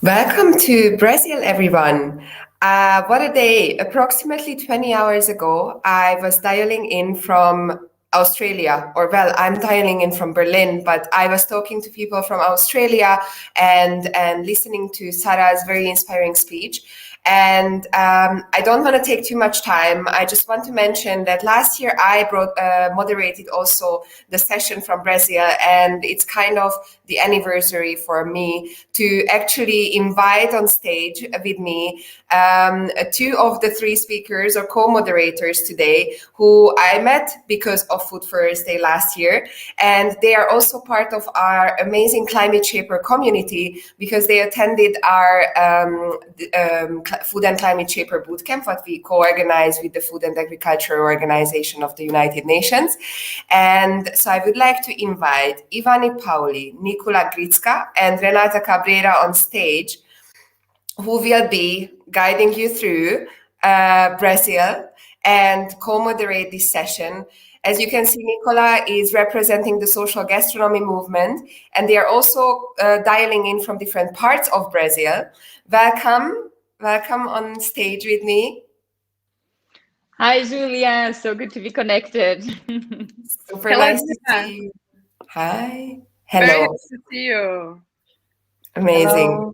Welcome to Brazil, everyone. What a day. Approximately 20 hours ago, I was dialing in from Australia, or well, I'm dialing in from Berlin, but I was talking to people from Australia and listening to Sarah's very inspiring speech. And I don't want to take too much time. I just want to mention that last year I moderated also the session from Brazil, and it's kind of the anniversary for me to actually invite on stage with me two of the three speakers or co-moderators today who I met because of Food First Day last year. And they are also part of our amazing Climate Shaper community because they attended our Food and Climate Shaper Bootcamp, what we co-organize with the Food and Agriculture Organization of the United Nations. And so I would like to invite Ivani Pauli, Nicola Gritska, and Renata Cabrera on stage, who will be guiding you through Brazil and co-moderate this session. As you can see, Nicola is representing the social gastronomy movement, and they are also dialing in from different parts of Brazil. Welcome on stage with me. Hi, Julia. So good to be connected. Super nice to see you. Hi. Hello. Very nice to see you. Amazing. Hello.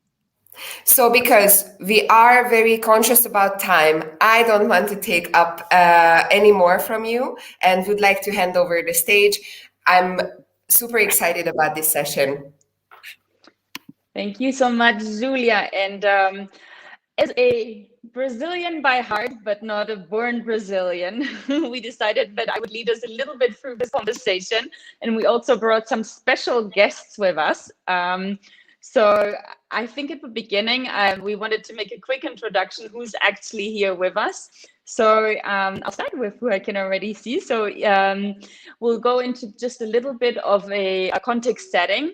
So because we are very conscious about time, I don't want to take up any more from you and would like to hand over the stage. I'm super excited about this session. Thank you so much, Julia. And as a Brazilian by heart, but not a born Brazilian, we decided that I would lead us a little bit through this conversation. And we also brought some special guests with us. So I think at the beginning, we wanted to make a quick introduction who's actually here with us. So I'll start with who I can already see. So we'll go into just a little bit of a context setting.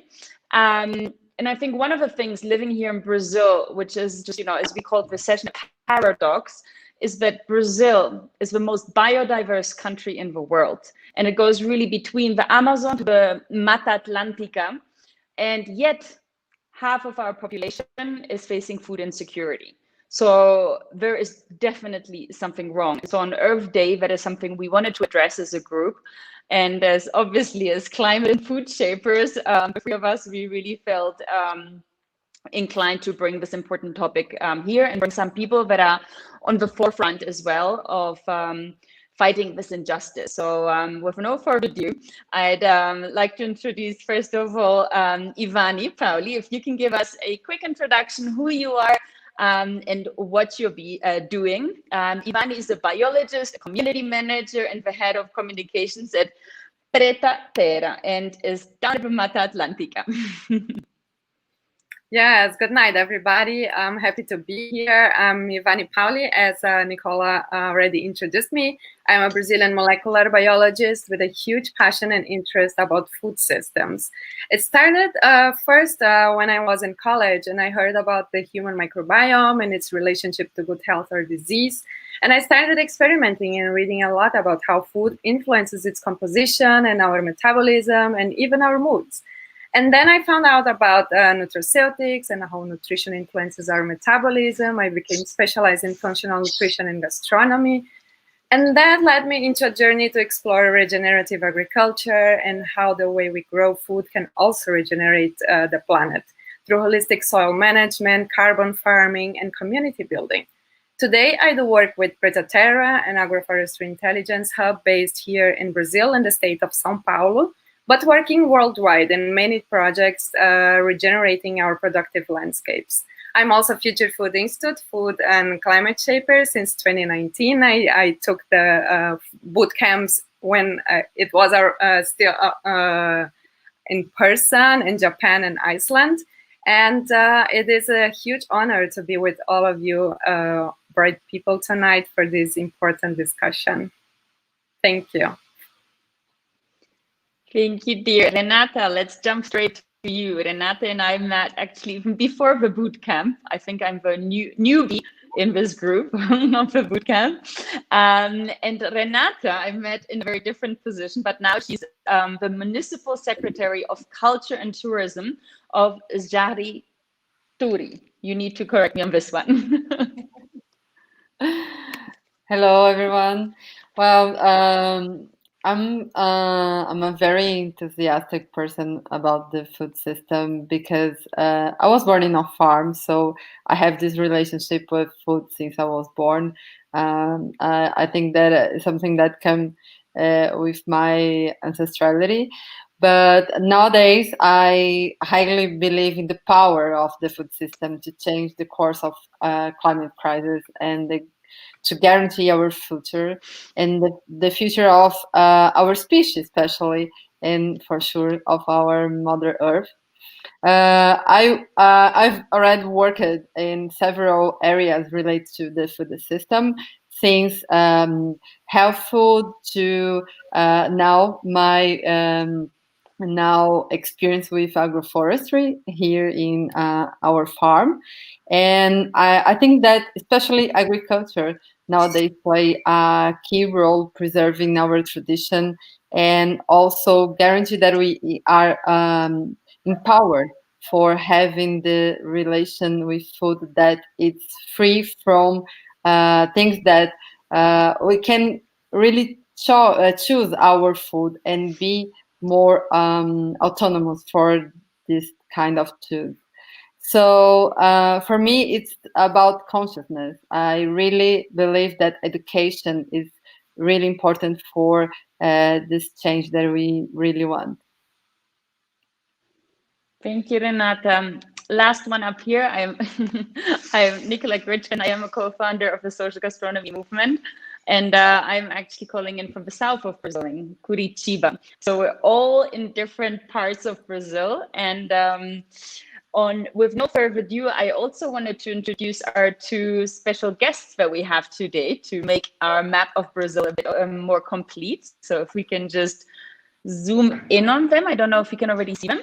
And I think one of the things living here in Brazil, which is just, as we call the session paradox, is that Brazil is the most biodiverse country in the world. And it goes really between the Amazon to the Mata Atlântica. And yet half of our population is facing food insecurity. So there is definitely something wrong. So on Earth Day, that is something we wanted to address as a group. And as climate and food shapers, the three of us, we really felt inclined to bring this important topic here and bring some people that are on the forefront as well of fighting this injustice. So with no further ado, I'd like to introduce, first of all, Ivani Pauli. If you can give us a quick introduction, who you are, and what you'll be doing. Ivani is a biologist, a community manager, and the head of communications at Preta Terra, and is down at the Mata Atlântica. Yes, good night, everybody. I'm happy to be here. I'm Ivani Pauli, as Nicola already introduced me. I'm a Brazilian molecular biologist with a huge passion and interest about food systems. It started first when I was in college and I heard about the human microbiome and its relationship to good health or disease. And I started experimenting and reading a lot about how food influences its composition and our metabolism and even our moods. And then I found out about nutraceutics and how nutrition influences our metabolism. I became specialized in functional nutrition and gastronomy. And that led me into a journey to explore regenerative agriculture and how the way we grow food can also regenerate the planet through holistic soil management, carbon farming, and community building. Today, I do work with Preta Terra, an agroforestry intelligence hub based here in Brazil in the state of São Paulo, but working worldwide in many projects regenerating our productive landscapes. I'm also Future Food Institute, Food and Climate Shaper since 2019. I took the boot camps when it was still in person in Japan and Iceland. And it is a huge honor to be with all of you bright people tonight for this important discussion. Thank you. Thank you, dear. Renata, let's jump straight to you. Renata and I met actually even before the boot camp. I think I'm the newbie in this group of the boot camp. And Renata, I met in a very different position, but now she's the Municipal Secretary of Culture and Tourism of Jari Turi. you need to correct me on this one. Hello, everyone. Well, I'm a very enthusiastic person about the food system because I was born in a farm, so I have this relationship with food since I was born. I think that is something that comes with my ancestrality. But nowadays, I highly believe in the power of the food system to change the course of climate crisis and to guarantee our future and the future of our species, especially, and for sure of our Mother Earth. I've already worked in several areas related to the food system, since health food to now my now experience with agroforestry here in our farm. And I think that especially agriculture nowadays play a key role preserving our tradition and also guarantee that we are empowered for having the relation with food that it's free from things that we can really choose our food and be more autonomous for this kind of choose. So for me, it's about consciousness. I really believe that education is really important for this change that we really want. Thank you, Renata. Last one up here. I'm Nicola Gritsch, and I am a co-founder of the Social Gastronomy Movement. And I'm actually calling in from the south of Brazil, in Curitiba. So we're all in different parts of Brazil. And with no further ado, I also wanted to introduce our two special guests that we have today to make our map of Brazil a bit more complete. So if we can just zoom in on them. I don't know if you can already see them.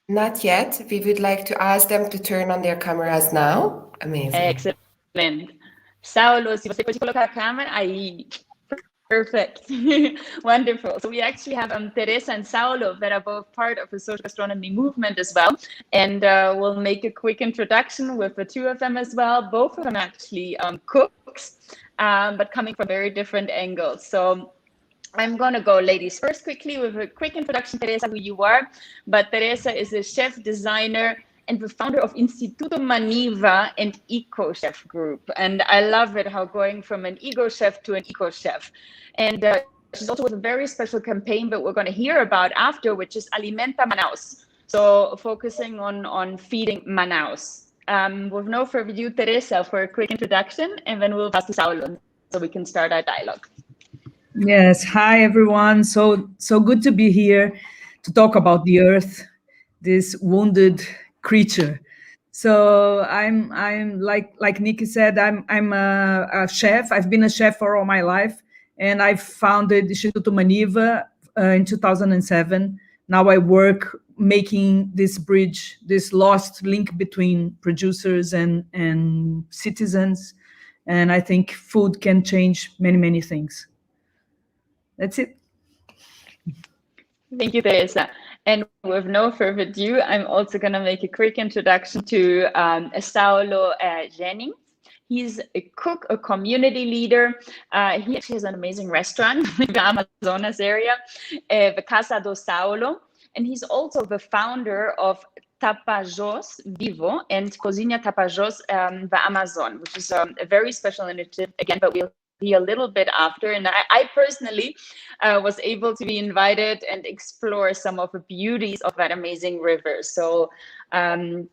Not yet. We would like to ask them to turn on their cameras now. Amazing. Excellent. Saulo, se você pode colocar a câmera aí. Perfect. Wonderful. So we actually have Teresa and Saulo that are both part of the social gastronomy movement as well. And we'll make a quick introduction with the two of them as well. Both of them actually cooks, but coming from very different angles. So I'm going to go, ladies, first quickly with a quick introduction, Teresa, who you are. But Teresa is a chef, designer, and the founder of Instituto Maniva and Eco Chef Group. And I love it how going from an ego chef to an eco chef. And she's also with a very special campaign that we're going to hear about after, which is Alimenta Manaus. So focusing on feeding Manaus. With no further ado, Teresa, for a quick introduction, and then we'll pass to Saulo so we can start our dialogue. Yes, hi everyone. So good to be here to talk about the earth, this wounded creature. So I'm like Nikki said, I'm a chef. I've been a chef for all my life, and I founded Instituto Maniva in 2007. Now I work making this bridge, this lost link between producers and citizens, and I think food can change many things. That's it. Thank you, Teresa. And with no further ado, I'm also going to make a quick introduction to Saulo Jennings. He's a cook, a community leader. He actually has an amazing restaurant in the Amazonas area, the Casa do Saulo. And he's also the founder of Tapajós Vivo and Cozinha Tapajós, the Amazon, which is a very special initiative, again, but we'll be a little bit after. And I personally was able to be invited and explore some of the beauties of that amazing river. So,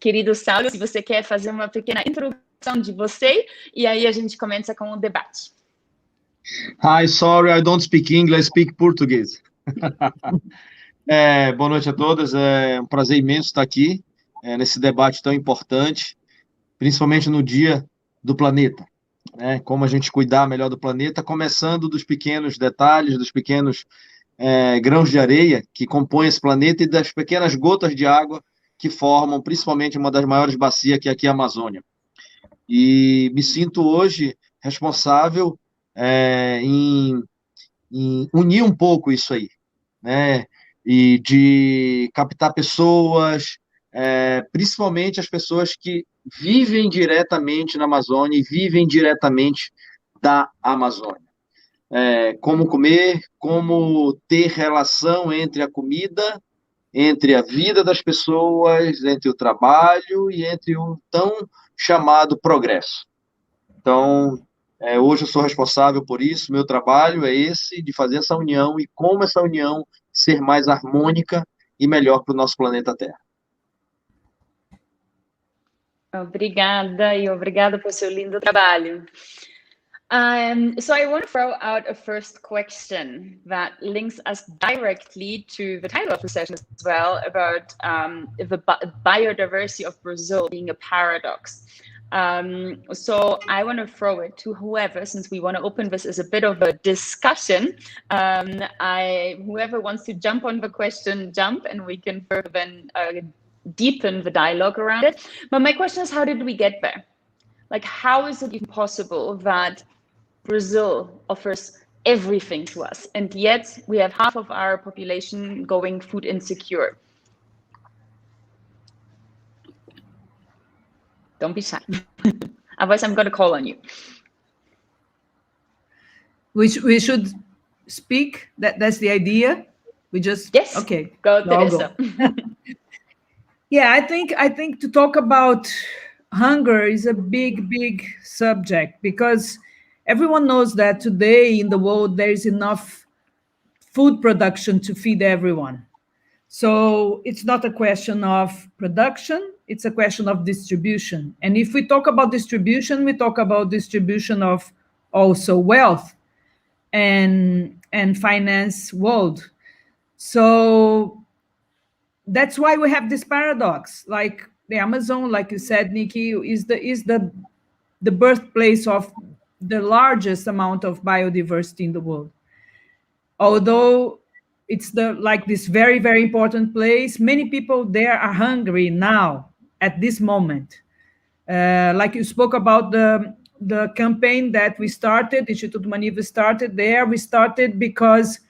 querido Saulo, se você quer fazer uma pequena introdução de você, e aí a gente começa com o debate. Hi, sorry, I don't speak English, I speak Portuguese. Boa noite a todas, é um prazer imenso estar aqui nesse debate tão importante, principalmente no Dia do Planeta. Como a gente cuidar melhor do planeta, começando dos pequenos detalhes, dos pequenos grãos de areia que compõem esse planeta e das pequenas gotas de água que formam principalmente uma das maiores bacias que é aqui a Amazônia. E me sinto hoje responsável em unir um pouco isso aí, né? E de captar pessoas, principalmente as pessoas que vivem diretamente na Amazônia e vivem diretamente da Amazônia. Como comer, como ter relação entre a comida, entre a vida das pessoas, entre o trabalho e entre o tão chamado progresso. Então, hoje eu sou responsável por isso, meu trabalho é esse, de fazer essa união e como essa união ser mais harmônica e melhor para o nosso planeta Terra. Obrigada e obrigada por seu lindo trabalho. So I want to throw out a first question that links us directly to the title of the session as well, about the biodiversity of Brazil being a paradox. So I want to throw it to whoever, since we want to open this as a bit of a discussion. Whoever wants to jump on the question, jump, and we can further then deepen the dialogue around it. But my question is, how did we get there? Like, how is it even possible that Brazil offers everything to us, and yet we have half of our population going food insecure? Don't be shy. Otherwise, I'm going to call on you. We should speak. That's the idea. We just yes. Okay. Go, Teresa. Yeah, I think to talk about hunger is a big subject, because everyone knows that today in the world there is enough food production to feed everyone. So it's not a question of production, it's a question of distribution. And if we talk about distribution, we talk about distribution of also wealth and finance world. So that's why we have this paradox. Like the Amazon, like you said, Nikki, is the birthplace of the largest amount of biodiversity in the world. Although it's this very important place, many people there are hungry now at this moment. Like you spoke about the campaign that we started, Instituto Maniva started there. We started because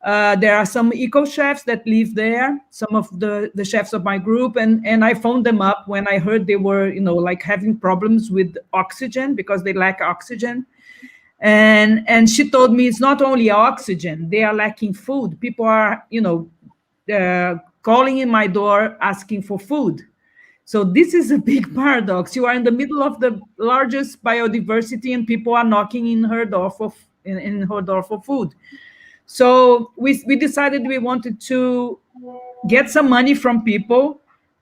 there are some eco chefs that live there, some of the chefs of my group, and I phoned them up when I heard they were, like having problems with oxygen because they lack oxygen. And she told me it's not only oxygen, they are lacking food. People are, calling in my door asking for food. So this is a big paradox. You are in the middle of the largest biodiversity and people are knocking in her door for food. So we decided we wanted to get some money from people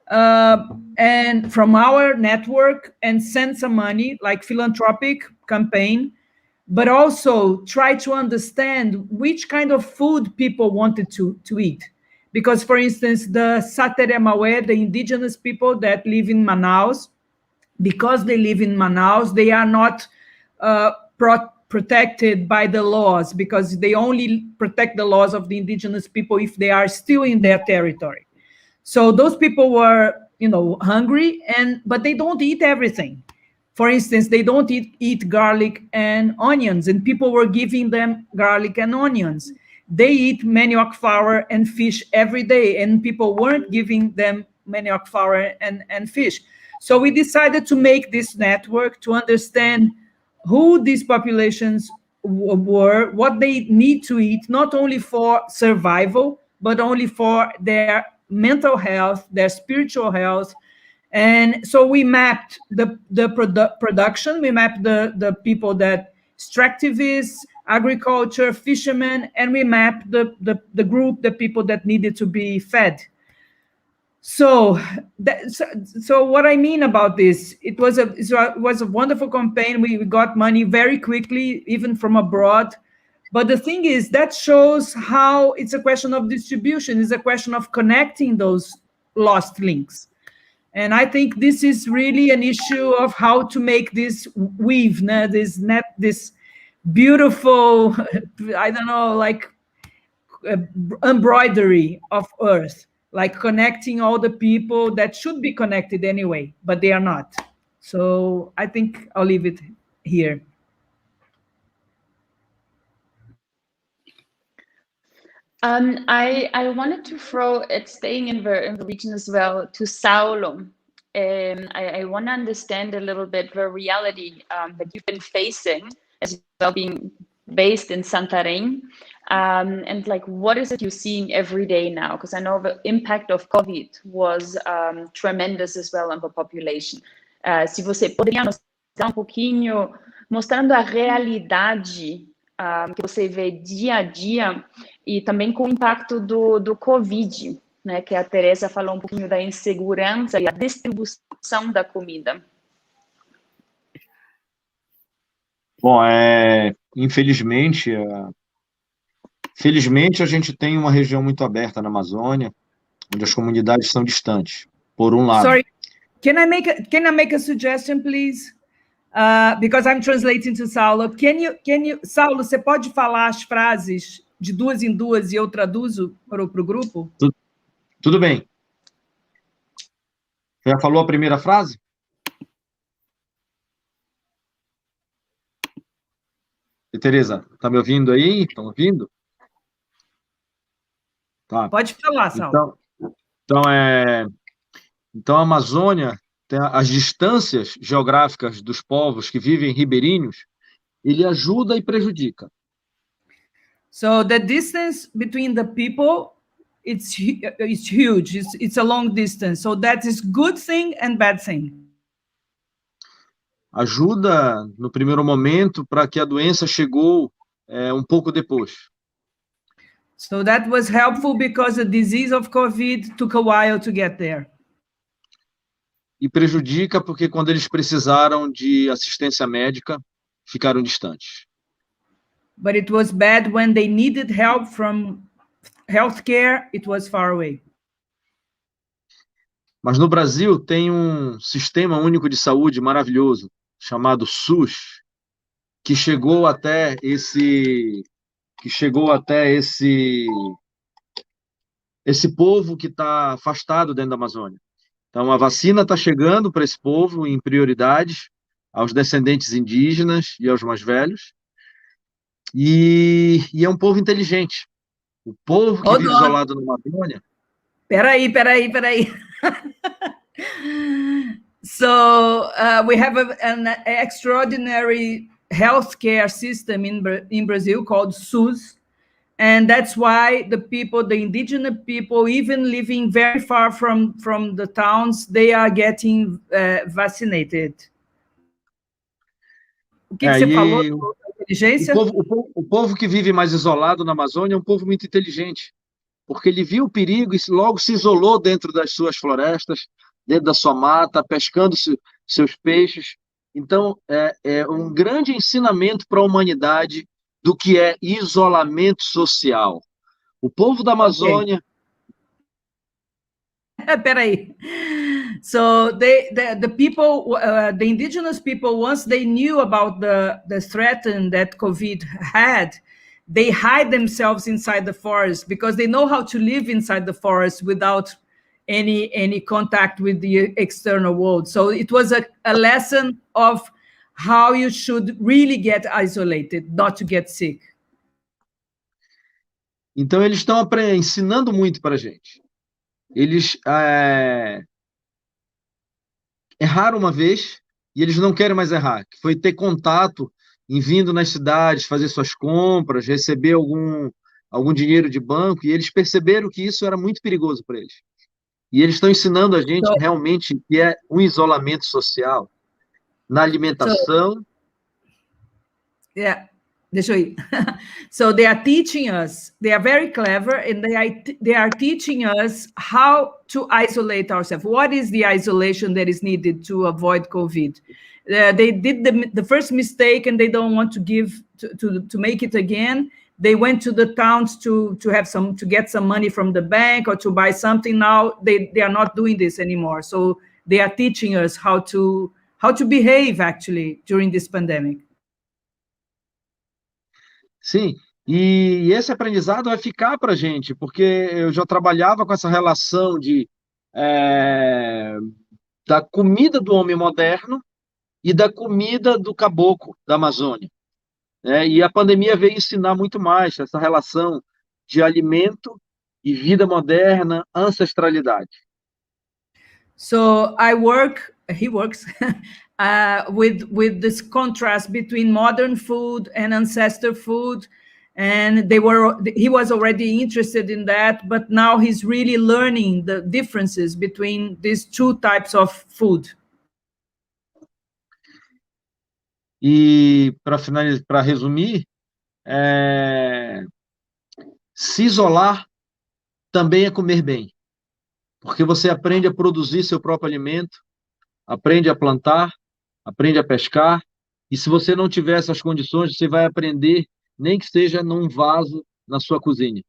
and from our network and send some money, like philanthropic campaign, but also try to understand which kind of food people wanted to eat. Because, for instance, the Sateremaué, the indigenous people that live in Manaus, because they live in Manaus, they are not protected by the laws, because they only protect the laws of the indigenous people if they are still in their territory. So those people were, hungry, but they don't eat everything. For instance, they don't eat garlic and onions, and people were giving them garlic and onions. They eat manioc flour and fish every day, and people weren't giving them manioc flour and fish. So we decided to make this network to understand who these populations were, what they need to eat, not only for survival, but only for their mental health, their spiritual health. And so we mapped the production, we mapped the people that extractivists, agriculture, fishermen, and we mapped the group, the people that needed to be fed. So what I mean about this, it was a wonderful campaign. We got money very quickly, even from abroad. But the thing is, that shows how it's a question of distribution, it's a question of connecting those lost links. And I think this is really an issue of how to make this weave, this beautiful, I don't know, like embroidery of earth, like connecting all the people that should be connected anyway, but they are not. So I think I'll leave it here. I wanted to throw it, staying in the region as well, to Saulo. I want to understand a little bit the reality that you've been facing as well, being based in Santarém, and like what is it you're seeing every day now? Because I know the impact of COVID was tremendous as well on the population. Se você poderia nos dar um pouquinho, mostrando a realidade que você vê dia a dia e também com o impacto do Covid, né, que a Teresa falou um pouquinho da insegurança e a distribuição da comida. Bom, infelizmente, felizmente a gente tem uma região muito aberta na Amazônia, onde as comunidades são distantes, por um lado. Sorry, can I make a suggestion, please? Because I'm translating to Saulo. Saulo, você pode falar as frases de duas em duas e eu traduzo para o grupo? Tudo bem. Já falou a primeira frase? E, Teresa, tá me ouvindo aí? Estão ouvindo? Tá. Pode falar, Saulo. Então a Amazônia, as distâncias geográficas dos povos que vivem ribeirinhos, ele ajuda e prejudica. So the distance between the people, it's huge. It's a long distance. So that is good thing and bad thing. Ajuda no primeiro momento para que a doença chegou um pouco depois. So that was helpful because the disease of COVID took a while to get there. E prejudica porque quando eles precisaram de assistência médica, ficaram distantes. But it was bad when they needed help from healthcare, it was far away. Mas no Brasil tem um sistema único de saúde maravilhoso, chamado SUS, que chegou até esse povo que está afastado dentro da Amazônia. Então, a vacina está chegando para esse povo em prioridade, aos descendentes indígenas e aos mais velhos, e é um povo inteligente. O povo que vive isolado na Amazônia... Peraí. So, we have an extraordinary healthcare system in Brazil called SUS, and that's why the indigenous people, even living very far from the towns, they are getting vaccinated. O que você falou? Inteligência? O povo que vive mais isolado na Amazônia é um povo muito inteligente, porque ele viu o perigo e logo se isolou dentro das suas florestas, dentro da sua mata, pescando seus peixes. Então, é um grande ensinamento para a humanidade do que é isolamento social. O povo da Amazônia... Peraí. So the people, the indigenous people, once they knew about the threat that COVID had, they hide themselves inside the forest because they know how to live inside the forest without any contact with the external world. So it was a lesson of how you should really get isolated, not to get sick. Então, eles estão ensinando muito para a gente. Eles erraram uma vez e eles não querem mais errar, que foi ter contato em vindo nas cidades, fazer suas compras, receber algum dinheiro de banco, e eles perceberam que isso era muito perigoso para eles. E eles estão ensinando a gente realmente que é um isolamento social na alimentação. Deixa eu ir. So they are teaching us, they are very clever, and they are teaching us how to isolate ourselves. What is the isolation that is needed to avoid COVID? They did the first mistake, and they don't want to make it again. They went to the towns to get some money from the bank or to buy something. Now they are not doing this anymore. So they are teaching us how to behave actually during this pandemic. Sim, e esse aprendizado vai ficar para a gente, porque eu já trabalhava com essa relação da comida do homem moderno e da comida do caboclo da Amazônia. E a pandemia veio ensinar muito mais essa relação de alimento e vida moderna, ancestralidade. So he works with this contrast between modern food and ancestor food, and he was already interested in that, but now he's really learning the differences between these two types of food. E para resumir, se isolar também é comer bem, porque você aprende a produzir seu próprio alimento, aprende a plantar, aprende a pescar, e se você não tiver essas condições, você vai aprender, nem que seja num vaso na sua cozinha.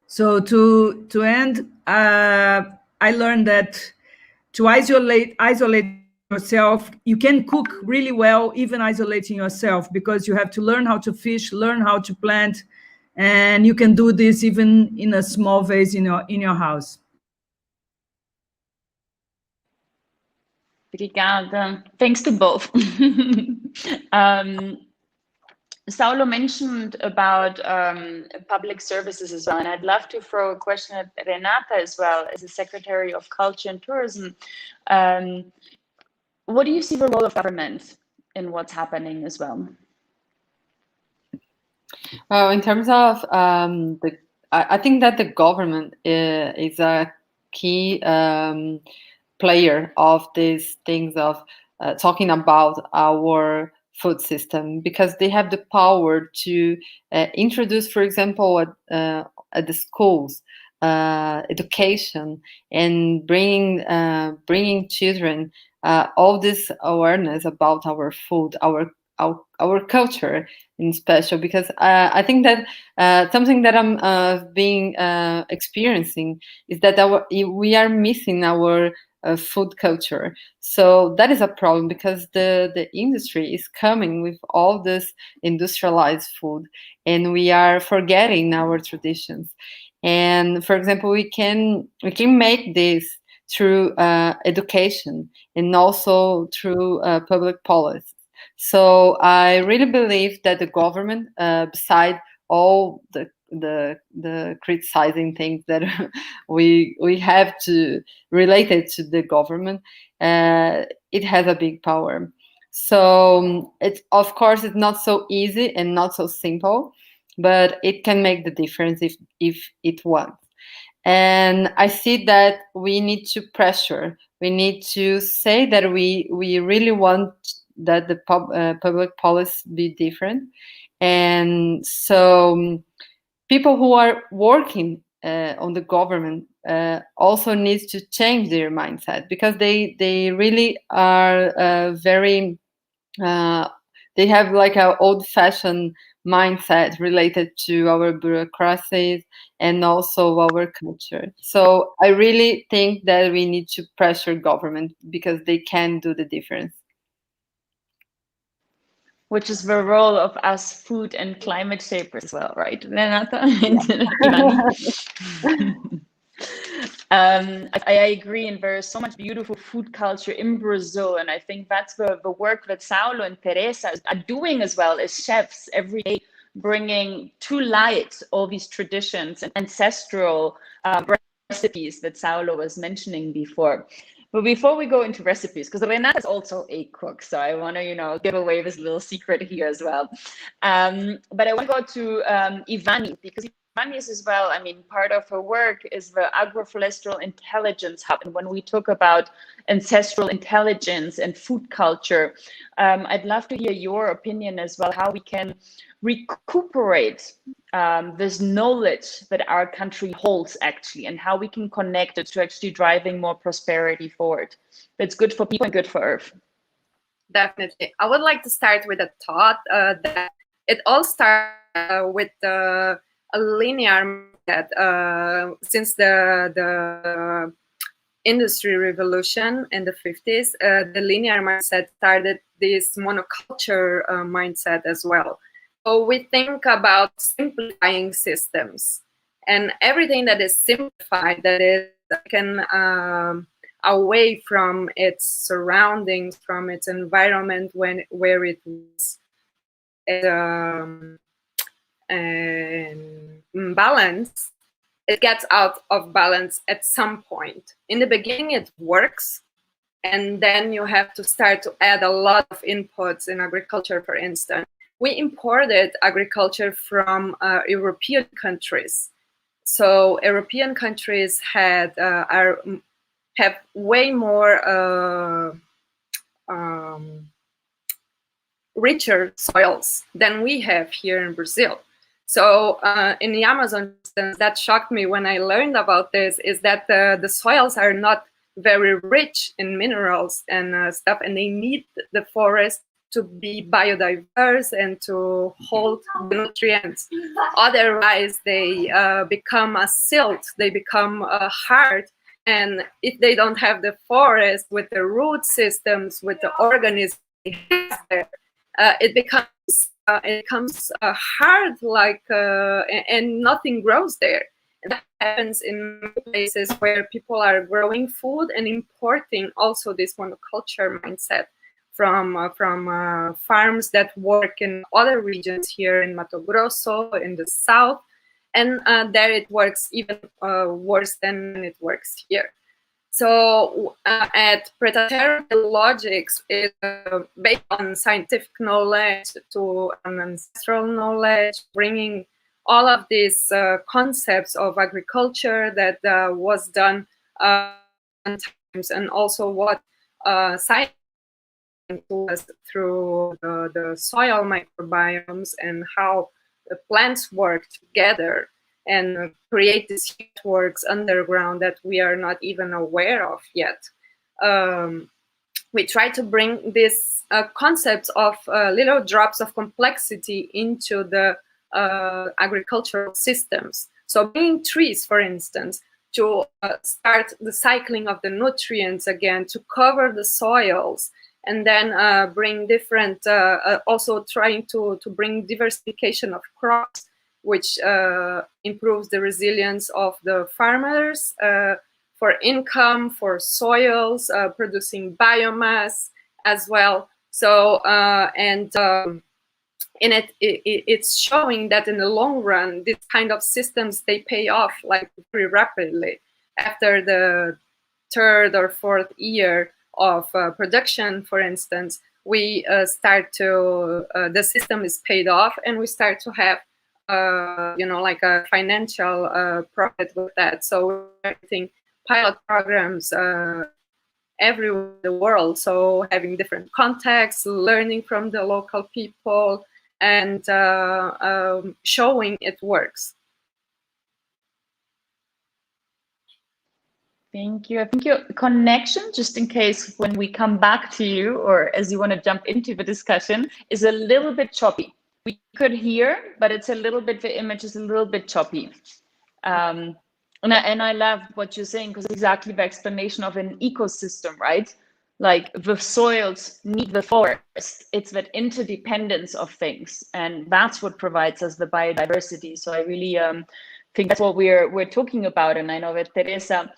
So to end, I learned that to isolate yourself, you can cook really well, even isolating yourself, because you have to learn how to fish, learn how to plant, and you can do this even in a small vase in your house. Obrigada. Thanks to both. Saulo mentioned about public services as well, and I'd love to throw a question at Renata as well, as the Secretary of Culture and Tourism. What do you see the role of government in what's happening as well? Well, in terms of I think that the government is a key player of these things of talking about our food system, because they have the power to introduce, for example, at the schools, education, and bringing children all this awareness about our food, our culture in special, because I think that something that I'm being experiencing is that we are missing our food culture. So that is a problem, because the industry is coming with all this industrialized food, and we are forgetting our traditions. And for example, we can make this through education and also through public policy. So I really believe that the government, beside all the criticizing things that we have to related to the government, it has a big power. So it's, of course, it's not so easy and not so simple, but it can make the difference if it wants. And I see that we need to pressure. We need to say that we really want that the public policy be different. And so people who are working on the government also needs to change their mindset, because they really are very they have like an old-fashioned mindset related to our bureaucracies and also our culture. So I really think that we need to pressure government, because they can do the difference. Which is the role of us food and climate shapers as well, right, Renata and Ivani? I agree, and there's so much beautiful food culture in Brazil, and I think that's the work that Saulo and Teresa are doing as well as chefs every day, bringing to light all these traditions and ancestral recipes that Saulo was mentioning before. But before we go into recipes, because Renata is also a cook, so I want to, give away this little secret here as well. But I want to go to Ivani, because Ivani is as well, part of her work is the Agro-Biodiverse Intelligence Hub. And when we talk about ancestral intelligence and food culture, I'd love to hear your opinion as well, how we can recuperate this knowledge that our country holds actually, and how we can connect it to actually driving more prosperity forward. That's good for people and good for Earth. Definitely. I would like to start with a thought that it all starts with a linear method. Since the industry revolution in the 50s, the linear mindset started this monoculture mindset as well. So we think about simplifying systems, and everything that is simplified, that is away from its surroundings, from its environment where it was, balance, it gets out of balance at some point. In the beginning, it works, and then you have to start to add a lot of inputs in agriculture, for instance. We imported agriculture from European countries. So European countries have way more richer soils than we have here in Brazil. So in the Amazon, for instance, that shocked me when I learned about this, is that the soils are not very rich in minerals and stuff, and they need the forest to be biodiverse and to hold the nutrients. Otherwise, they become a silt, they become hard, and if they don't have the forest with the root systems, with the organisms, it becomes hard, like, and nothing grows there. And that happens in places where people are growing food and importing also this monoculture mindset from farms that work in other regions here in Mato Grosso, in the south, and there it works even worse than it works here. So at Predator, the logics is based on scientific knowledge to an ancestral knowledge, bringing all of these concepts of agriculture that was done times, and also what science was through the soil microbiomes and how the plants work together and create these networks underground that we are not even aware of yet. We try to bring these concepts of little drops of complexity into the agricultural systems. So bringing trees, for instance, to start the cycling of the nutrients again, to cover the soils, and then bring different, also trying to bring diversification of crops, which improves the resilience of the farmers for income, for soils, producing biomass as well. So, in it's showing that in the long run, these kind of systems, they pay off like very rapidly. After the third or fourth year of production, for instance, we start to, the system is paid off, and we start to have, like a financial profit with that. So we're having pilot programs everywhere in the world. So having different contacts, learning from the local people, and showing it works. Thank you. I think your connection, just in case when we come back to you, or as you want to jump into the discussion, is a little bit choppy. We could hear, but it's a little bit, the image is a little bit choppy. And I love what you're saying, because exactly the explanation of an ecosystem, right? Like the soils need the forest. It's that interdependence of things, and that's what provides us the biodiversity. So I really think that's what we're talking about. And I know that Teresa,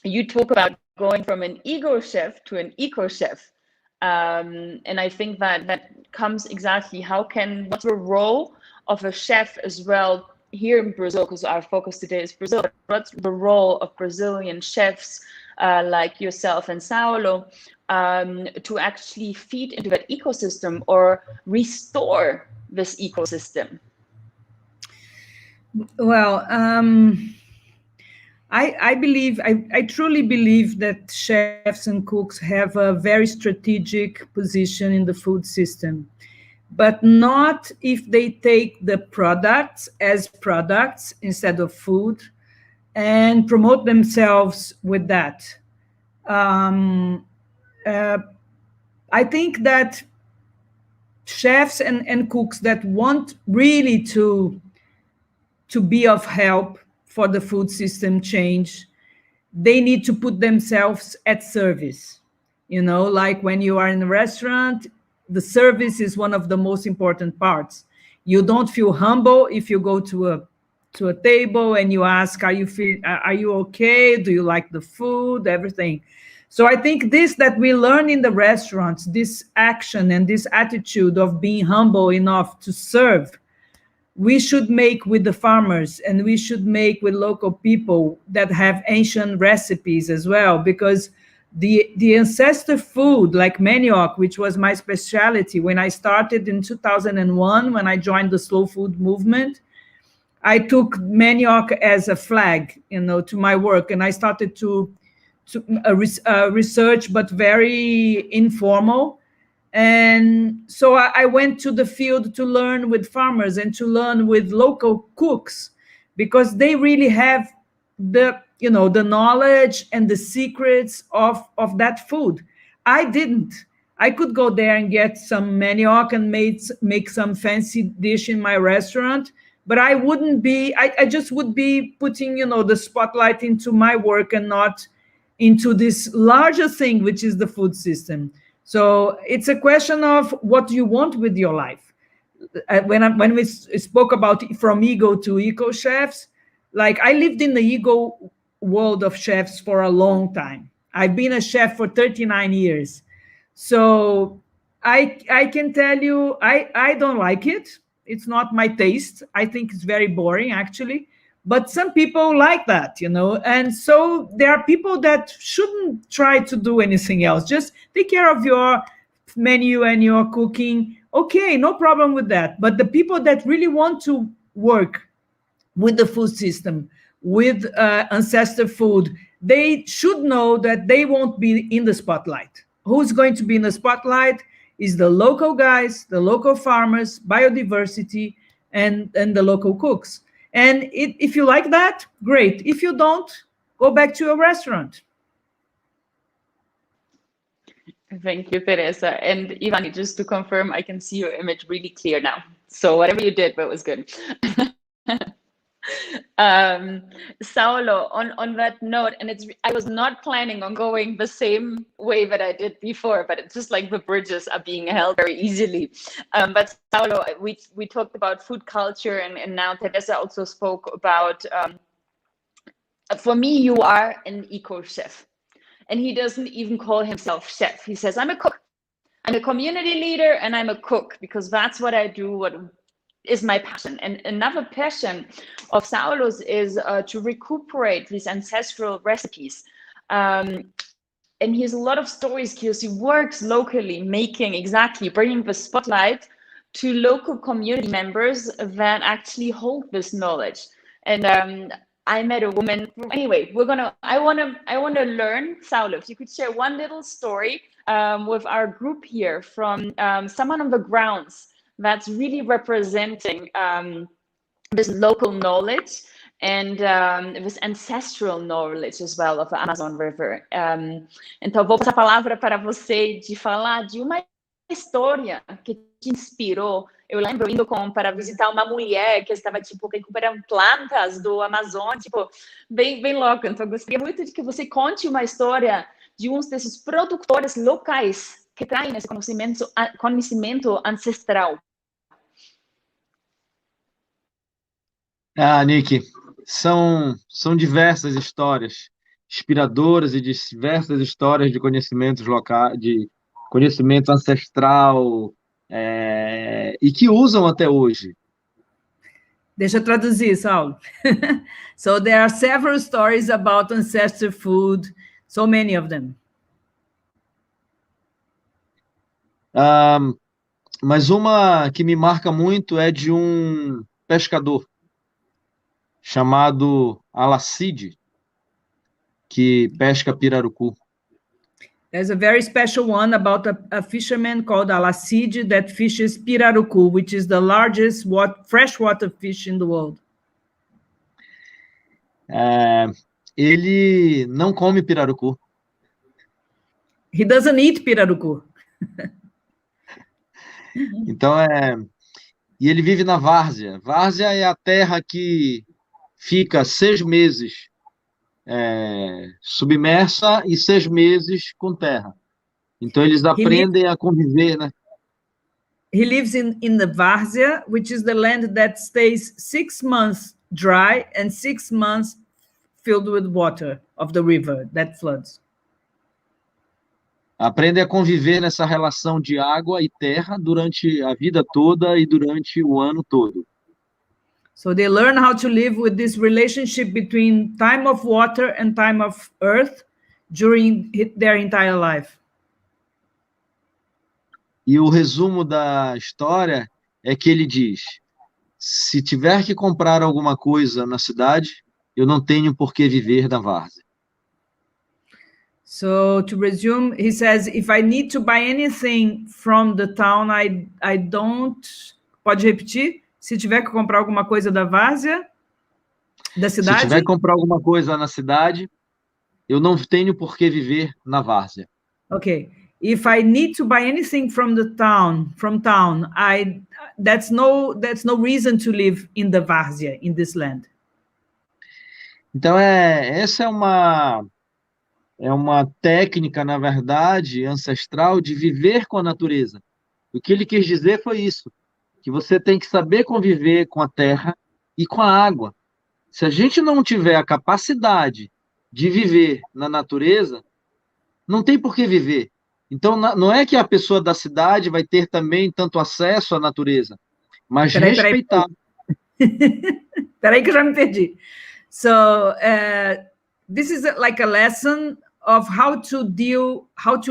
you talk about going from an ego chef to an eco chef, and I think that comes exactly what's the role of a chef as well here in Brazil, because our focus today is Brazil. What's the role of Brazilian chefs like yourself and Saulo to actually feed into that ecosystem or restore this ecosystem? Well, I truly believe that chefs and cooks have a very strategic position in the food system, but not if they take the products as products instead of food and promote themselves with that. I think that chefs and cooks that want really to be of help for the food system change, they need to put themselves at service. Like when you are in a restaurant, the service is one of the most important parts. You don't feel humble if you go to a table and you ask, are you okay? Do you like the food? Everything. So I think this that we learn in the restaurants, this action and this attitude of being humble enough to serve, we should make with the farmers, and we should make with local people that have ancient recipes as well, because the ancestor food like manioc, which was my specialty when I started in 2001, when I joined the slow food movement, I took manioc as a flag, to my work, and I started to research, but very informal. And so I went to the field to learn with farmers and to learn with local cooks, because they really have the knowledge and the secrets of that food. I didn't. I could go there and get some manioc and make some fancy dish in my restaurant, but I wouldn't be. I just would be putting the spotlight into my work and not into this larger thing, which is the food system. So it's a question of what you want with your life. When we spoke about from ego to eco chefs, like I lived in the ego world of chefs for a long time. I've been a chef for 39 years. So I can tell you, I don't like it. It's not my taste. I think it's very boring, actually. But some people like that, and so there are people that shouldn't try to do anything else. Just take care of your menu and your cooking. Okay, no problem with that. But the people that really want to work with the food system, with ancestor food, they should know that they won't be in the spotlight. Who's going to be in the spotlight is the local guys, the local farmers, biodiversity, and the local cooks. And if you like that, great. If you don't, go back to your restaurant. Thank you, Teresa. And Ivani, just to confirm, I can see your image really clear now. So whatever you did, but was good. Saulo, on that note, and I was not planning on going the same way that I did before, but it's just like the bridges are being held very easily. But Saulo, we talked about food culture, and now Teresa also spoke about, for me, you are an eco chef. And he doesn't even call himself chef. He says, I'm a cook. I'm a community leader, and I'm a cook, because that's what I do, what is my passion. And another passion of Saulo's is to recuperate these ancestral recipes. And he has a lot of stories because he works locally, bringing the spotlight to local community members that actually hold this knowledge. And I met a woman. Anyway, I want to learn, Saulo, if you could share one little story with our group here from someone on the grounds that's really representing this local knowledge and this ancestral knowledge as well of the Amazon River. Então, vou passar a palavra para você de falar de uma história que te inspirou. Eu lembro indo para visitar uma mulher que estava, recuperando plantas do Amazonas, bem louca. Então, eu gostaria muito de que você conte uma história de uns desses produtores locais que traem esse conhecimento ancestral. Nick, são diversas histórias inspiradoras e diversas histórias de conhecimentos locais, de conhecimento ancestral, e que usam até hoje. Deixa eu traduzir, Saulo. So there are several stories about ancestor food, so many of them. Mas uma que me marca muito é de um pescador chamado Alacide, que pesca pirarucu. There's a very special one about a fisherman called Alacide that fishes pirarucu, which is the largest freshwater fish in the world. Ele não come pirarucu. He doesn't eat pirarucu. Então, e ele vive na várzea. Várzea é a terra que fica 6 meses submersa e 6 meses com terra. Então, eles aprendem a conviver, né? He lives in the várzea, which is the land that stays 6 months dry and 6 months filled with water of the river that floods. Aprendem a conviver nessa relação de água e terra durante a vida toda e durante o ano todo. So they learn how to live with this relationship between time of water and time of earth during their entire life. E o resumo da história é que ele diz: se tiver que comprar alguma coisa na cidade, eu não tenho por que viver na várzea. So to resume, he says, if I need to buy anything from the town, I don't... Pode repetir? Se tiver que comprar alguma coisa da várzea, da Se cidade? tiver que comprar alguma coisa na cidade, eu não tenho por que viver na várzea. Okay. If I need to buy anything from the town, that's no reason to live in the várzea, in this land. Então, essa é uma técnica, na verdade, ancestral de viver com a natureza. O que ele quis dizer foi isso, que você tem que saber conviver com a terra e com a água. Se a gente não tiver a capacidade de viver na natureza, não tem por que viver. Então, não é que a pessoa da cidade vai ter também tanto acesso à natureza, mas respeitar. Peraí que eu já me perdi. So, this is like a lesson of how to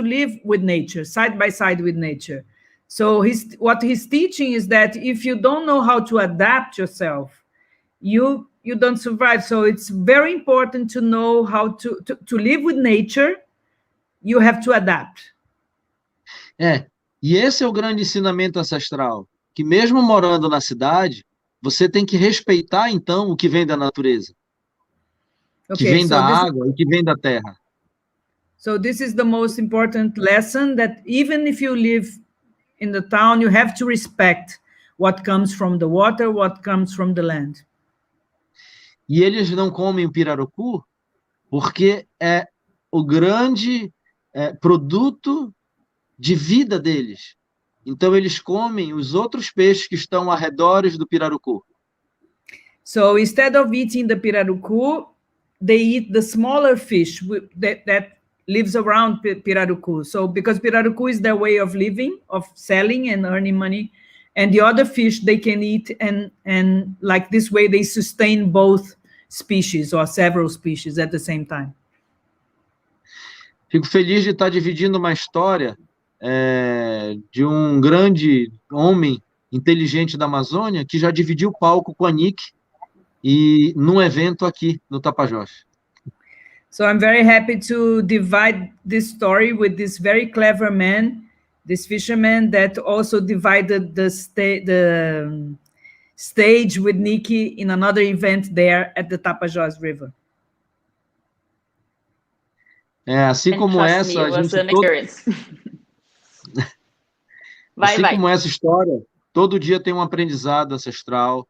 live with nature, side by side with nature. So what he's teaching is that if you don't know how to adapt yourself, you don't survive. So it's very important to know how to live with nature. You have to adapt. E esse é o grande ensinamento ancestral, que mesmo morando na cidade, você tem que respeitar, então, o que vem da natureza, que vem da água e que vem da terra. So this is the most important lesson, that even if you live in the town, you have to respect what comes from the water, what comes from the land. E eles não comem o pirarucu porque é o grande produto de vida deles. Então, eles comem os outros peixes que estão ao redor do pirarucu. So, instead of eating the pirarucu, they eat the smaller fish that lives around pirarucu. So, because pirarucu is their way of living, of selling and earning money, and the other fish they can eat, and like this way they sustain both species or several species at the same time. Fico feliz de estar dividindo uma história de um grande homem inteligente da Amazônia que já dividiu o palco com a Nick e num evento aqui no Tapajós. So I'm very happy to divide this story with this very clever man, this fisherman that also divided the stage with Nikki in another event there at the Tapajós River. Assim como essa, como essa história, todo dia tem um aprendizado ancestral,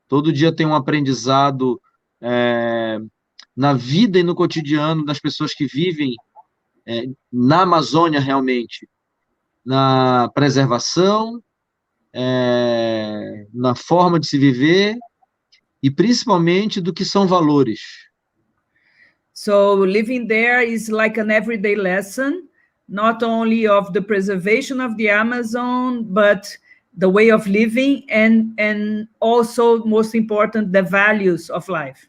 todo dia tem um aprendizado na vida e no cotidiano das pessoas que vivem na Amazônia realmente, na preservação, na forma de se viver e principalmente do que são valores. So living there is like an everyday lesson, not only of the preservation of the Amazon, but the way of living and also, most important, the values of life.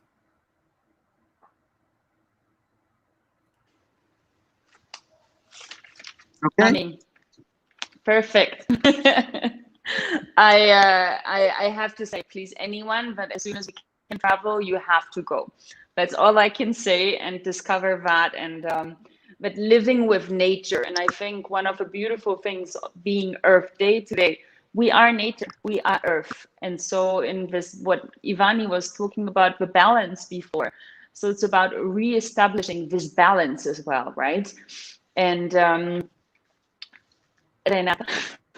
Okay. Perfect. I have to say, please, anyone, but as soon as we can travel, you have to go. That's all I can say, and discover that, and but living with nature. And I think one of the beautiful things being Earth Day today, we are nature, we are Earth. And so in this, what Ivani was talking about, the balance before. So it's about reestablishing this balance as well, right? And Renata,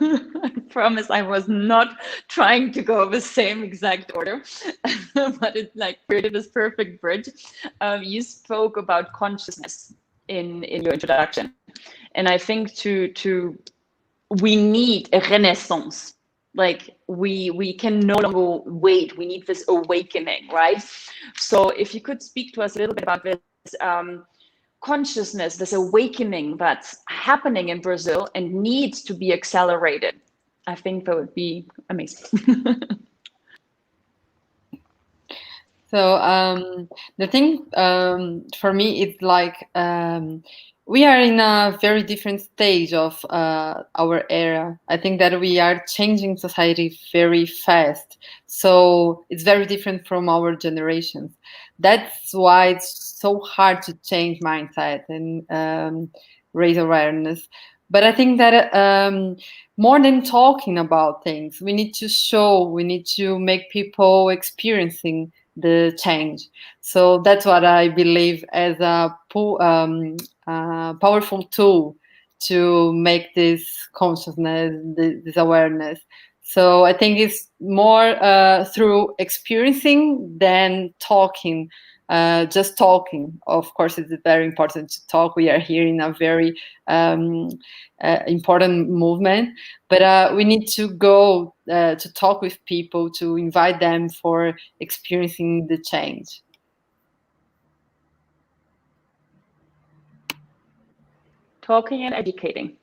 I promise I was not trying to go the same exact order, but it like created this perfect bridge. You spoke about consciousness in your introduction, and I think we need a renaissance. Like we can no longer wait. We need this awakening, right? So if you could speak to us a little bit about this consciousness, this awakening that's happening in Brazil and needs to be accelerated, I think that would be amazing. So the thing for me is like we are in a very different stage of our era. I think that we are changing society very fast. So it's very different from our generations. That's why it's so hard to change mindset and raise awareness. But I think that more than talking about things, we need to show, we need to make people experiencing the change. So that's what I believe as a powerful tool to make this consciousness, this awareness. So I think it's more through experiencing than talking. Just talking. Of course, it's very important to talk. We are here in a very important movement, but we need to go to talk with people, to invite them for experiencing the change. Talking and educating.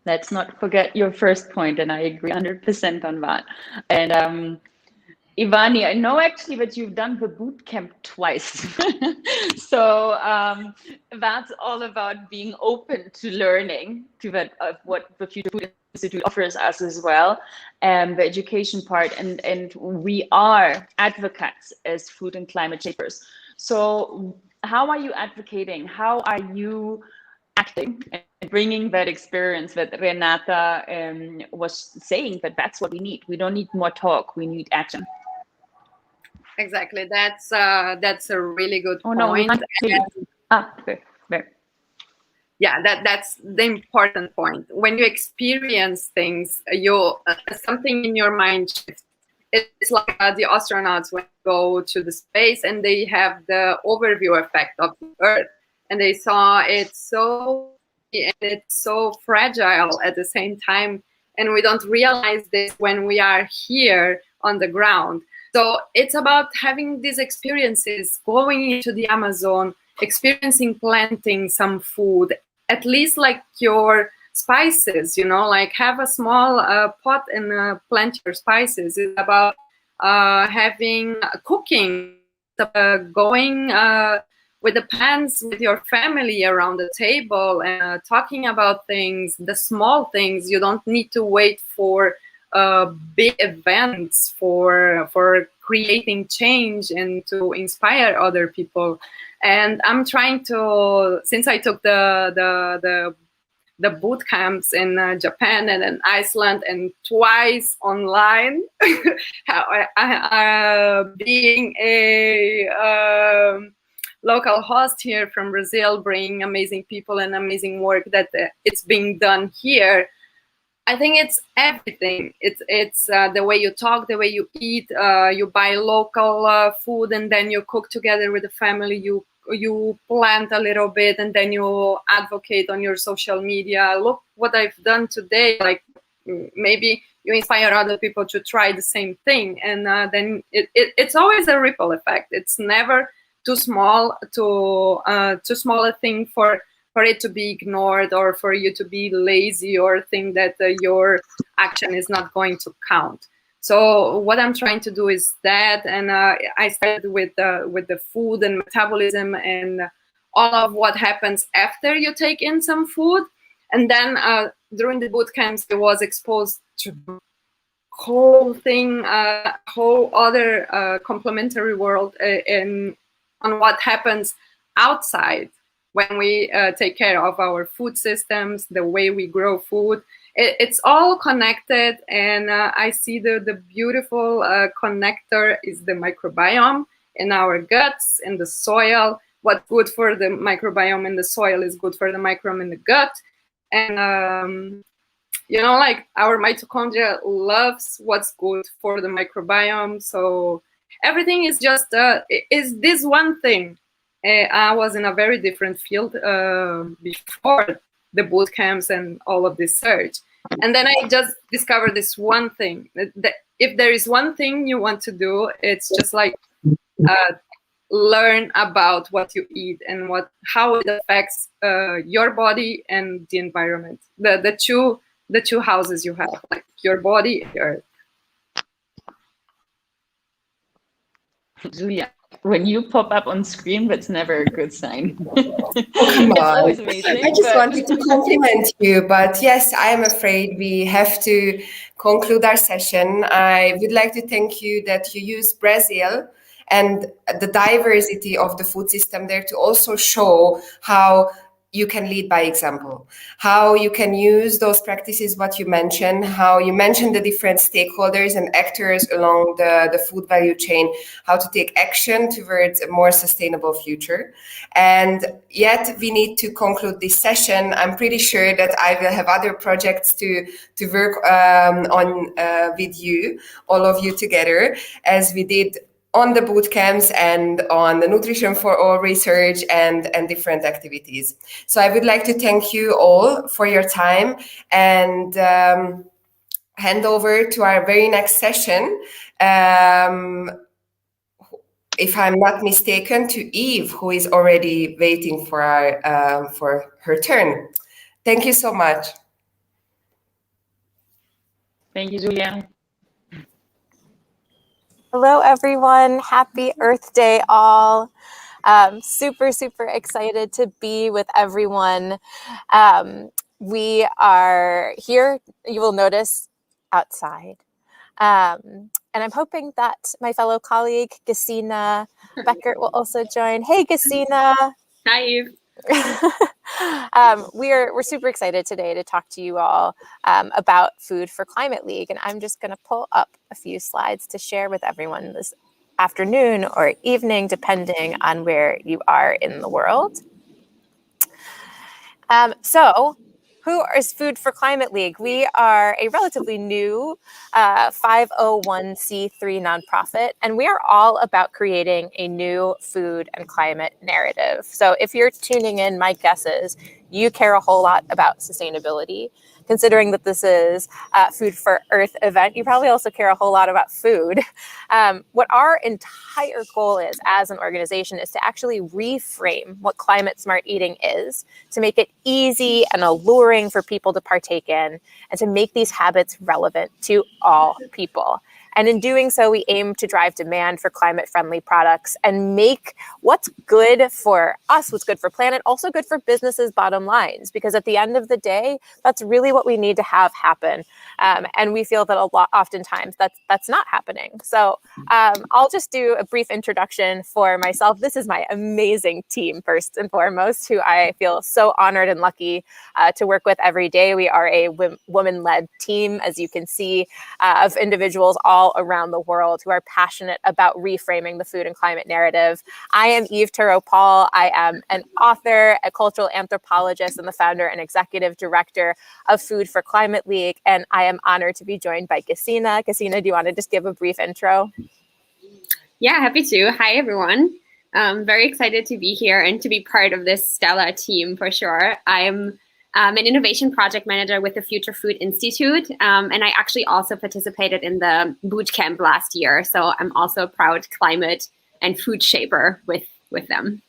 Let's not forget your first point, and I agree 100% on that. And Ivani, I know actually that you've done the boot camp twice. So that's all about being open to learning, to that of what the Future Food Institute offers us as well, and the education part. And we are advocates as food and climate shapers. So how are you advocating? How are you acting and bringing that experience that Renata was saying, that that's what we need. We don't need more talk, we need action. Exactly. That's a really good point. No, there. Yeah, that's the important point. When you experience things, you something in your mind shifts. It's like the astronauts when they go to the space and they have the overview effect of the Earth, and they saw it so, and it's so fragile at the same time, and we don't realize this when we are here on the ground. So it's about having these experiences, going into the Amazon, experiencing planting some food, at least like your spices, you know, like have a small pot and plant your spices. It's about having cooking, going with the pans with your family around the table and talking about things, the small things. You don't need to wait for big events for creating change and to inspire other people. And I'm trying to, since I took the boot camps in Japan and in Iceland and twice online, being a local host here from Brazil, bringing amazing people and amazing work that it's being done here. I think it's everything. It's the way you talk, the way you eat. You buy local food and then you cook together with the family. You plant a little bit and then you advocate on your social media. Look what I've done today. Like maybe you inspire other people to try the same thing, and then it's always a ripple effect. It's never too small a thing for it to be ignored, or for you to be lazy or think that your action is not going to count. So what I'm trying to do is that, and I started with the food and metabolism and all of what happens after you take in some food. And then during the boot camps, I was exposed to whole thing, whole other complementary world and on what happens outside when we take care of our food systems, the way we grow food. It's all connected, and I see the beautiful connector is the microbiome in our guts, in the soil. What's good for the microbiome in the soil is good for the microbiome in the gut. And you know, like our mitochondria loves what's good for the microbiome. So everything is just is this one thing. I was in a very different field before the boot camps and all of this search. And then I just discovered this one thing. That if there is one thing you want to do, it's just like learn about what you eat and how it affects your body and the environment. The two houses you have, like your body and the earth. Julia, when you pop up on screen, that's never a good sign. Oh, come It's on. always amazing. I just but- wanted to compliment you, but yes, I am afraid we have to conclude our session. I would like to thank you that you use Brazil and the diversity of the food system there to also show how you can lead by example, how you can use those practices, what you mentioned, how you mentioned the different stakeholders and actors along the food value chain, how to take action towards a more sustainable future. And yet we need to conclude this session. I'm pretty sure that I will have other projects to work on with you, all of you together, as we did on the boot camps and on the Nutrition for All research and different activities. So I would like to thank you all for your time and hand over to our very next session. If I'm not mistaken, to Eve, who is already waiting for her turn. Thank you so much. Thank you, Julia. Hello, everyone. Happy Earth Day, all. Super, super excited to be with everyone. We are here, you will notice, outside. And I'm hoping that my fellow colleague, Gesina Beckert, will also join. Hey, Gesina. Hi, Eve. We're super excited today to talk to you all about Food for Climate League, and I'm just going to pull up a few slides to share with everyone this afternoon or evening, depending on where you are in the world. So, who is Food for Climate League? We are a relatively new 501c3 nonprofit, and we are all about creating a new food and climate narrative. So if you're tuning in, my guess is you care a whole lot about sustainability. Considering that this is a Food for Earth event, you probably also care a whole lot about food. What our entire goal is as an organization is to actually reframe what climate smart eating is, to make it easy and alluring for people to partake in, and to make these habits relevant to all people. And in doing so, we aim to drive demand for climate-friendly products and make what's good for us, what's good for planet, also good for businesses' bottom lines. Because at the end of the day, that's really what we need to have happen. And we feel that oftentimes that's not happening. So I'll just do a brief introduction for myself. This is my amazing team, first and foremost, who I feel so honored and lucky to work with every day. We are a woman-led team, as you can see, of individuals all around the world who are passionate about reframing the food and climate narrative. I am Eve Turo-Paul. I am an author, a cultural anthropologist, and the founder and executive director of Food for Climate League. And I am honored to be joined by Gesina. Gesina, do you want to just give a brief intro? Yeah, happy to. Hi, everyone. I'm very excited to be here and to be part of this stellar team for sure. I'm an innovation project manager with the Future Food Institute, and I actually also participated in the boot camp last year. So I'm also a proud climate and food shaper with them.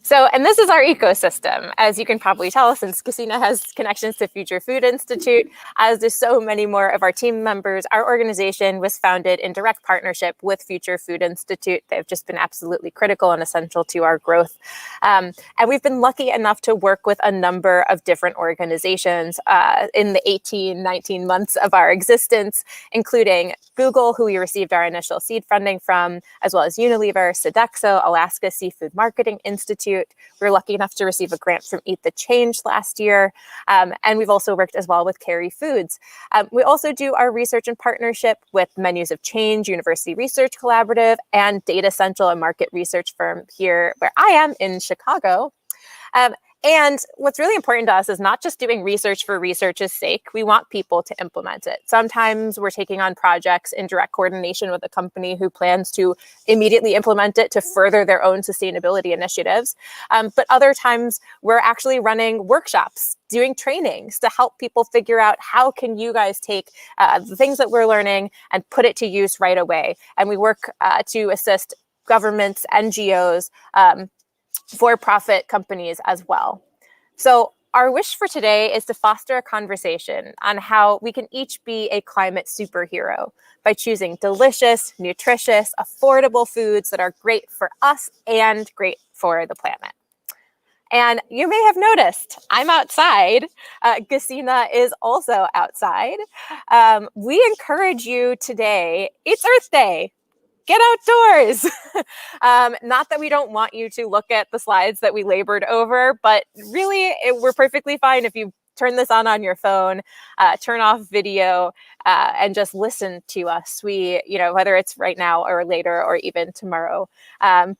So, and this is our ecosystem, as you can probably tell, since Gesina has connections to Future Food Institute, as do so many more of our team members. Our organization was founded in direct partnership with Future Food Institute. They've just been absolutely critical and essential to our growth. And we've been lucky enough to work with a number of different organizations in the 18, 19 months of our existence, including Google, who we received our initial seed funding from, as well as Unilever, Sodexo, Alaska Seafood Marketing Institute. We were lucky enough to receive a grant from Eat the Change last year. And we've also worked as well with Kerry Foods. We also do our research in partnership with Menus of Change, University Research Collaborative, and Data Central, a market research firm here where I am in Chicago. And what's really important to us is not just doing research for research's sake. We want people to implement it. Sometimes we're taking on projects in direct coordination with a company who plans to immediately implement it to further their own sustainability initiatives. But other times we're actually running workshops, doing trainings to help people figure out how can you guys take the things that we're learning and put it to use right away. And we work to assist governments, NGOs, for-profit companies as well. So our wish for today is to foster a conversation on how we can each be a climate superhero by choosing delicious, nutritious, affordable foods that are great for us and great for the planet. And you may have noticed, I'm outside. Gesina is also outside. We encourage you today, it's Earth Day. Get outdoors. Not that we don't want you to look at the slides that we labored over, but really we're perfectly fine if you turn this on your phone, turn off video, and just listen to us. We, whether it's right now or later or even tomorrow,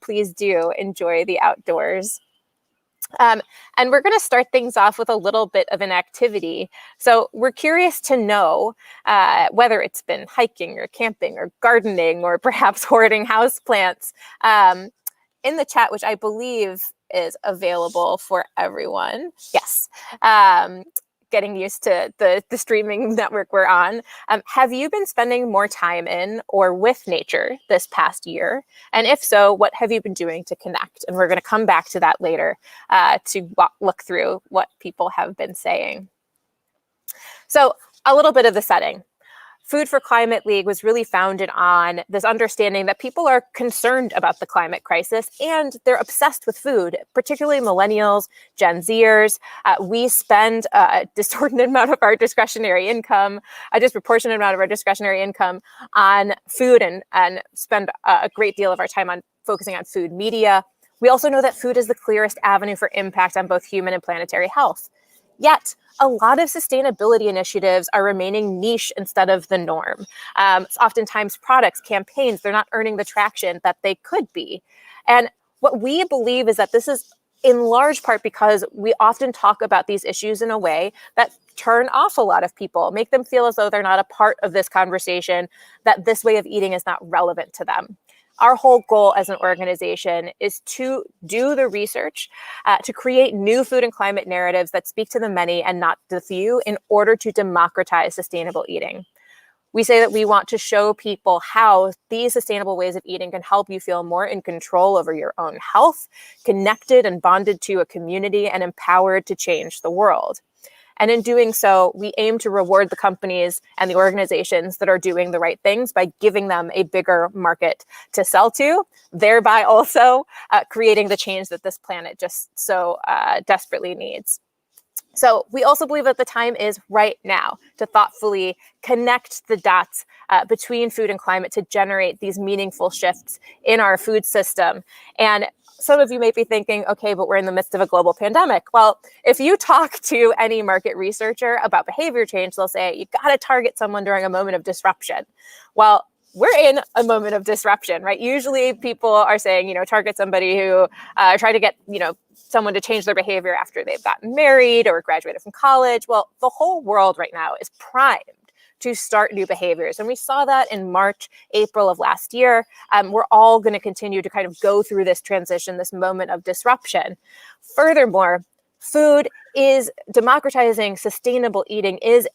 please do enjoy the outdoors. And we're going to start things off with a little bit of an activity. So we're curious to know whether it's been hiking or camping or gardening or perhaps hoarding houseplants in the chat, which I believe is available for everyone. Yes. Getting used to the streaming network we're on. Have you been spending more time in or with nature this past year? And if so, what have you been doing to connect? And we're going to come back to that later to look through what people have been saying. So a little bit of the setting. Food for Climate League was really founded on this understanding that people are concerned about the climate crisis and they're obsessed with food, particularly millennials, Gen Zers. We spend a disproportionate amount of our discretionary income on food and spend a great deal of our time on focusing on food media. We also know that food is the clearest avenue for impact on both human and planetary health. Yet, a lot of sustainability initiatives are remaining niche instead of the norm. Oftentimes products, campaigns, they're not earning the traction that they could be. And what we believe is that this is in large part because we often talk about these issues in a way that turn off a lot of people, make them feel as though they're not a part of this conversation, that this way of eating is not relevant to them. Our whole goal as an organization is to do the research, to create new food and climate narratives that speak to the many and not the few in order to democratize sustainable eating. We say that we want to show people how these sustainable ways of eating can help you feel more in control over your own health, connected and bonded to a community, and empowered to change the world. And in doing so, we aim to reward the companies and the organizations that are doing the right things by giving them a bigger market to sell to, thereby also creating the change that this planet just so desperately needs. So we also believe that the time is right now to thoughtfully connect the dots between food and climate to generate these meaningful shifts in our food system. And some of you may be thinking, okay, but we're in the midst of a global pandemic. Well, if you talk to any market researcher about behavior change, they'll say, you got to target someone during a moment of disruption. Well, we're in a moment of disruption, right? Usually people are saying, target somebody who try to get, someone to change their behavior after they've gotten married or graduated from college. Well, the whole world right now is primed to start new behaviors. And we saw that in March, April of last year. We're all going to continue to kind of go through this transition, this moment of disruption. Furthermore, food is democratizing sustainable eating is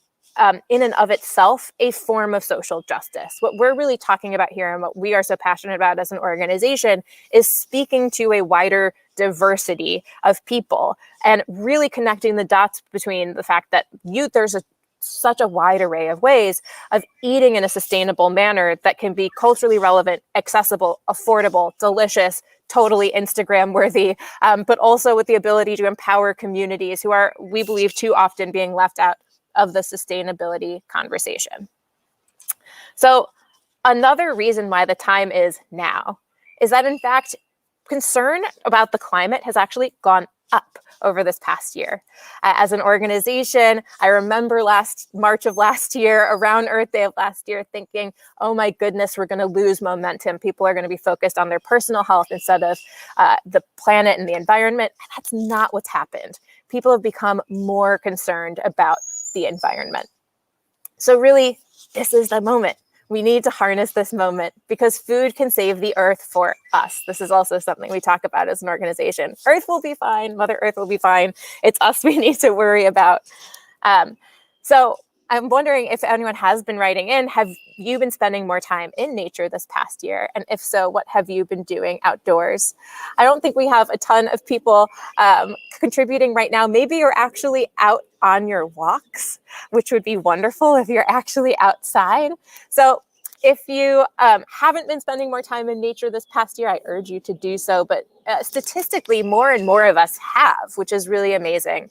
in and of itself a form of social justice. What we're really talking about here and what we are so passionate about as an organization is speaking to a wider diversity of people and really connecting the dots between the fact that there's such a wide array of ways of eating in a sustainable manner that can be culturally relevant, accessible, affordable, delicious, totally Instagram worthy, but also with the ability to empower communities who are, we believe, too often being left out of the sustainability conversation. So another reason why the time is now is that, in fact, concern about the climate has actually gone up over this past year. As an organization, I remember March of last year, around Earth Day of last year, thinking, oh my goodness, we're going to lose momentum. People are going to be focused on their personal health instead of the planet and the environment. That's not what's happened. People have become more concerned about the environment. So really, this is the moment. We need to harness this moment because food can save the earth for us. This is also something we talk about as an organization. Earth will be fine. Mother Earth will be fine. It's us we need to worry about. So I'm wondering if anyone has been writing in, have you been spending more time in nature this past year? And if so, what have you been doing outdoors? I don't think we have a ton of people contributing right now. Maybe you're actually out on your walks, which would be wonderful if you're actually outside. So if you haven't been spending more time in nature this past year, I urge you to do so. But statistically, more and more of us have, which is really amazing.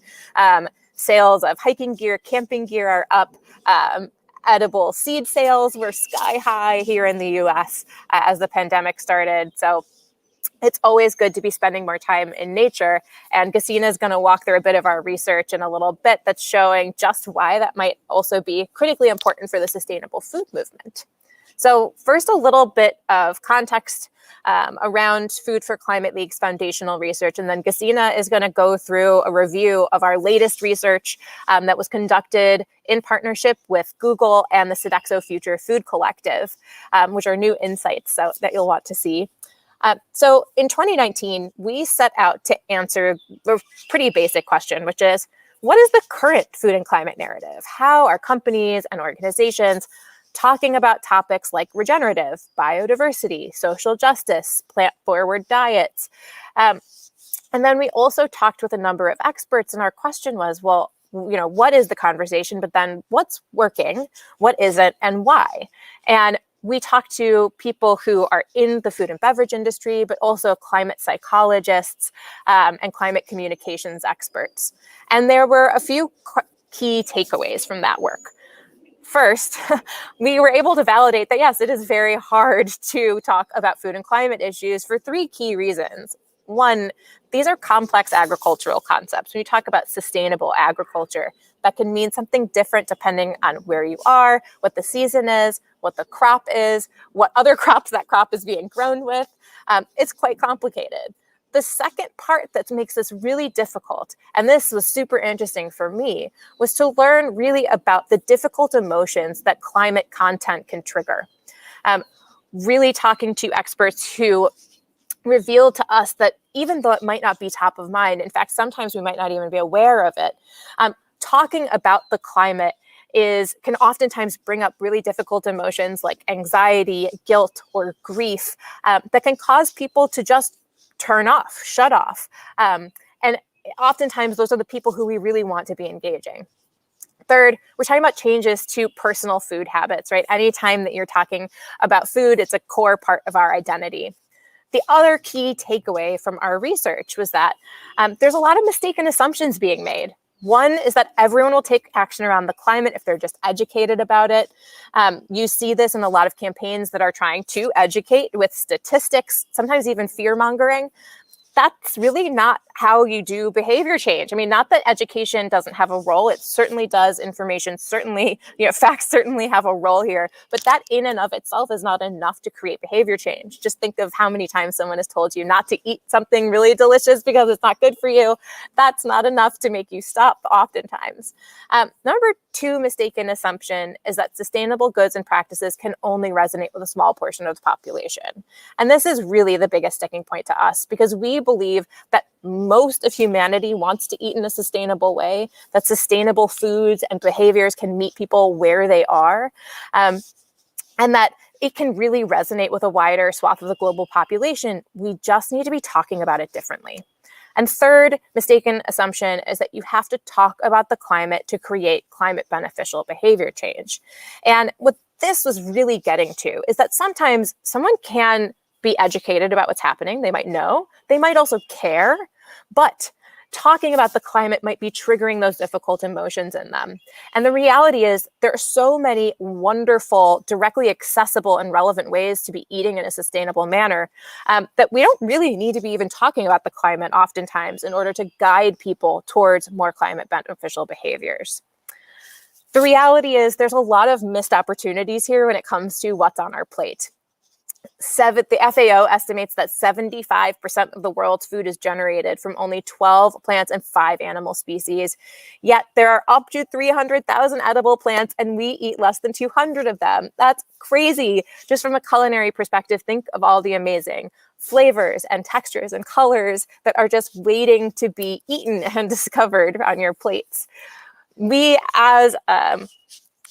Sales of hiking gear, camping gear are up. Edible seed sales were sky high here in the US as the pandemic started. So it's always good to be spending more time in nature. And Gesine is going to walk through a bit of our research in a little bit that's showing just why that might also be critically important for the sustainable food movement. So first, a little bit of context around Food for Climate League's foundational research. And then Gesine is going to go through a review of our latest research that was conducted in partnership with Google and the Sodexo Future Food Collective, which are new insights that you'll want to see. So in 2019, we set out to answer a pretty basic question, which is, what is the current food and climate narrative? How are companies and organizations talking about topics like regenerative, biodiversity, social justice, plant-forward diets? And then we also talked with a number of experts, and our question was, well, what is the conversation, but then what's working, what isn't, and why? And we talked to people who are in the food and beverage industry, but also climate psychologists and climate communications experts. And there were a few key takeaways from that work. First, we were able to validate that, yes, it is very hard to talk about food and climate issues for three key reasons. One, these are complex agricultural concepts. When you talk about sustainable agriculture, that can mean something different depending on where you are, what the season is, what the crop is, what other crops that crop is being grown with. It's quite complicated. The second part that makes this really difficult, and this was super interesting for me, was to learn really about the difficult emotions that climate content can trigger. Really talking to experts who revealed to us that even though it might not be top of mind, in fact, sometimes we might not even be aware of it, talking about the climate can oftentimes bring up really difficult emotions like anxiety, guilt, or grief that can cause people to just turn off, shut off. And oftentimes those are the people who we really want to be engaging. Third, we're talking about changes to personal food habits, right? Anytime that you're talking about food, it's a core part of our identity. The other key takeaway from our research was that there's a lot of mistaken assumptions being made. One is that everyone will take action around the climate if they're just educated about it. You see this in a lot of campaigns that are trying to educate with statistics, sometimes even fear-mongering. That's really not how you do behavior change. I mean, not that education doesn't have a role. It certainly does. Information certainly, facts certainly have a role here. But that in and of itself is not enough to create behavior change. Just think of how many times someone has told you not to eat something really delicious because it's not good for you. That's not enough to make you stop oftentimes. Number two mistaken assumption is that sustainable goods and practices can only resonate with a small portion of the population. And this is really the biggest sticking point to us because we believe that most of humanity wants to eat in a sustainable way, that sustainable foods and behaviors can meet people where they are, and that it can really resonate with a wider swath of the global population. We just need to be talking about it differently. And third mistaken assumption is that you have to talk about the climate to create climate beneficial behavior change. And what this was really getting to is that sometimes someone can be educated about what's happening. They might know, they might also care, but talking about the climate might be triggering those difficult emotions in them. And the reality is there are so many wonderful, directly accessible and relevant ways to be eating in a sustainable manner that we don't really need to be even talking about the climate oftentimes in order to guide people towards more climate beneficial behaviors. The reality is there's a lot of missed opportunities here when it comes to what's on our plate. The FAO estimates that 75% of the world's food is generated from only 12 plants and 5 animal species. Yet there are up to 300,000 edible plants and we eat less than 200 of them. That's crazy. Just from a culinary perspective, think of all the amazing flavors and textures and colors that are just waiting to be eaten and discovered on your plates. We as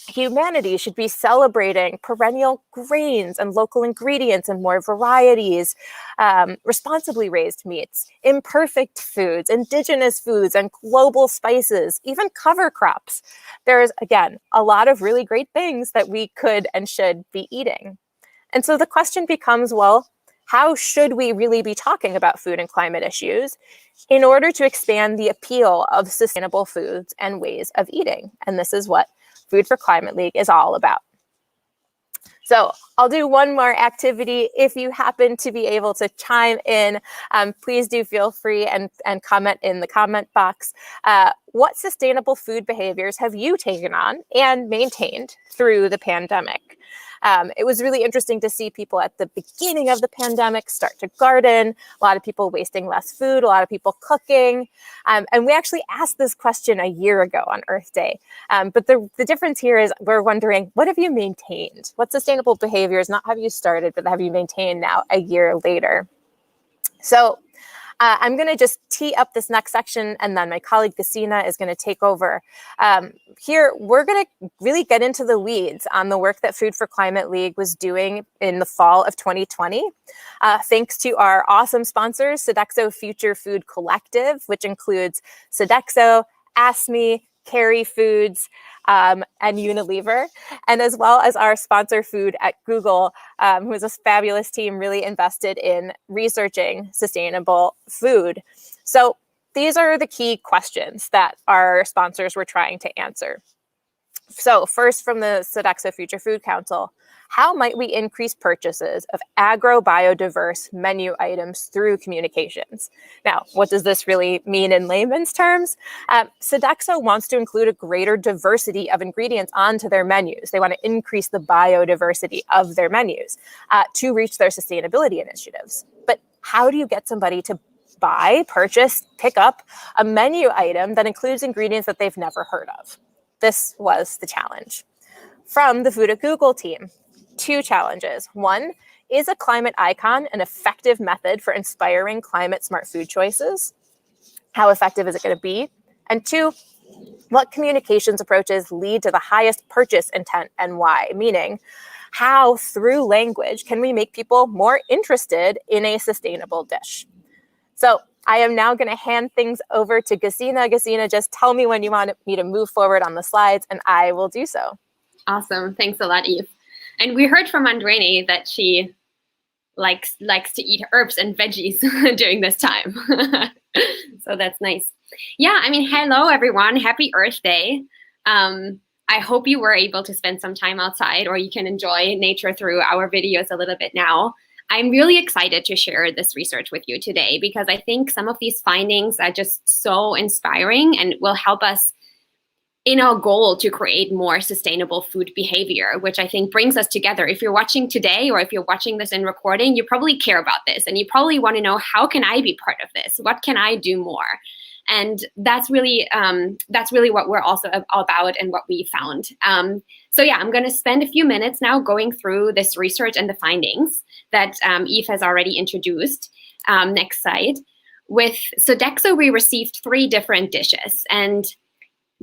humanity should be celebrating perennial grains and local ingredients and more varieties, responsibly raised meats, imperfect foods, indigenous foods, and global spices, even cover crops. There's, again, a lot of really great things that we could and should be eating. And so the question becomes, well, how should we really be talking about food and climate issues in order to expand the appeal of sustainable foods and ways of eating? And this is what Food for Climate League is all about. So I'll do one more activity. If you happen to be able to chime in, please do feel free and comment in the comment box. What sustainable food behaviors have you taken on and maintained through the pandemic? It was really interesting to see people at the beginning of the pandemic start to garden, a lot of people wasting less food, a lot of people cooking. And we actually asked this question a year ago on Earth Day. But the difference here is we're wondering, what have you maintained? What sustainable behaviors, not have you started, but have you maintained now a year later? So I'm going to just tee up this next section, and then my colleague Gesine is going to take over. Here, we're going to really get into the weeds on the work that Food for Climate League was doing in the fall of 2020. Thanks to our awesome sponsors, Sodexo Future Food Collective, which includes Sodexo, ASME, Carry Foods, and Unilever, and as well as our sponsor Food at Google, who is a fabulous team really invested in researching sustainable food. So these are the key questions that our sponsors were trying to answer. So first, from the Sodexo Future Food Council, how might we increase purchases of agro-biodiverse menu items through communications? Now, what does this really mean in layman's terms? Sodexo wants to include a greater diversity of ingredients onto their menus. They want to increase the biodiversity of their menus to reach their sustainability initiatives. But how do you get somebody to buy, purchase, pick up a menu item that includes ingredients that they've never heard of? This was the challenge. From the Food at Google team, 2 challenges. One, is a climate icon an effective method for inspiring climate smart food choices? How effective is it going to be? And 2, what communications approaches lead to the highest purchase intent and why? Meaning, how through language can we make people more interested in a sustainable dish? So I am now going to hand things over to Gesine. Gesine, just tell me when you want me to move forward on the slides, and I will do so. Awesome. Thanks a lot, Eve. And we heard from Andrea that she likes to eat herbs and veggies during this time. So that's nice. Yeah, I mean, hello, everyone. Happy Earth Day. I hope you were able to spend some time outside, or you can enjoy nature through our videos a little bit now. I'm really excited to share this research with you today because I think some of these findings are just so inspiring and will help us in our goal to create more sustainable food behavior, which I think brings us together. If you're watching today, or if you're watching this in recording, you probably care about this and you probably want to know, how can I be part of this? What can I do more? And that's really what we're also about and what we found. So yeah, I'm going to spend a few minutes now going through this research and the findings that Eve has already introduced. Next slide. With Sodexo, we received 3 different dishes, and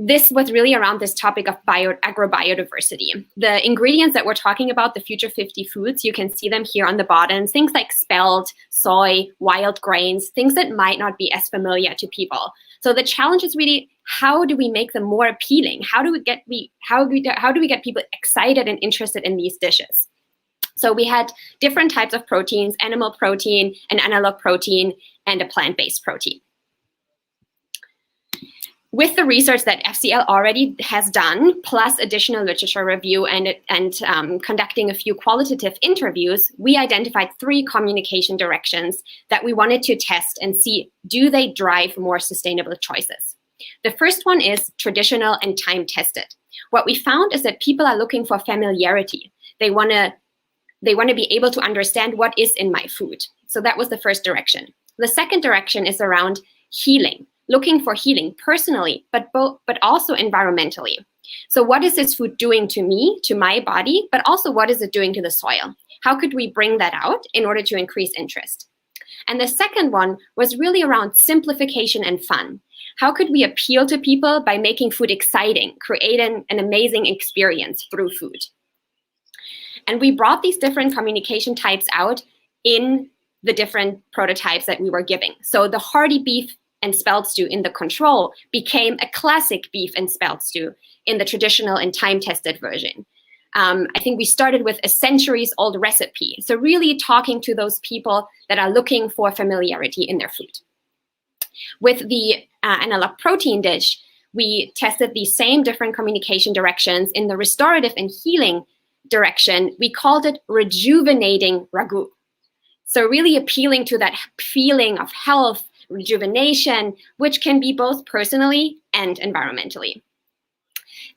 this was really around this topic of agro-biodiversity. The ingredients that we're talking about, the Future 50 foods, you can see them here on the bottom. Things like spelt, soy, wild grains, things that might not be as familiar to people. So the challenge is really, how do we make them more appealing? How do we get people excited and interested in these dishes? So we had different types of proteins: animal protein, an analog protein, and a plant-based protein. With the research that FCL already has done, plus additional literature review and conducting a few qualitative interviews, we identified 3 communication directions that we wanted to test and see, do they drive more sustainable choices? The first one is traditional and time-tested. What we found is that people are looking for familiarity. They want to be able to understand what is in my food. So that was the first direction. The second direction is around healing. Looking for healing personally, but also environmentally. So what is this food doing to me, to my body, but also what is it doing to the soil? How could we bring that out in order to increase interest? And the second one was really around simplification and fun. how could we appeal to people by making food exciting, creating an amazing experience through food? And we brought these different communication types out in the different prototypes that we were giving. So the hearty beef and spelt stew in the control became a classic beef and spelt stew in the traditional and time-tested version. I think we started with a centuries-old recipe. So really talking to those people that are looking for familiarity in their food. With the analog protein dish, we tested the same different communication directions in the restorative and healing direction. We called it rejuvenating ragu. So really appealing to that feeling of health, rejuvenation, which can be both personally and environmentally.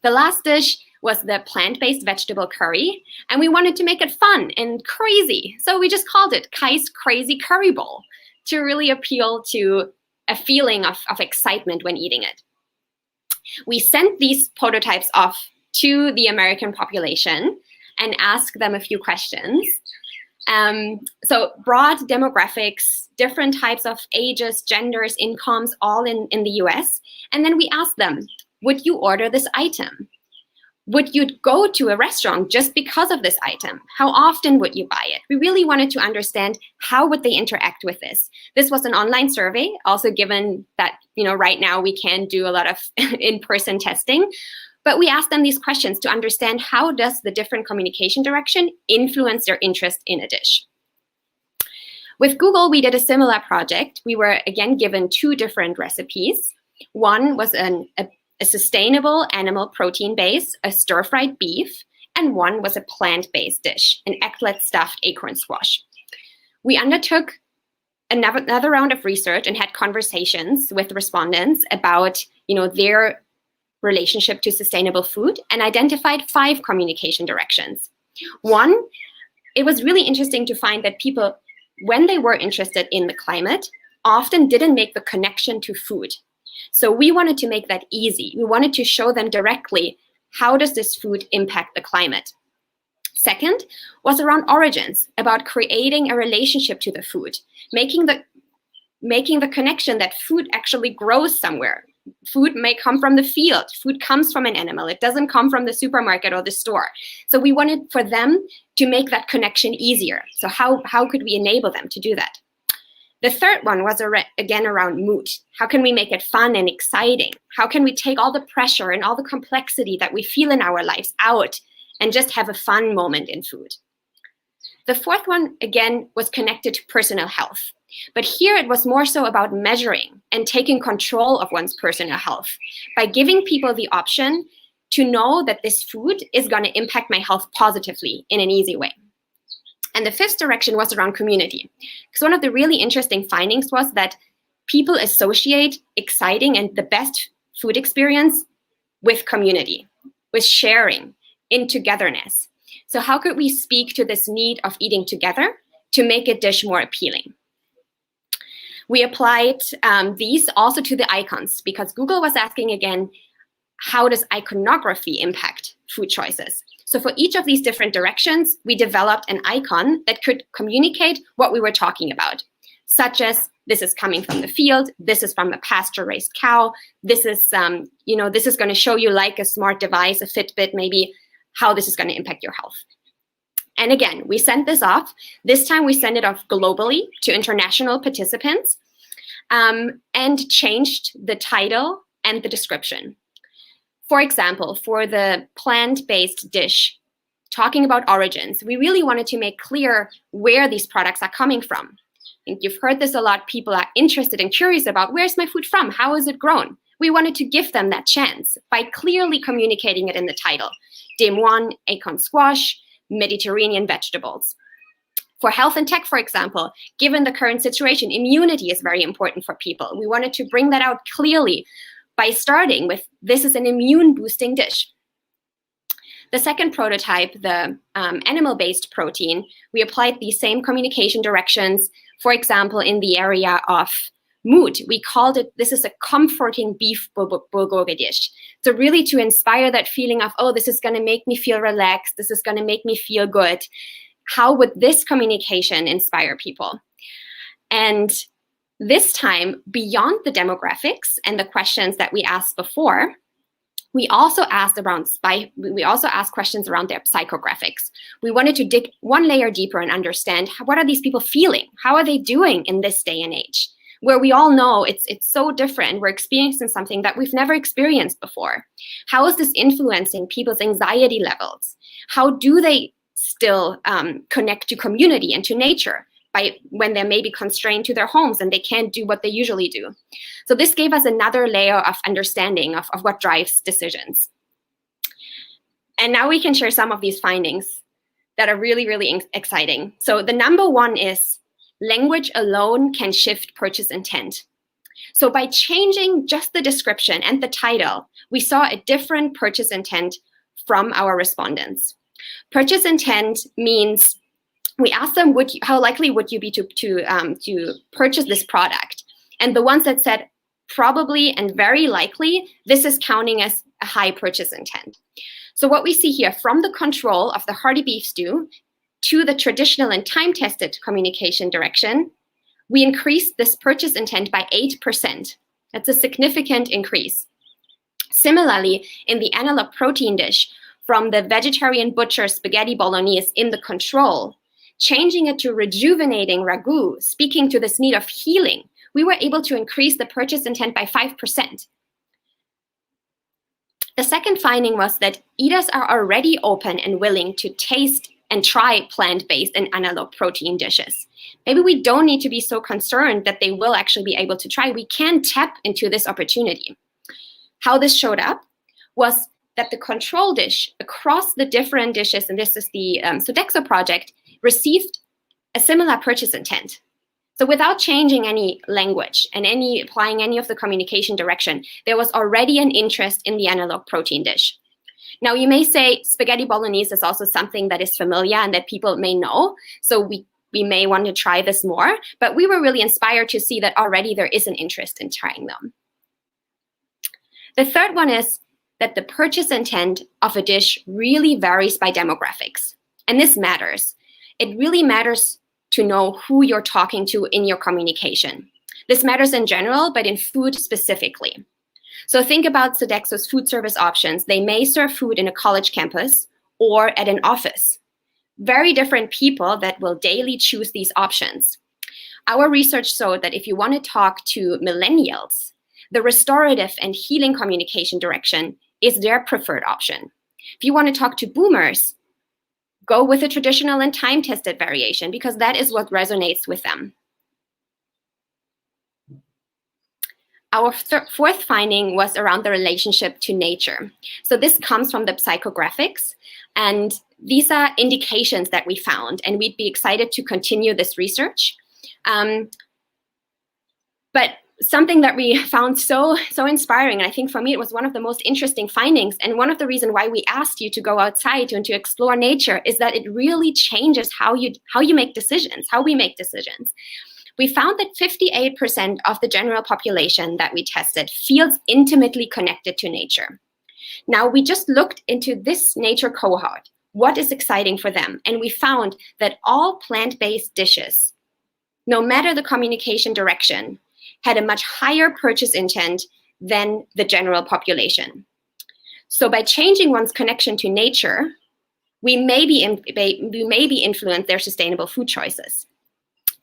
The last dish was the plant-based vegetable curry, and we wanted to make it fun and crazy. So we just called it Kai's Crazy Curry Bowl to really appeal to a feeling of excitement when eating it. We sent these prototypes off to the American population and asked them a few questions. So broad demographics, different types of ages, genders, incomes, all in the US. And then we asked them, would you order this item? Would you go to a restaurant just because of this item? How often would you buy it? We really wanted to understand how would they interact with this. This was an online survey, also given that right now we can do a lot of in-person testing. But we asked them these questions to understand how does the different communication direction influence their interest in a dish. With Google, we did a similar project. We were again given two different recipes. One was a sustainable animal protein base, a stir-fried beef, and one was a plant-based dish, an egglet stuffed acorn squash. We undertook another round of research and had conversations with respondents about their relationship to sustainable food and identified 5 communication directions. One, it was really interesting to find that people, when they were interested in the climate, often didn't make the connection to food. So we wanted to make that easy. We wanted to show them directly, how does this food impact the climate? Second was around origins, about creating a relationship to the food, making the connection that food actually grows somewhere. Food may come from the field. Food comes from an animal. It doesn't come from the supermarket or the store. So we wanted for them to make that connection easier. So how could we enable them to do that? The third one was again around mood. How can we make it fun and exciting? How can we take all the pressure and all the complexity that we feel in our lives out and just have a fun moment in food? The fourth one, again, was connected to personal health. But here it was more so about measuring and taking control of one's personal health by giving people the option to know that this food is going to impact my health positively in an easy way. And the fifth direction was around community. Because one of the really interesting findings was that people associate exciting and the best food experience with community, with sharing, in togetherness. So how could we speak to this need of eating together to make a dish more appealing? We applied these also to the icons because Google was asking again, how does iconography impact food choices? So for each of these different directions, we developed an icon that could communicate what we were talking about, such as this is coming from the field, this is from a pasture-raised cow, this is, this is going to show you like a smart device, a Fitbit maybe, how this is going to impact your health. And again, we sent this off. This time we sent it off globally to international participants and changed the title and the description. For example, for the plant-based dish, talking about origins, we really wanted to make clear where these products are coming from. I think you've heard this a lot. People are interested and curious about where's my food from? How is it grown? We wanted to give them that chance by clearly communicating it in the title. Demoine, acorn squash, Mediterranean vegetables. For health and tech, for example, given the current situation, immunity is very important for people. We wanted to bring that out clearly by starting with, this is an immune boosting dish. The second prototype, the animal-based protein, we applied these same communication directions, for example, in the area of mood. We called it, this is a comforting beef bulgogi dish. So really to inspire that feeling of, oh, this is going to make me feel relaxed. This is going to make me feel good. How would this communication inspire people? And This time, beyond the demographics and the questions that we asked before, we also asked questions around their psychographics. We wanted to dig one layer deeper and understand what are these people feeling? How are they doing in this day and age, where we all know it's so different. We're experiencing something that we've never experienced before. How is this influencing people's anxiety levels? How do they still connect to community and to nature when they may be constrained to their homes and they can't do what they usually do? So this gave us another layer of understanding of what drives decisions. And now we can share some of these findings that are really, really exciting. So the number one is language alone can shift purchase intent. So by changing just the description and the title, we saw a different purchase intent from our respondents. Purchase intent means we asked them, how likely would you be to purchase this product? And the ones that said probably and very likely, this is counting as a high purchase intent. So what we see here, from the control of the hearty beef stew to the traditional and time-tested communication direction, we increased this purchase intent by 8%. That's a significant increase. Similarly, in the analog protein dish, from the vegetarian butcher spaghetti bolognese in the control, changing it to rejuvenating ragu, speaking to this need of healing, we were able to increase the purchase intent by 5%. The second finding was that eaters are already open and willing to taste and try plant-based and analog protein dishes. Maybe we don't need to be so concerned that they will actually be able to try. We can tap into this opportunity. How this showed up was that the control dish across the different dishes, and this is the Sodexo project, received a similar purchase intent. So without changing any language and applying any of the communication direction, there was already an interest in the analog protein dish. Now you may say spaghetti bolognese is also something that is familiar and that people may know, so we may want to try this more, but we were really inspired to see that already there is an interest in trying them. The third one is that the purchase intent of a dish really varies by demographics. And this matters. It really matters to know who you're talking to in your communication. This matters in general, but in food specifically. So think about Sodexo's food service options. They may serve food in a college campus or at an office. Very different people that will daily choose these options. Our research showed that if you want to talk to millennials, the restorative and healing communication direction is their preferred option. If you want to talk to boomers, go with a traditional and time-tested variation because that is what resonates with them. Our fourth finding was around the relationship to nature. So this comes from the psychographics, and these are indications that we found, and we'd be excited to continue this research. But something that we found so inspiring, and I think for me it was one of the most interesting findings, and one of the reasons why we asked you to go outside and to explore nature is that it really changes how you make decisions, how we make decisions. We found that 58% of the general population that we tested feels intimately connected to nature. Now, we just looked into this nature cohort, what is exciting for them, and we found that all plant-based dishes, no matter the communication direction, had a much higher purchase intent than the general population. So by changing one's connection to nature, we maybe influence their sustainable food choices.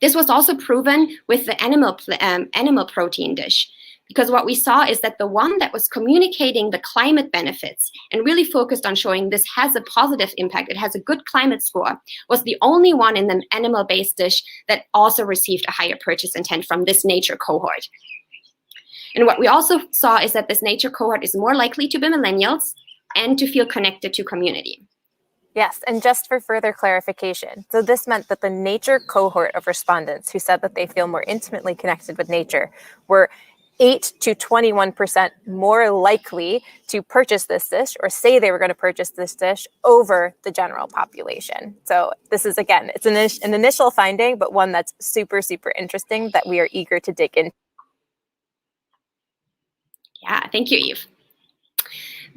This was also proven with the animal protein dish, because what we saw is that the one that was communicating the climate benefits and really focused on showing this has a positive impact, it has a good climate score, was the only one in the animal-based dish that also received a higher purchase intent from this nature cohort. And what we also saw is that this nature cohort is more likely to be millennials and to feel connected to community. Yes, and just for further clarification, so this meant that the nature cohort of respondents who said that they feel more intimately connected with nature were 8 to 21% more likely to purchase this dish or say they were going to purchase this dish over the general population. So this is, again, it's an initial finding, but one that's super, super interesting that we are eager to dig into. Yeah, thank you, Eve.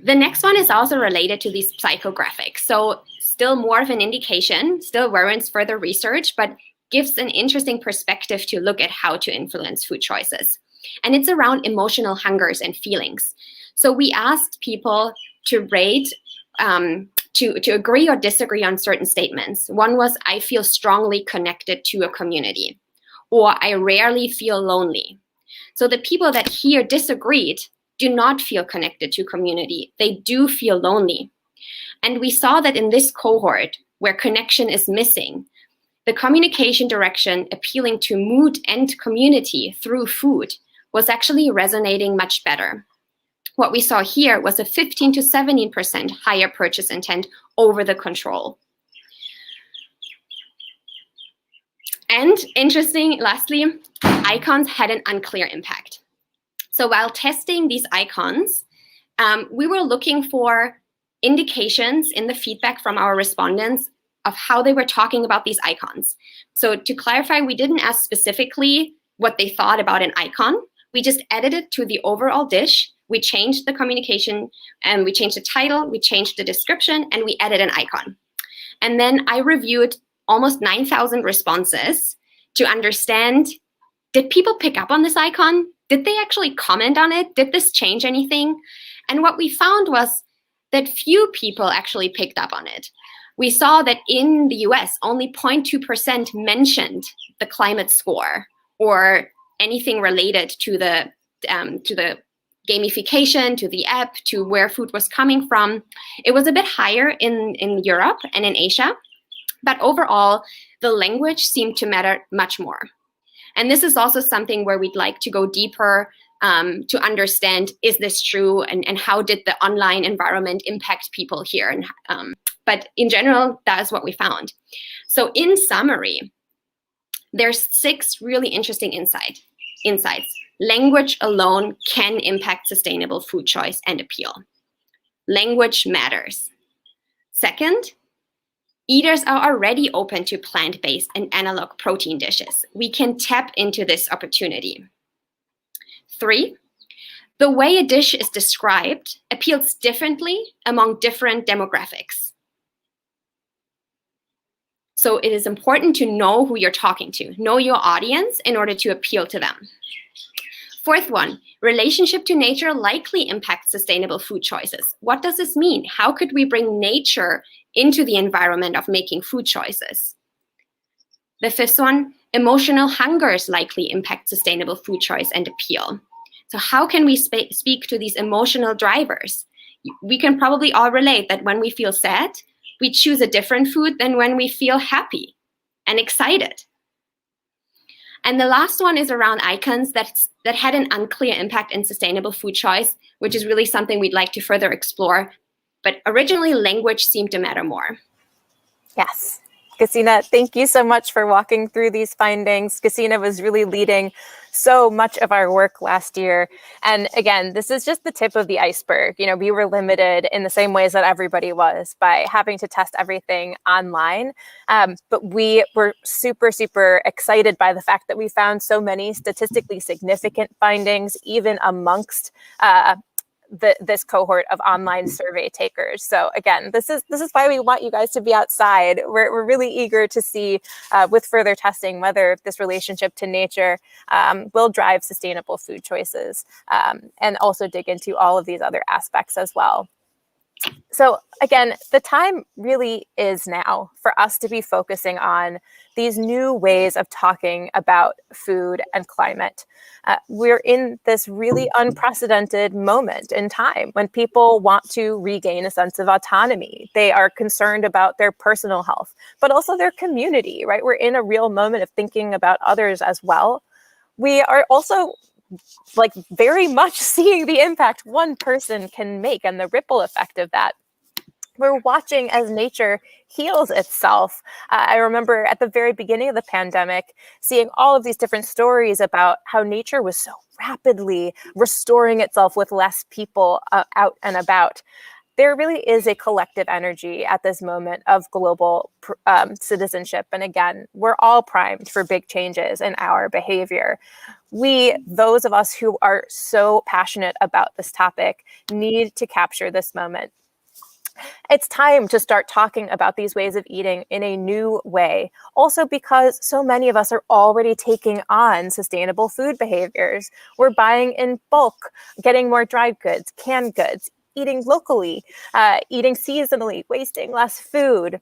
The next one is also related to these psychographics. So still more of an indication, still warrants further research, but gives an interesting perspective to look at how to influence food choices. And it's around emotional hungers and feelings. So we asked people to rate, to agree or disagree on certain statements. One was, I feel strongly connected to a community, or I rarely feel lonely. So the people that here disagreed do not feel connected to community. They do feel lonely. And we saw that in this cohort where connection is missing, the communication direction appealing to mood and community through food was actually resonating much better. What we saw here was a 15 to 17% higher purchase intent over the control. And interesting, lastly, icons had an unclear impact. So while testing these icons, we were looking for indications in the feedback from our respondents of how they were talking about these icons. So to clarify, we didn't ask specifically what they thought about an icon. We just added it to the overall dish. We changed the communication, and we changed the title, we changed the description, and we added an icon. And then I reviewed almost 9,000 responses to understand, did people pick up on this icon? Did they actually comment on it? Did this change anything? And what we found was that few people actually picked up on it. We saw that in the US, only 0.2% mentioned the climate score or anything related to the gamification, to the app, to where food was coming from. It was a bit higher in Europe and in Asia, but overall, the language seemed to matter much more. And this is also something where we'd like to go deeper to understand, is this true, and how did the online environment impact people here? And but in general, that is what we found. So in summary, there's 6 really interesting insights. Language alone can impact sustainable food choice and appeal. Language matters. Second, eaters are already open to plant-based and analog protein dishes. We can tap into this opportunity. 3, the way a dish is described appeals differently among different demographics. So it is important to know who you're talking to, know your audience in order to appeal to them. 4th one, relationship to nature likely impacts sustainable food choices. What does this mean? How could we bring nature into the environment of making food choices? The 5th one, emotional hungers likely impact sustainable food choice and appeal. So how can we speak to these emotional drivers? We can probably all relate that when we feel sad, we choose a different food than when we feel happy and excited. And the last one is around icons that had an unclear impact in sustainable food choice, which is really something we'd like to further explore. But originally, language seemed to matter more. Yes. Gesine, thank you so much for walking through these findings. Gesine was really leading so much of our work last year. And again, this is just the tip of the iceberg. You know, we were limited in the same ways that everybody was by having to test everything online. But we were super, super excited by the fact that we found so many statistically significant findings, even amongst this cohort of online survey takers. So again, this is why we want you guys to be outside. We're really eager to see with further testing whether this relationship to nature will drive sustainable food choices, and also dig into all of these other aspects as well. So again, the time really is now for us to be focusing on these new ways of talking about food and climate. We're in this really unprecedented moment in time when people want to regain a sense of autonomy. They are concerned about their personal health, but also their community, right? We're in a real moment of thinking about others as well. We are also like very much seeing the impact one person can make and the ripple effect of that. We're watching as nature heals itself. I remember at the very beginning of the pandemic, seeing all of these different stories about how nature was so rapidly restoring itself with less people out and about. There really is a collective energy at this moment of global citizenship. And again, we're all primed for big changes in our behavior. We, those of us who are so passionate about this topic, need to capture this moment. It's time to start talking about these ways of eating in a new way. Also because so many of us are already taking on sustainable food behaviors. We're buying in bulk, getting more dried goods, canned goods, eating locally, eating seasonally, wasting less food.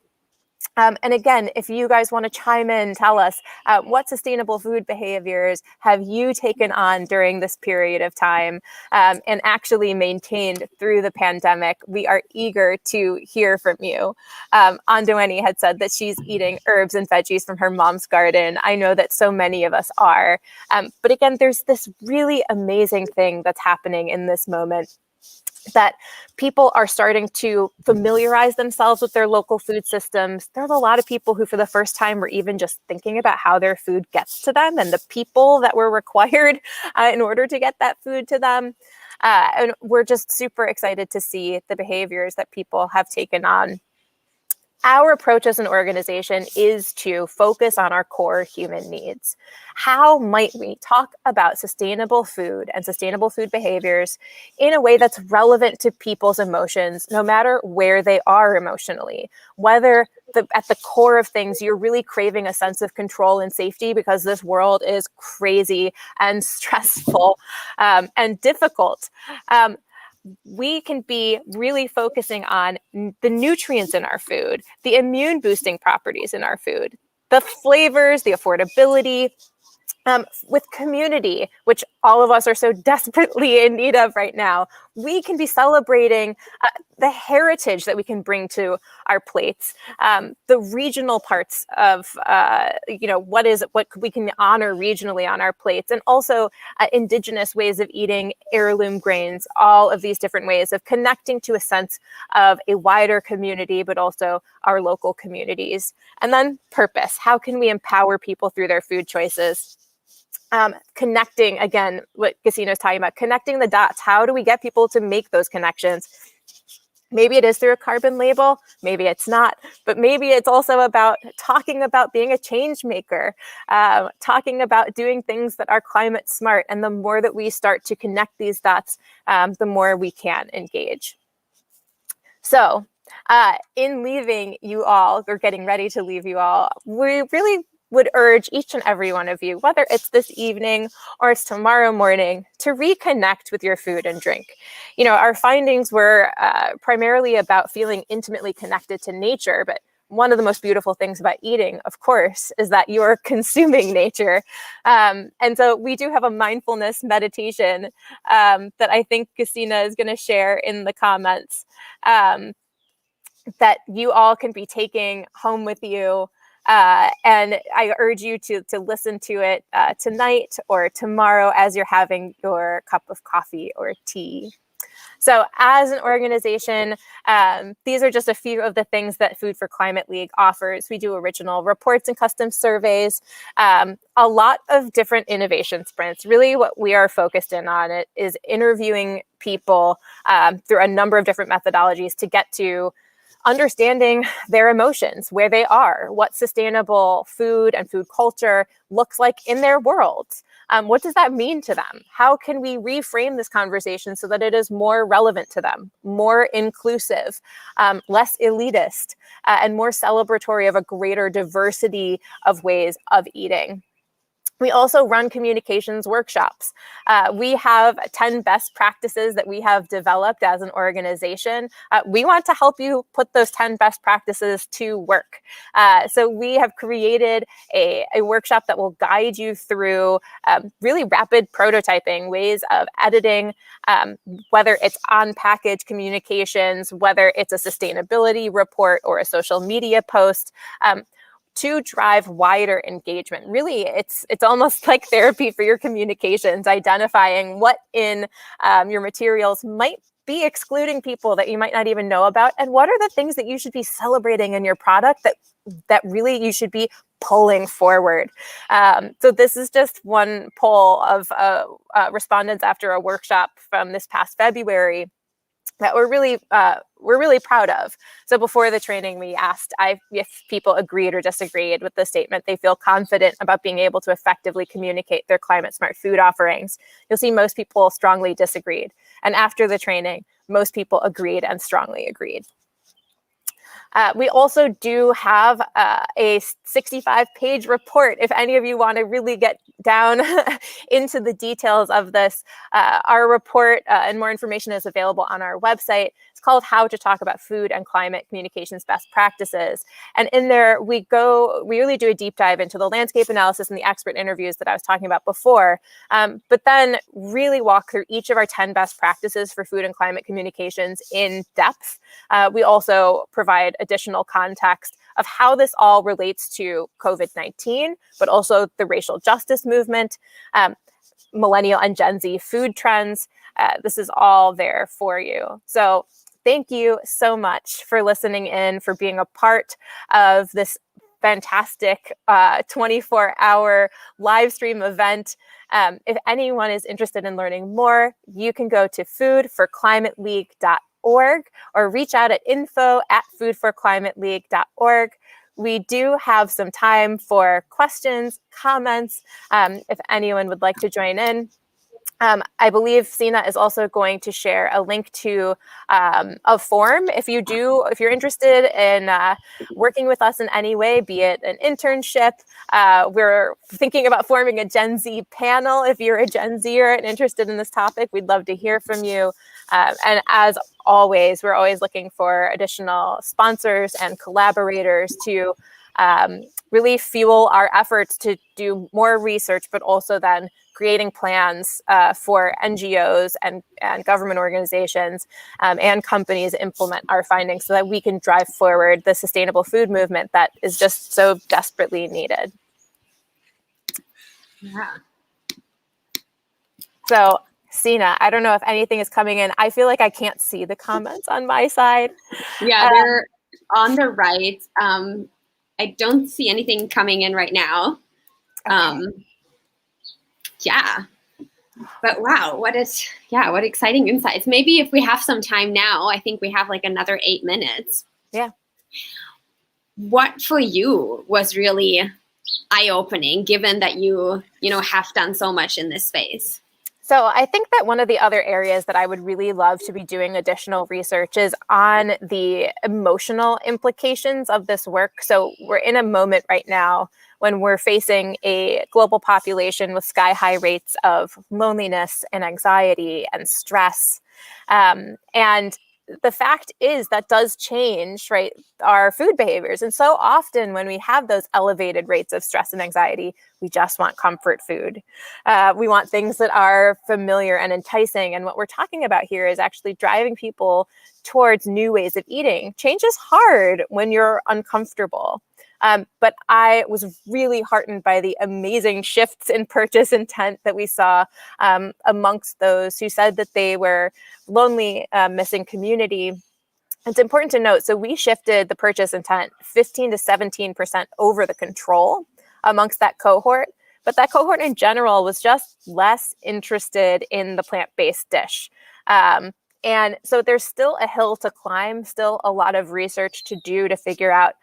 And again, if you guys want to chime in, tell us what sustainable food behaviors have you taken on during this period of time and actually maintained through the pandemic. We are eager to hear from you. Andoeni had said that she's eating herbs and veggies from her mom's garden. I know that so many of us are. But again, there's this really amazing thing that's happening in this moment, that people are starting to familiarize themselves with their local food systems. There's a lot of people who for the first time were even just thinking about how their food gets to them and the people that were required in order to get that food to them. And we're just super excited to see the behaviors that people have taken on. Our approach as an organization is to focus on our core human needs. How might we talk about sustainable food and sustainable food behaviors in a way that's relevant to people's emotions, no matter where they are emotionally? Whether at the core of things, you're really craving a sense of control and safety because this world is crazy and stressful and difficult. We can be really focusing on the nutrients in our food, the immune boosting properties in our food, the flavors, the affordability, with community, which all of us are so desperately in need of right now. We can be celebrating the heritage that we can bring to our plates, the regional parts of, what we can honor regionally on our plates, and also indigenous ways of eating, heirloom grains, all of these different ways of connecting to a sense of a wider community, but also our local communities. And then purpose. How can we empower people through their food choices? Connecting, again, what Gesine is talking about, connecting the dots. How do we get people to make those connections? Maybe it is through a carbon label, maybe it's not, but maybe it's also about talking about being a change maker, talking about doing things that are climate smart. And the more that we start to connect these dots, the more we can engage. So in leaving you all, or getting ready to leave you all, we really would urge each and every one of you, whether it's this evening or it's tomorrow morning, to reconnect with your food and drink. You know, our findings were primarily about feeling intimately connected to nature, but one of the most beautiful things about eating, of course, is that you're consuming nature. And so we do have a mindfulness meditation that I think Gesine is going to share in the comments that you all can be taking home with you. And I urge you to listen to it tonight or tomorrow as you're having your cup of coffee or tea. So as an organization, these are just a few of the things that Food for Climate League offers. We do original reports and custom surveys, a lot of different innovation sprints. Really what we are focused in on it is interviewing people through a number of different methodologies to get to understanding their emotions, where they are, what sustainable food and food culture looks like in their worlds. What does that mean to them? How can we reframe this conversation so that it is more relevant to them, more inclusive, less elitist, and more celebratory of a greater diversity of ways of eating? We also run communications workshops. We have 10 best practices that we have developed as an organization. We want to help you put those 10 best practices to work. So we have created a workshop that will guide you through really rapid prototyping, ways of editing, whether it's on-package communications, whether it's a sustainability report or a social media post, to drive wider engagement. Really, it's almost like therapy for your communications, identifying what in your materials might be excluding people that you might not even know about, and what are the things that you should be celebrating in your product that really you should be pulling forward. So this is just one poll of respondents after a workshop from this past February that we're really proud of. So before the training, we asked if people agreed or disagreed with the statement. They feel confident about being able to effectively communicate their climate smart food offerings. You'll see most people strongly disagreed. And after the training, most people agreed and strongly agreed. We also do have a 65-page report. If any of you want to really get down into the details of this, our report and more information is available on our website. It's called How to Talk About Food and Climate Communications Best Practices. And in there, we really do a deep dive into the landscape analysis and the expert interviews that I was talking about before, but then really walk through each of our 10 best practices for food and climate communications in depth. We also provide additional context of how this all relates to COVID-19, but also the racial justice movement, millennial and Gen Z food trends. This is all there for you. So thank you so much for listening in, for being a part of this fantastic 24-hour live stream event. If anyone is interested in learning more, you can go to foodforclimateleague.org or reach out at info@foodforclimateleague.org. We do have some time for questions, comments, if anyone would like to join in. I believe Sina is also going to share a link to a form. If you're interested in working with us in any way, be it an internship, we're thinking about forming a Gen Z panel. If you're a Gen Zer and interested in this topic, we'd love to hear from you. And as always, we're always looking for additional sponsors and collaborators to really fuel our efforts to do more research, but also then creating plans for NGOs and government organizations and companies implement our findings so that we can drive forward the sustainable food movement that is just so desperately needed. Yeah. So, Sina, I don't know if anything is coming in. I feel like I can't see the comments on my side. Yeah, they're on the right. I don't see anything coming in right now. Okay. Yeah, but wow, what exciting insights. Maybe if we have some time now, I think we have like another 8 minutes. Yeah. What for you was really eye-opening, given that you have done so much in this space? So I think that one of the other areas that I would really love to be doing additional research is on the emotional implications of this work. So we're in a moment right now when we're facing a global population with sky-high rates of loneliness and anxiety and stress. And the fact is that does change, right, our food behaviors. And so often when we have those elevated rates of stress and anxiety, we just want comfort food. We want things that are familiar and enticing. And what we're talking about here is actually driving people towards new ways of eating. Change is hard when you're uncomfortable. But I was really heartened by the amazing shifts in purchase intent that we saw amongst those who said that they were lonely, missing community. It's important to note, so we shifted the purchase intent 15 to 17% over the control amongst that cohort. But that cohort in general was just less interested in the plant-based dish. And so there's still a hill to climb, still a lot of research to do to figure out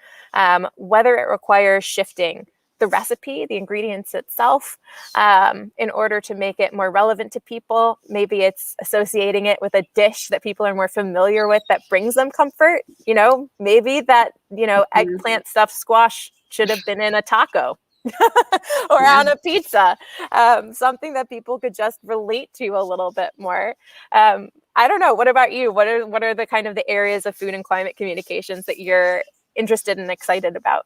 whether it requires shifting the recipe, the ingredients itself, in order to make it more relevant to people. Maybe it's associating it with a dish that people are more familiar with that brings them comfort. Maybe that, eggplant stuffed squash should have been in a taco. Or on a pizza, something that people could just relate to a little bit more. I don't know. What about you? What are the kind of the areas of food and climate communications that you're interested and excited about?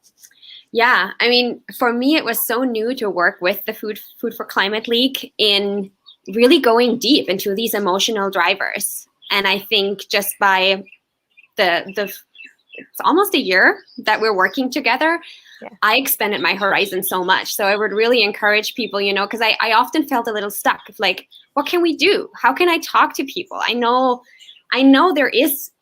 Yeah, I mean, for me, it was so new to work with the Food for Climate League in really going deep into these emotional drivers. And I think just by it's almost a year that we're working together, I expanded my horizon so much. So I would really encourage people, because I often felt a little stuck. Like, what can we do? How can I talk to people? I know there is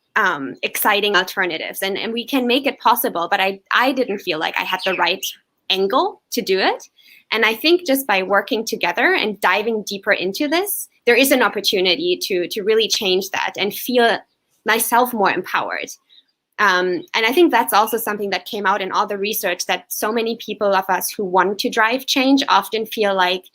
exciting alternatives and we can make it possible, but I didn't feel like I had the right angle to do it. And I think just by working together and diving deeper into this, there is an opportunity to really change that and feel myself more empowered. And I think that's also something that came out in all the research, that so many people of us who want to drive change often feel like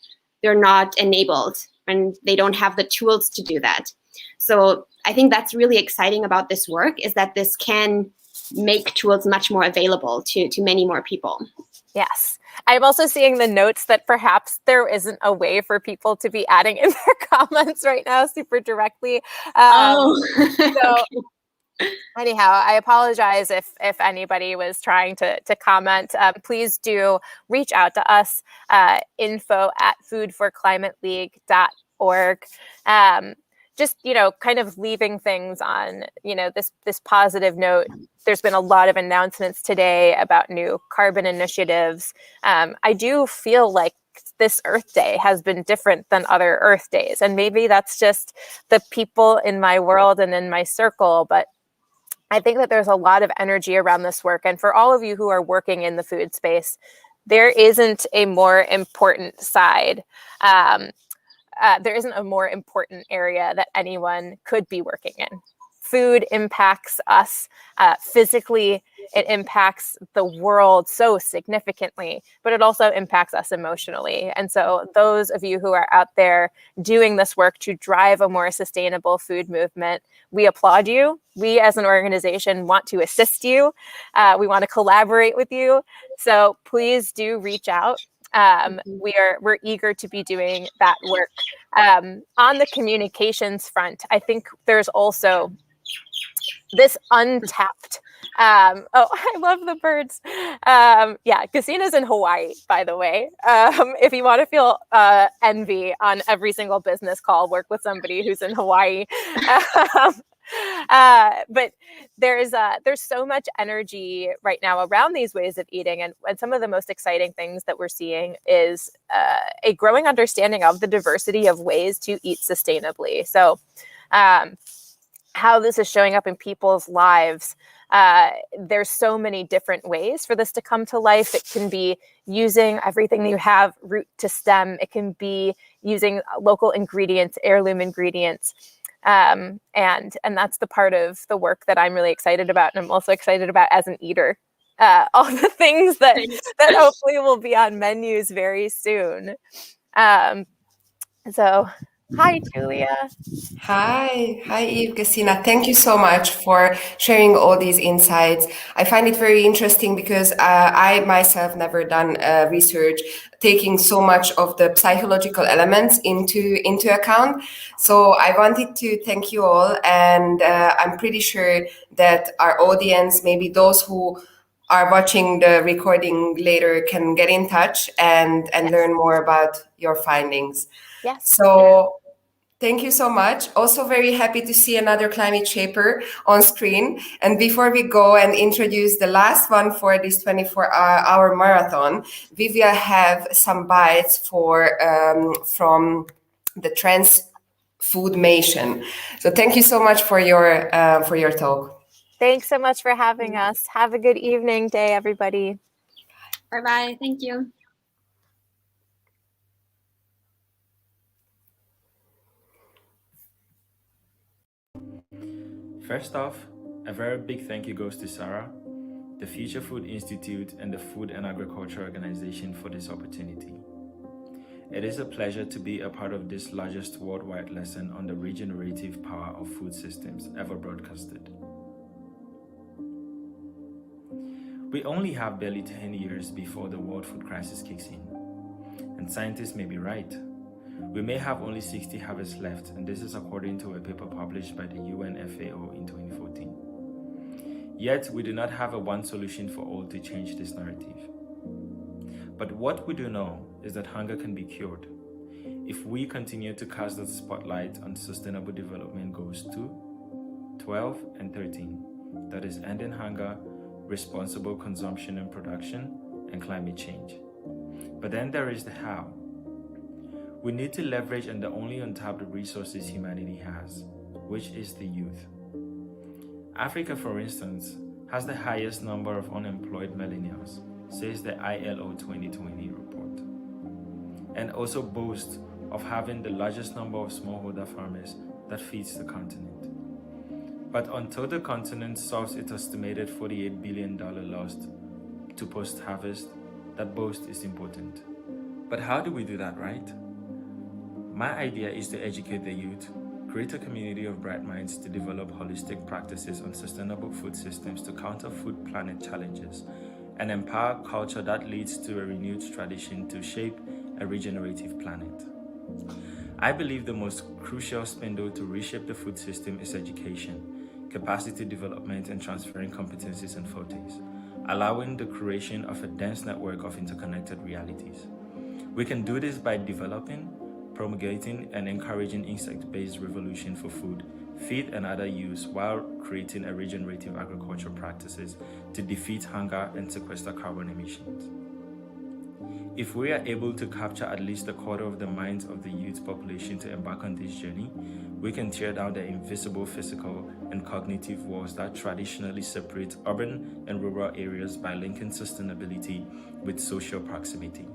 they're not enabled and they don't have the tools to do that. So I think that's really exciting about this work, is that this can make tools much more available to many more people. Yes. I'm also seeing the notes that perhaps there isn't a way for people to be adding in their comments right now super directly. So anyhow, I apologize if anybody was trying to comment. Please do reach out to us, info@foodforclimateleague.org. Just, kind of leaving things on, this positive note. There's been a lot of announcements today about new carbon initiatives. I do feel like this Earth Day has been different than other Earth Days. And maybe that's just the people in my world and in my circle, but I think that there's a lot of energy around this work. And for all of you who are working in the food space, there isn't a more important side. There isn't a more important area that anyone could be working in. Food impacts us physically. It impacts the world so significantly, but it also impacts us emotionally. And so those of you who are out there doing this work to drive a more sustainable food movement, we applaud you. We as an organization want to assist you. We want to collaborate with you. So please do reach out. We're eager to be doing that work. On the communications front, I think there's also this untapped, I love the birds. Casina's in Hawaii, by the way. If you want to feel envy on every single business call, work with somebody who's in Hawaii. But there's so much energy right now around these ways of eating, and some of the most exciting things that we're seeing is a growing understanding of the diversity of ways to eat sustainably. So how this is showing up in people's lives, there's so many different ways for this to come to life. It can be using everything that you have root to stem. It can be using local ingredients, heirloom ingredients. And that's the part of the work that I'm really excited about. And I'm also excited about as an eater, all the things that hopefully will be on menus very soon. So hi, Julia. Hi, Eve, Casina. Thank you so much for sharing all these insights. I find it very interesting because I myself never done research taking so much of the psychological elements into account. So I wanted to thank you all, and I'm pretty sure that our audience, maybe those who are watching the recording later, can get in touch and learn more about your findings. Yes. So thank you so much. Also very happy to see another climate shaper on screen. And before we go and introduce the last one for this 24-hour marathon, we will have some bites from the Transfoodmation. So thank you so much for your talk. Thanks so much for having us. Have a good evening, day, everybody. Bye-bye. Thank you. First off, a very big thank you goes to Sarah, the Future Food Institute, and the Food and Agriculture Organization for this opportunity. It is a pleasure to be a part of this largest worldwide lesson on the regenerative power of food systems ever broadcasted. We only have barely 10 years before the world food crisis kicks in, and scientists may be right. We may have only 60 harvests left, and this is according to a paper published by the UN FAO in 2014. Yet, we do not have a one solution for all to change this narrative. But what we do know is that hunger can be cured if we continue to cast the spotlight on Sustainable Development Goals 2, 12, and 13, that is ending hunger, responsible consumption and production, and climate change. But then there is the how. We need to leverage on the only untapped resources humanity has, which is the youth. Africa, for instance, has the highest number of unemployed millennials, says the ILO 2020 report, and also boasts of having the largest number of smallholder farmers that feeds the continent. But until the continent solves its estimated $48 billion loss to post-harvest, that boast is important. But how do we do that, right? My idea is to educate the youth, create a community of bright minds to develop holistic practices on sustainable food systems to counter food planet challenges, and empower culture that leads to a renewed tradition to shape a regenerative planet. I believe the most crucial spindle to reshape the food system is education, capacity development, and transferring competencies and fortes, allowing the creation of a dense network of interconnected realities. We can do this by developing, promulgating, and encouraging insect-based revolution for food, feed, and other use, while creating a regenerative agriculture practices to defeat hunger and sequester carbon emissions. If we are able to capture at least a quarter of the minds of the youth population to embark on this journey, we can tear down the invisible physical and cognitive walls that traditionally separate urban and rural areas by linking sustainability with social proximity.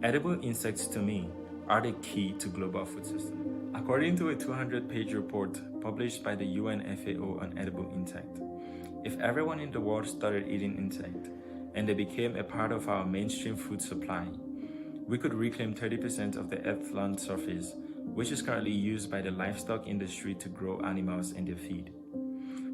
Edible insects, to me, are the key to global food system. According to a 200-page report published by the UN FAO on edible insect, if everyone in the world started eating insect and they became a part of our mainstream food supply, we could reclaim 30% of the Earth's land surface, which is currently used by the livestock industry to grow animals in their feed.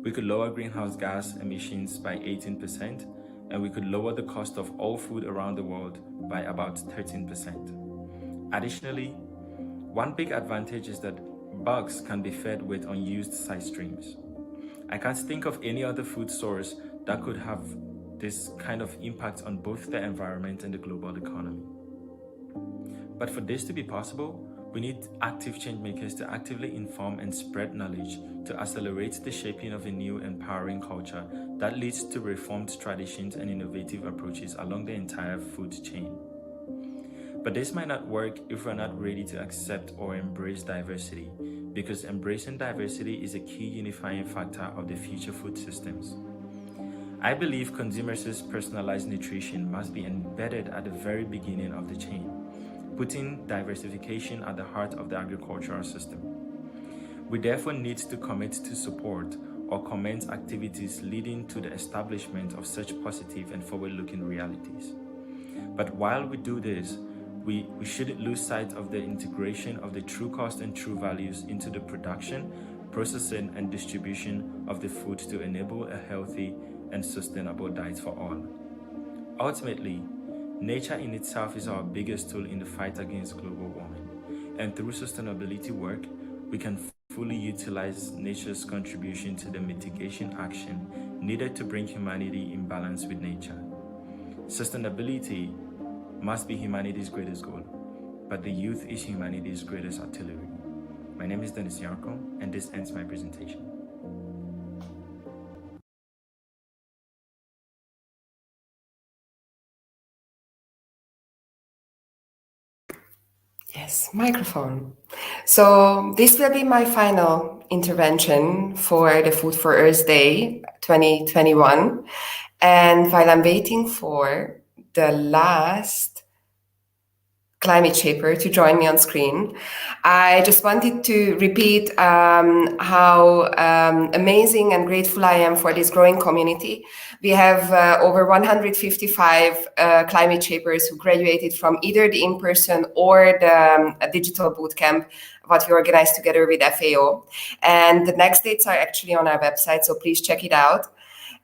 We could lower greenhouse gas emissions by 18%, and we could lower the cost of all food around the world by about 13%. Additionally, one big advantage is that bugs can be fed with unused side streams. I can't think of any other food source that could have this kind of impact on both the environment and the global economy. But for this to be possible, we need active change makers to actively inform and spread knowledge to accelerate the shaping of a new empowering culture that leads to reformed traditions and innovative approaches along the entire food chain. But this might not work if we're not ready to accept or embrace diversity, because embracing diversity is a key unifying factor of the future food systems. I believe consumers' personalized nutrition must be embedded at the very beginning of the chain, putting diversification at the heart of the agricultural system. We therefore need to commit to support or commence activities leading to the establishment of such positive and forward-looking realities. But while we do this, we shouldn't lose sight of the integration of the true cost and true values into the production, processing, and distribution of the food to enable a healthy and sustainable diet for all. Ultimately, nature in itself is our biggest tool in the fight against global warming, and through sustainability work, we can fully utilize nature's contribution to the mitigation action needed to bring humanity in balance with nature. Sustainability must be humanity's greatest goal, but the youth is humanity's greatest artillery. My name is Dennis Yarko, and this ends my presentation. Yes, microphone. So this will be my final intervention for the Food for Earth Day 2021. And while I'm waiting for the last climate shaper to join me on screen, I just wanted to repeat how amazing and grateful I am for this growing community. We have over 155 climate shapers who graduated from either the in-person or the digital bootcamp, what we organized together with FAO. And the next dates are actually on our website, so please check it out.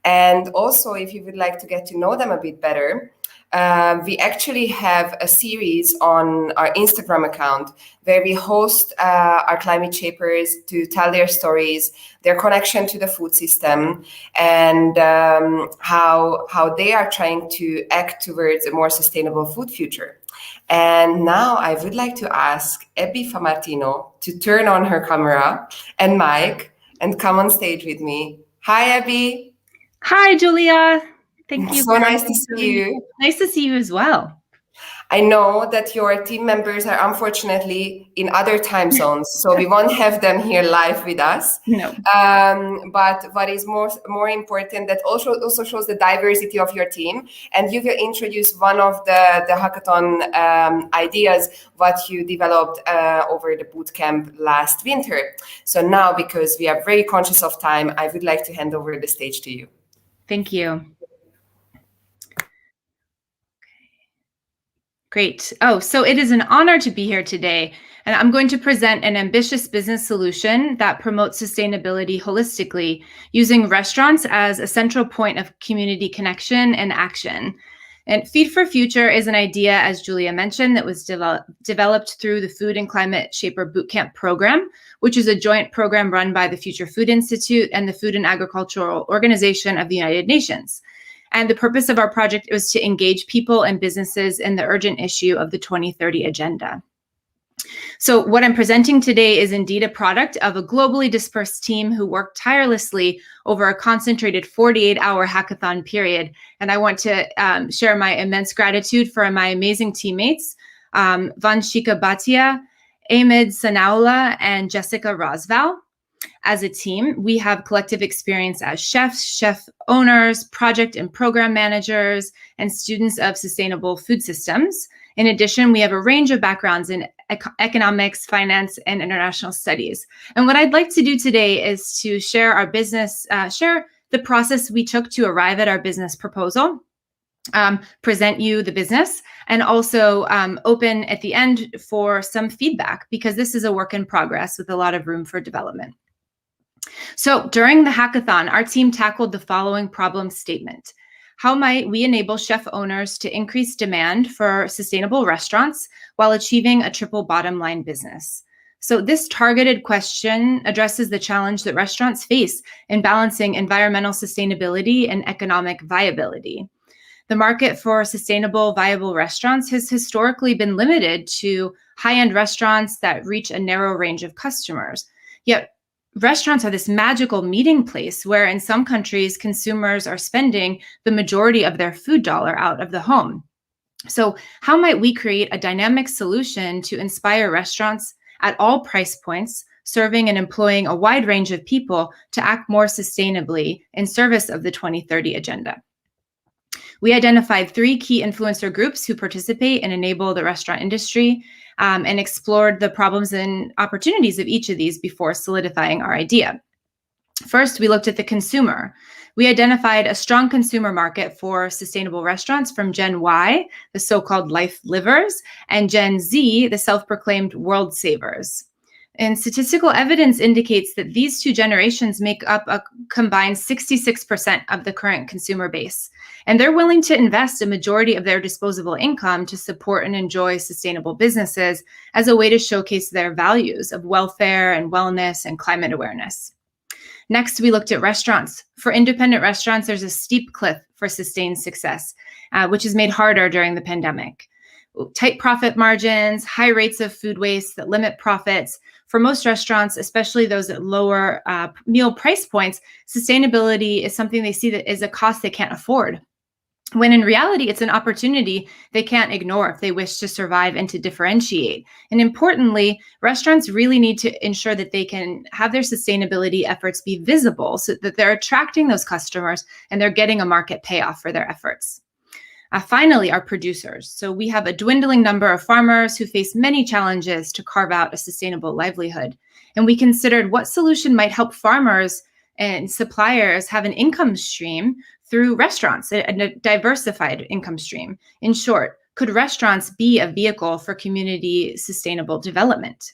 And also, if you would like to get to know them a bit better, we actually have a series on our Instagram account where we host our climate shapers to tell their stories, their connection to the food system, and how they are trying to act towards a more sustainable food future. And now I would like to ask Ebby Famartino to turn on her camera and mic and come on stage with me. Hi, Ebby. Hi, Julia. Thank you. So nice to see you. Nice to see you as well. I know that your team members are unfortunately in other time zones, so we won't have them here live with us. No. But what is more important, that also shows the diversity of your team, and you will introduce one of the hackathon ideas what you developed over the bootcamp last winter. So now, because we are very conscious of time, I would like to hand over the stage to you. Thank you. Great. Oh, so it is an honor to be here today And I'm going to present an ambitious business solution that promotes sustainability holistically, using restaurants as a central point of community connection and action. And Feed for Future is an idea, as Julia mentioned, that was developed through the Food and Climate Shaper Bootcamp program, which is a joint program run by the Future Food Institute and the Food and Agricultural Organization of the United Nations. And the purpose of our project was to engage people and businesses in the urgent issue of the 2030 agenda. So what I'm presenting today is indeed a product of a globally dispersed team who worked tirelessly over a concentrated 48-hour hackathon period. And I want to share my immense gratitude for my amazing teammates, Vanshika Bhatia, Ahmed Sanaullah, and Jessica Rosval. As a team, we have collective experience as chefs, chef owners, project and program managers, and students of sustainable food systems. In addition, we have a range of backgrounds in economics, finance, and international studies. And what I'd like to do today is to share our business, share the process we took to arrive at our business proposal, present you the business, and also open at the end for some feedback, because this is a work in progress with a lot of room for development. So during the hackathon, our team tackled the following problem statement. How might we enable chef owners to increase demand for sustainable restaurants while achieving a triple bottom line business? So this targeted question addresses the challenge that restaurants face in balancing environmental sustainability and economic viability. The market for sustainable, viable restaurants has historically been limited to high-end restaurants that reach a narrow range of customers. Yet restaurants are this magical meeting place where in some countries, consumers are spending the majority of their food dollar out of the home. So how might we create a dynamic solution to inspire restaurants at all price points, serving and employing a wide range of people to act more sustainably in service of the 2030 agenda? We identified 3 key influencer groups who participate and enable the restaurant industry, and explored the problems and opportunities of each of these before solidifying our idea. First, we looked at the consumer. We identified a strong consumer market for sustainable restaurants from Gen Y, the so-called life livers, and Gen Z, the self-proclaimed world savers. And statistical evidence indicates that these 2 generations make up a combined 66% of the current consumer base. And they're willing to invest a majority of their disposable income to support and enjoy sustainable businesses as a way to showcase their values of welfare and wellness and climate awareness. Next, we looked at restaurants. For independent restaurants, there's a steep cliff for sustained success, which is made harder during the pandemic. Tight profit margins, high rates of food waste that limit profits. For most restaurants, especially those at lower meal price points, sustainability is something they see that is a cost they can't afford, when in reality, it's an opportunity they can't ignore if they wish to survive and to differentiate. And importantly, restaurants really need to ensure that they can have their sustainability efforts be visible so that they're attracting those customers and they're getting a market payoff for their efforts. Finally, our producers. So we have a dwindling number of farmers who face many challenges to carve out a sustainable livelihood. And we considered what solution might help farmers and suppliers have an income stream through restaurants, a diversified income stream. In short, could restaurants be a vehicle for community sustainable development?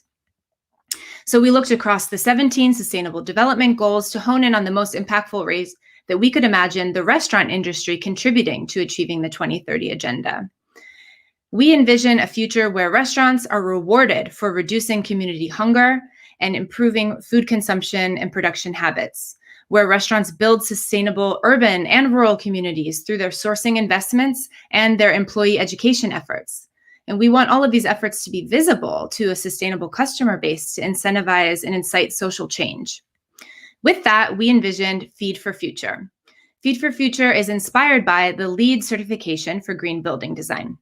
So we looked across the 17 sustainable development goals to hone in on the most impactful ways that we could imagine the restaurant industry contributing to achieving the 2030 agenda. We envision a future where restaurants are rewarded for reducing community hunger and improving food consumption and production habits, where restaurants build sustainable urban and rural communities through their sourcing investments and their employee education efforts. And we want all of these efforts to be visible to a sustainable customer base to incentivize and incite social change. With that, we envisioned Feed for Future. Feed for Future is inspired by the LEED certification for green building design.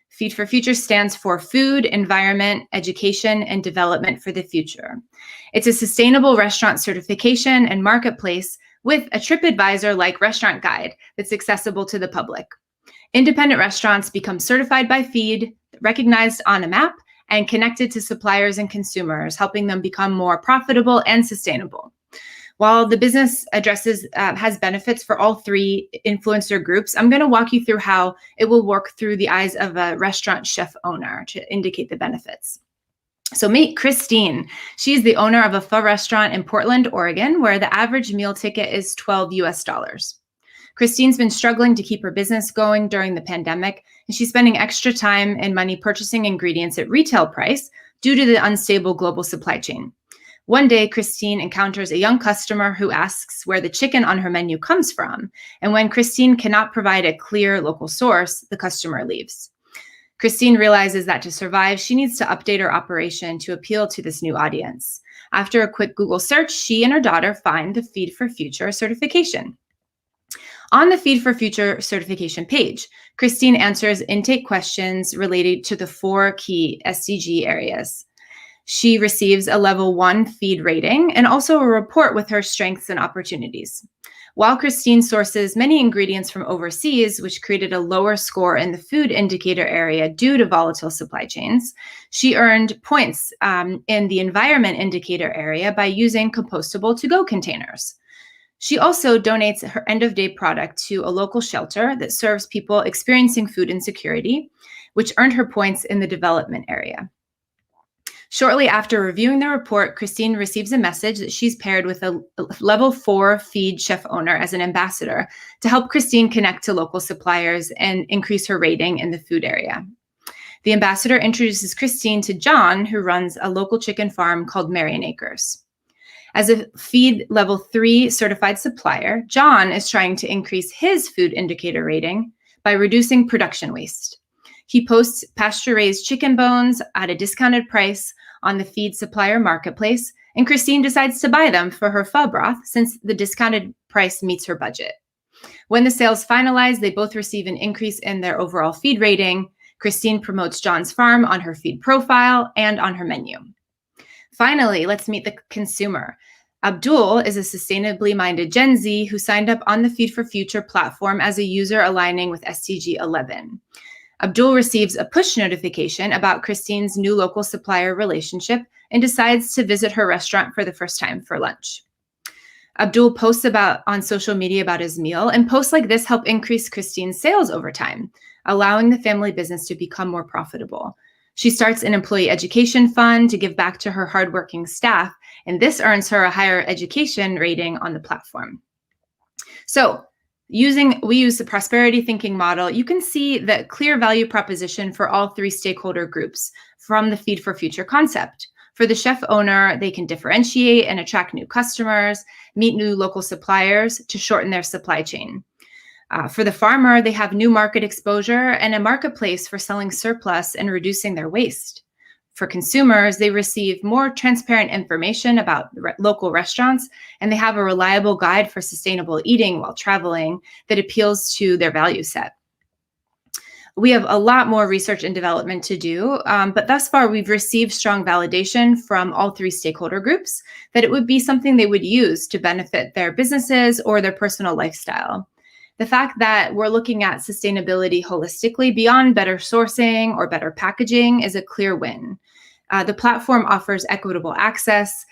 Feed for Future stands for Food, Environment, Education, and Development for the Future. It's a sustainable restaurant certification and marketplace with a TripAdvisor-like restaurant guide that's accessible to the public. Independent restaurants become certified by Feed, recognized on a map, and connected to suppliers and consumers, helping them become more profitable and sustainable. While the business has benefits for all 3 influencer groups, I'm going to walk you through how it will work through the eyes of a restaurant chef owner to indicate the benefits. So meet Christine. She's the owner of a pho restaurant in Portland, Oregon, where the average meal ticket is $12 US. Christine's been struggling to keep her business going during the pandemic, and she's spending extra time and money purchasing ingredients at retail price due to the unstable global supply chain. One day, Christine encounters a young customer who asks where the chicken on her menu comes from, and when Christine cannot provide a clear local source, the customer leaves. Christine realizes that to survive, she needs to update her operation to appeal to this new audience. After a quick Google search, she and her daughter find the Feed for Future certification. On the Feed for Future certification page, Christine answers intake questions related to the 4 key SDG areas. She receives a level 1 feed rating and also a report with her strengths and opportunities. While Christine sources many ingredients from overseas, which created a lower score in the food indicator area due to volatile supply chains, she earned points in the environment indicator area by using compostable to-go containers. She also donates her end-of-day product to a local shelter that serves people experiencing food insecurity, which earned her points in the development area. Shortly after reviewing the report, Christine receives a message that she's paired with a level 4 feed chef owner as an ambassador to help Christine connect to local suppliers and increase her rating in the food area. The ambassador introduces Christine to John, who runs a local chicken farm called Marion Acres. As a feed level 3 certified supplier, John is trying to increase his food indicator rating by reducing production waste. He posts pasture-raised chicken bones at a discounted price on the feed supplier marketplace, and Christine decides to buy them for her pho broth since the discounted price meets her budget. When the sales finalize, they both receive an increase in their overall feed rating. Christine promotes John's farm on her feed profile and on her menu. Finally, let's meet the consumer. Abdul is a sustainably minded Gen Z who signed up on the Feed for Future platform as a user aligning with SDG 11. Abdul receives a push notification about Christine's new local supplier relationship and decides to visit her restaurant for the first time for lunch. Abdul posts on social media about his meal, and posts like this help increase Christine's sales over time, allowing the family business to become more profitable. She starts an employee education fund to give back to her hardworking staff, and this earns her a higher education rating on the platform. So, we use the prosperity thinking model. You can see the clear value proposition for all 3 stakeholder groups from the Feed for Future concept. For the chef owner, they can differentiate and attract new customers, meet new local suppliers to shorten their supply chain. For the farmer, they have new market exposure and a marketplace for selling surplus and reducing their waste. For consumers, they receive more transparent information about local restaurants, and they have a reliable guide for sustainable eating while traveling that appeals to their value set. We have a lot more research and development to do, but thus far we've received strong validation from all 3 stakeholder groups that it would be something they would use to benefit their businesses or their personal lifestyle. The fact that we're looking at sustainability holistically beyond better sourcing or better packaging is a clear win. The platform offers equitable access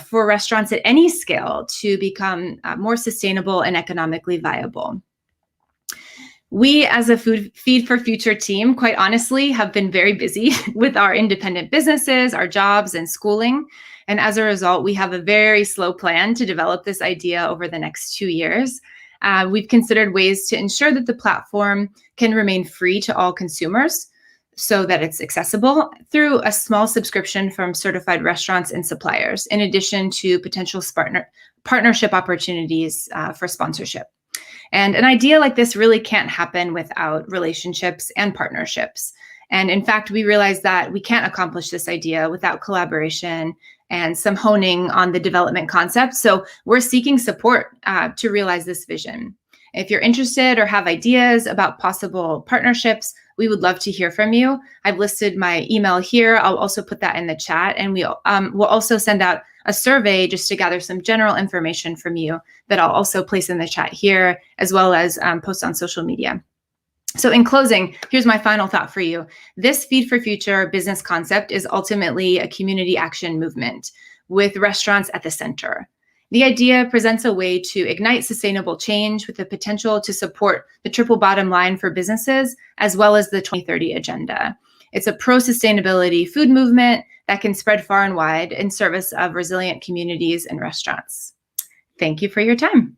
for restaurants at any scale to become more sustainable and economically viable. We, as a Feed for Future team, quite honestly, have been very busy with our independent businesses, our jobs, and schooling. And as a result, we have a very slow plan to develop this idea over the next 2 years. We've considered ways to ensure that the platform can remain free to all consumers so that it's accessible through a small subscription from certified restaurants and suppliers, in addition to potential partnership opportunities for sponsorship. And an idea like this really can't happen without relationships and partnerships. And in fact, we realized that we can't accomplish this idea without collaboration and some honing on the development concept. So we're seeking support to realize this vision. If you're interested or have ideas about possible partnerships, we would love to hear from you. I've listed my email here. I'll also put that in the chat, and we'll also send out a survey just to gather some general information from you that I'll also place in the chat here, as well as post on social media. So in closing, here's my final thought for you. This Feed for Future business concept is ultimately a community action movement with restaurants at the center. The idea presents a way to ignite sustainable change with the potential to support the triple bottom line for businesses, as well as the 2030 agenda. It's a pro-sustainability food movement that can spread far and wide in service of resilient communities and restaurants. Thank you for your time.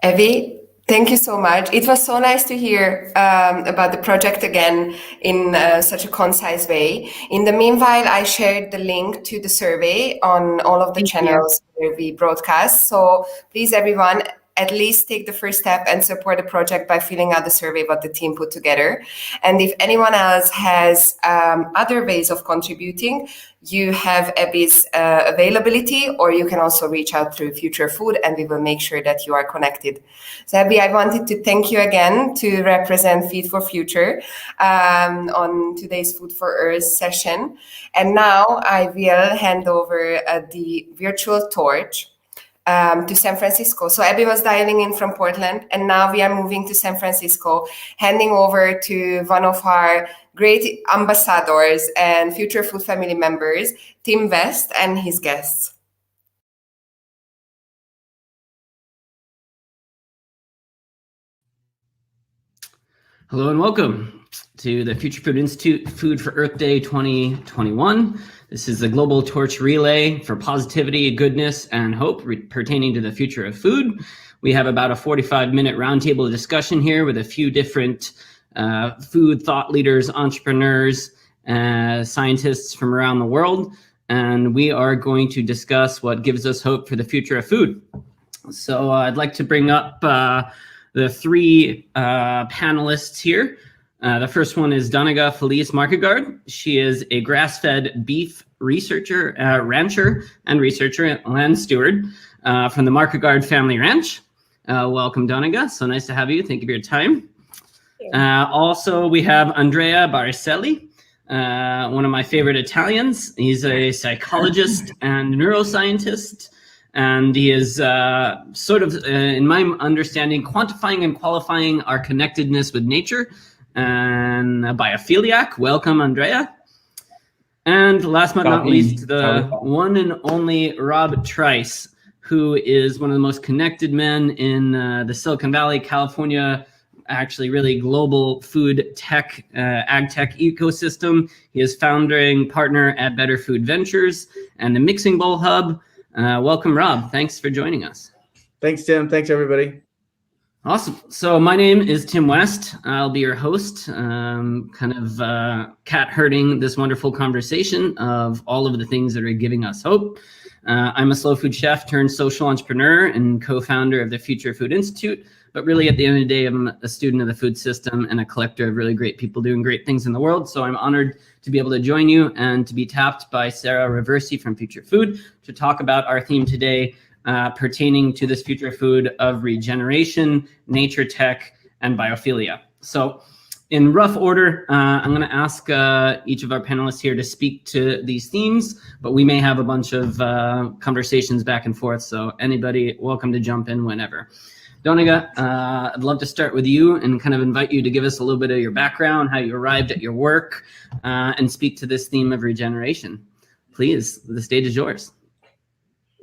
Evie, thank you so much. It was so nice to hear about the project again in such a concise way. In the meanwhile, I shared the link to the survey on all of the channels where we broadcast. So please, everyone, at least take the first step and support the project by filling out the survey what the team put together. And if anyone else has other ways of contributing, you have Abby's availability, or you can also reach out through Future Food, and we will make sure that you are connected. So Abby, I wanted to thank you again to represent Feed for Future on today's Food for Earth session. And now I will hand over the virtual torch to San Francisco. So Abby was dialing in from Portland, and now we are moving to San Francisco, handing over to one of our great ambassadors and Future Food family members, Tim West, and his guests. Hello and welcome to the Future Food Institute Food for Earth Day 2021. This is the global torch relay for positivity, goodness, and hope pertaining to the future of food. We have about a 45-minute roundtable discussion here with a few different food thought leaders, entrepreneurs, scientists from around the world. And we are going to discuss what gives us hope for the future of food. So I'd like to bring up the three panelists here. The first one is Donegal Felice Markegard. She is a grass-fed beef researcher, rancher, and researcher, land steward from the Markegard Family Ranch. Welcome, Donegal. So nice to have you. Thank you for your time. Also, we have Andrea Barcelli, one of my favorite Italians. He's a psychologist and neuroscientist. And he is sort of, in my understanding, quantifying and qualifying our connectedness with nature, and a biophiliac. Welcome, Andrea. And last but not least, the one and only Rob Trice, who is one of the most connected men in the Silicon Valley, California, actually really global food tech, ag tech ecosystem. He is founding partner at Better Food Ventures and the Mixing Bowl Hub. Welcome, Rob. Thanks for joining us. Thanks, Tim. Thanks, everybody. Awesome. So my name is Tim West. I'll be your host, cat herding this wonderful conversation of all of the things that are giving us hope. I'm a slow food chef turned social entrepreneur and co-founder of the Future Food Institute. But really, at the end of the day, I'm a student of the food system and a collector of really great people doing great things in the world. So I'm honored to be able to join you and to be tapped by Sarah Reversi from Future Food to talk about our theme today, pertaining to this future food of regeneration, nature tech, and biophilia. So in rough order, I'm going to ask each of our panelists here to speak to these themes, but we may have a bunch of conversations back and forth. So anybody welcome to jump in whenever. Donegal, I'd love to start with you and kind of invite you to give us a little bit of your background, how you arrived at your work, and speak to this theme of regeneration. Please, the stage is yours.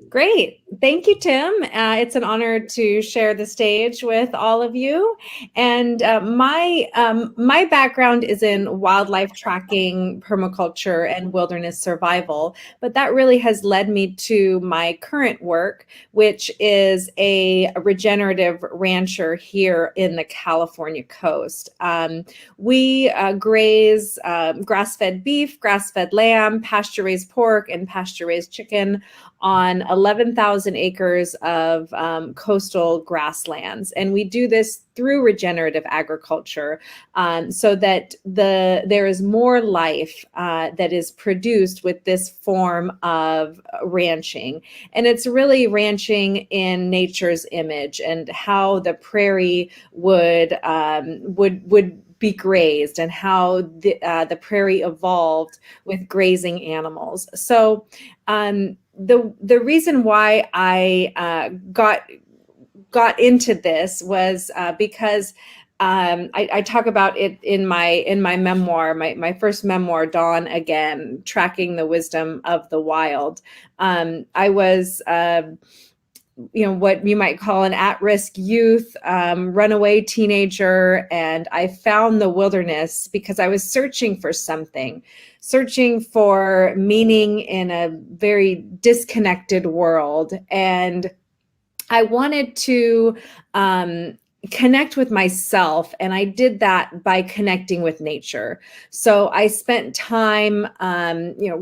Great. Thank you, Tim. It's an honor to share the stage with all of you. And my background is in wildlife tracking, permaculture, and wilderness survival. But that really has led me to my current work, which is a regenerative rancher here in the California coast. We graze grass-fed beef, grass-fed lamb, pasture-raised pork, and pasture-raised chicken on 11,000 acres of coastal grasslands. And we do this through regenerative agriculture so that there is more life that is produced with this form of ranching. And it's really ranching in nature's image and how the prairie would be grazed and how the prairie evolved with grazing animals. So the reason why I got into this was because I talk about it in my memoir, my first memoir, Dawn Again, Tracking the Wisdom of the Wild. I was what you might call an at-risk youth, runaway teenager, and I found the wilderness because I was searching for something, searching for meaning in a very disconnected world, and I wanted to connect with myself, and I did that by connecting with nature. So I spent time,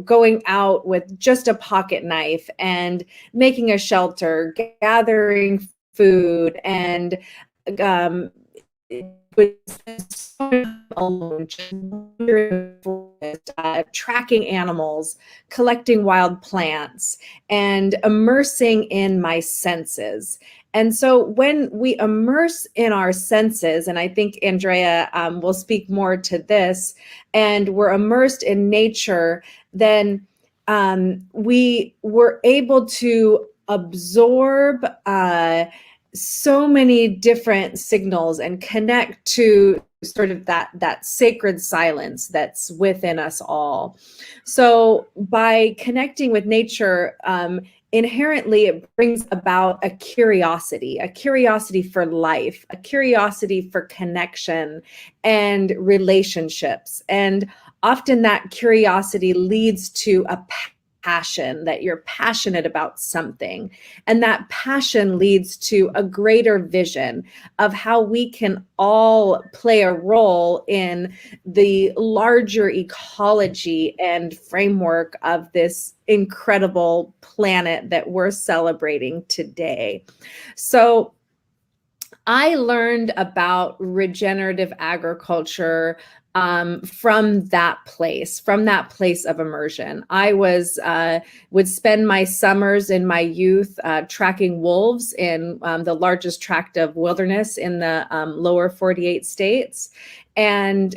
going out with just a pocket knife and making a shelter, gathering food, and was alone, just wandering the forest, tracking animals, collecting wild plants, and immersing in my senses. And so when we immerse in our senses, and I think Andrea will speak more to this, and we're immersed in nature, then we were able to absorb so many different signals and connect to sort of that sacred silence that's within us all. So by connecting with nature, inherently it brings about a curiosity for life, a curiosity for connection and relationships. And often that curiosity leads to a passion, that you're passionate about something. And that passion leads to a greater vision of how we can all play a role in the larger ecology and framework of this incredible planet that we're celebrating today. So I learned about regenerative agriculture from that place of immersion. I would spend my summers in my youth tracking wolves in the largest tract of wilderness in the lower 48 states. And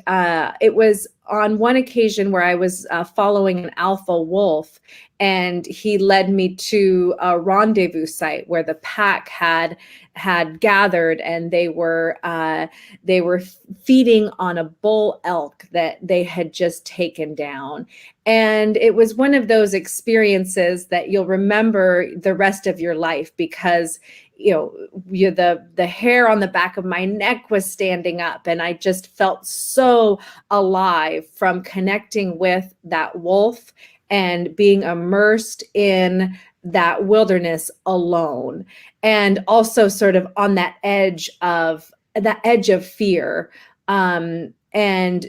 it was on one occasion where I was following an alpha wolf, and he led me to a rendezvous site where the pack had gathered, and they were feeding on a bull elk that they had just taken down. And it was one of those experiences that you'll remember the rest of your life, because the hair on the back of my neck was standing up, and I just felt so alive from connecting with that wolf and being immersed in that wilderness alone, and also sort of on that edge of fear, and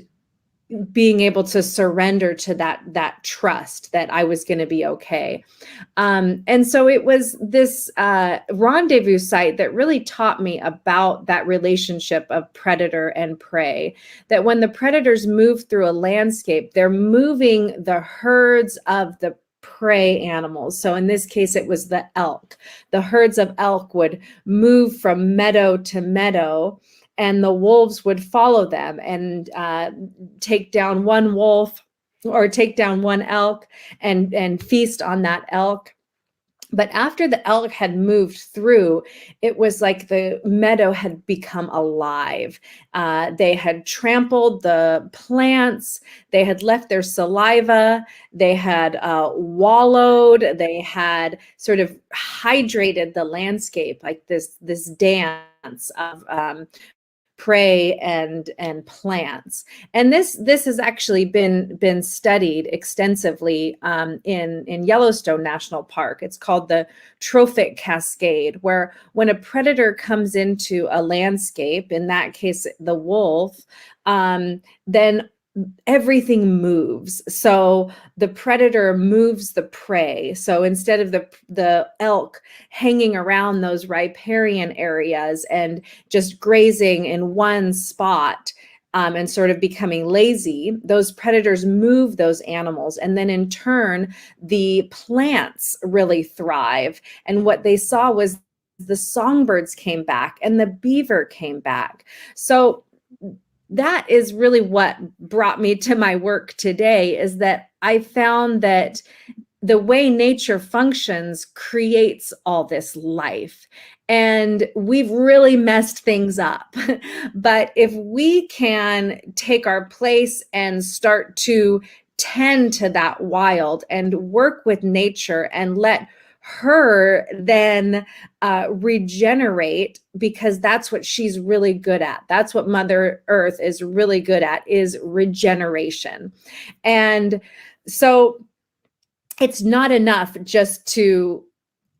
being able to surrender to that trust that I was going to be okay. And so it was this rendezvous site that really taught me about that relationship of predator and prey, that when the predators move through a landscape, they're moving the herds of the prey animals. So in this case, it was the elk. The herds of elk would move from meadow to meadow, and the wolves would follow them and take down one wolf or take down one elk and feast on that elk. But after the elk had moved through, it was like the meadow had become alive. They had trampled the plants. They had left their saliva. They had wallowed. They had sort of hydrated the landscape, like this dance of prey and plants. And this has actually been studied extensively in Yellowstone National Park. It's called the Trophic Cascade, where when a predator comes into a landscape, in that case the wolf, then everything moves. So the predator moves the prey. So instead of the elk hanging around those riparian areas and just grazing in one spot and sort of becoming lazy, those predators move those animals. And then in turn, the plants really thrive. And what they saw was the songbirds came back and the beaver came back. So that is really what brought me to my work today, is that I found that the way nature functions creates all this life. And we've really messed things up. But if we can take our place and start to tend to that wild and work with nature and let her then regenerate, because that's what she's really good at. That's what Mother Earth is really good at, is regeneration. And so it's not enough just to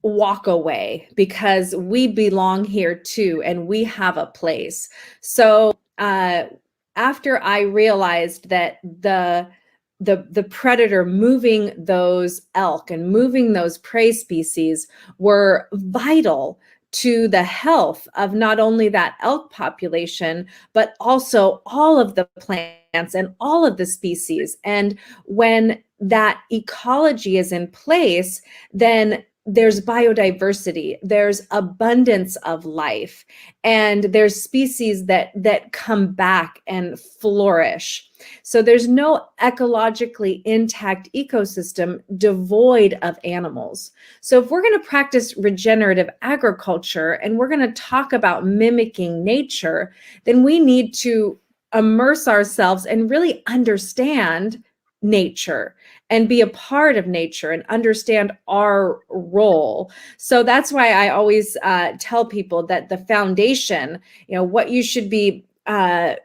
walk away, because we belong here too, and we have a place. So after I realized that the predator moving those elk and moving those prey species were vital to the health of not only that elk population, but also all of the plants and all of the species. And when that ecology is in place, then there's biodiversity, there's abundance of life, and there's species that come back and flourish. So there's no ecologically intact ecosystem devoid of animals. So if we're going to practice regenerative agriculture and we're going to talk about mimicking nature, then we need to immerse ourselves and really understand nature and be a part of nature and understand our role. So that's why I always tell people that the foundation, what you should be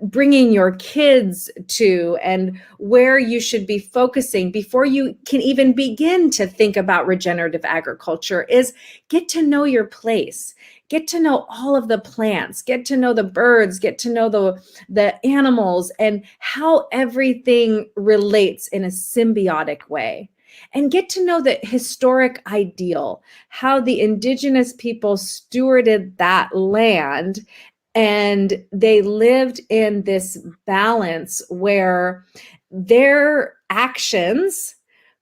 bringing your kids to and where you should be focusing before you can even begin to think about regenerative agriculture is get to know your place. Get to know all of the plants, get to know the birds, get to know the animals and how everything relates in a symbiotic way. And get to know the historic ideal, how the indigenous people stewarded that land, and they lived in this balance where their actions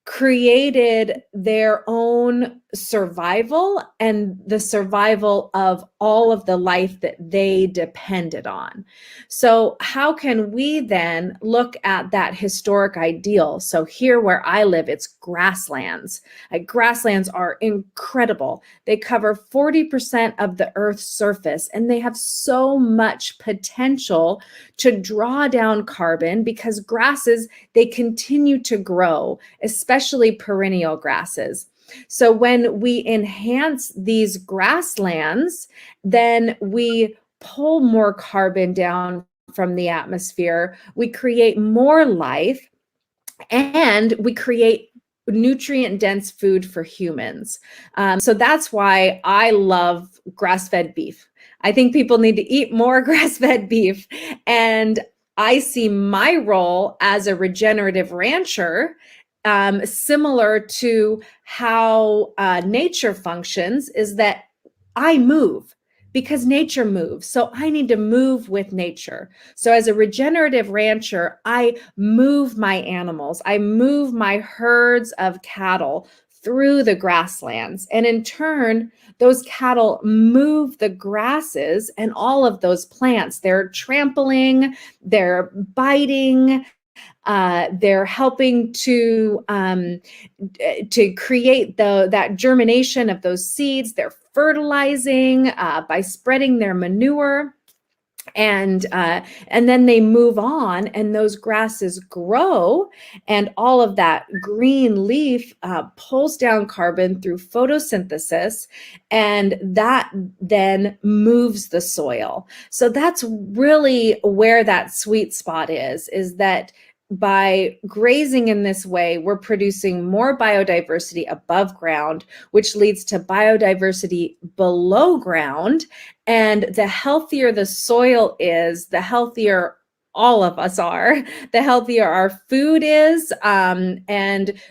created their own survival and the survival of all of the life that they depended on. So how can we then look at that historic ideal? So here where I live, it's grasslands. Grasslands are incredible. They cover 40% of the Earth's surface, and they have so much potential to draw down carbon because grasses, they continue to grow, especially perennial grasses. So when we enhance these grasslands, then we pull more carbon down from the atmosphere, we create more life, and we create nutrient-dense food for humans. So that's why I love grass-fed beef. I think people need to eat more grass-fed beef. And I see my role as a regenerative rancher similar to how nature functions, is that I move because nature moves. So I need to move with nature. So as a regenerative rancher, I move my animals. I move my herds of cattle through the grasslands. And in turn, those cattle move the grasses and all of those plants. They're trampling, they're biting, they're helping to create that germination of those seeds. They're fertilizing by spreading their manure. And then they move on, and those grasses grow, and all of that green leaf pulls down carbon through photosynthesis, and that then moves the soil. So that's really where that sweet spot is that by grazing in this way, we're producing more biodiversity above ground, which leads to biodiversity below ground. And the healthier the soil is, the healthier all of us are, the healthier our food is, and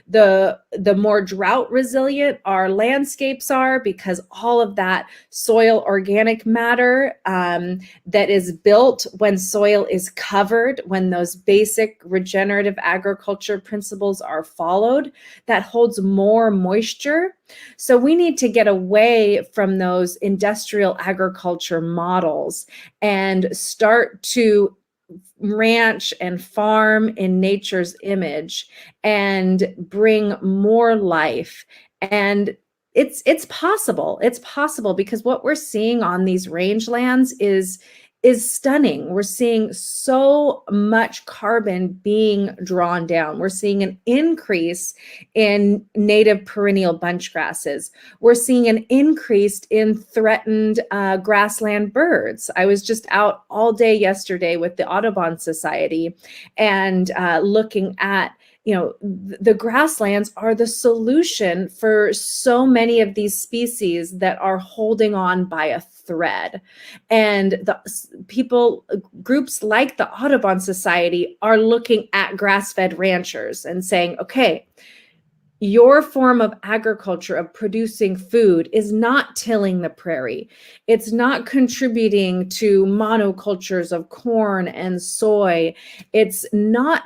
the more drought resilient our landscapes are, because all of that soil organic matter that is built when soil is covered, when those basic regenerative agriculture principles are followed, that holds more moisture. So we need to get away from those industrial agriculture models and start to ranch and farm in nature's image and bring more life. And it's possible. It's possible because what we're seeing on these rangelands is is stunning. We're seeing so much carbon being drawn down. We're seeing an increase in native perennial bunch grasses. We're seeing an increase in threatened grassland birds. I was just out all day yesterday with the Audubon Society and looking at, you know, the grasslands are the solution for so many of these species that are holding on by a thread. And the people, groups like the Audubon Society are looking at grass-fed ranchers and saying, okay, your form of agriculture, of producing food, is not tilling the prairie. It's not contributing to monocultures of corn and soy. It's not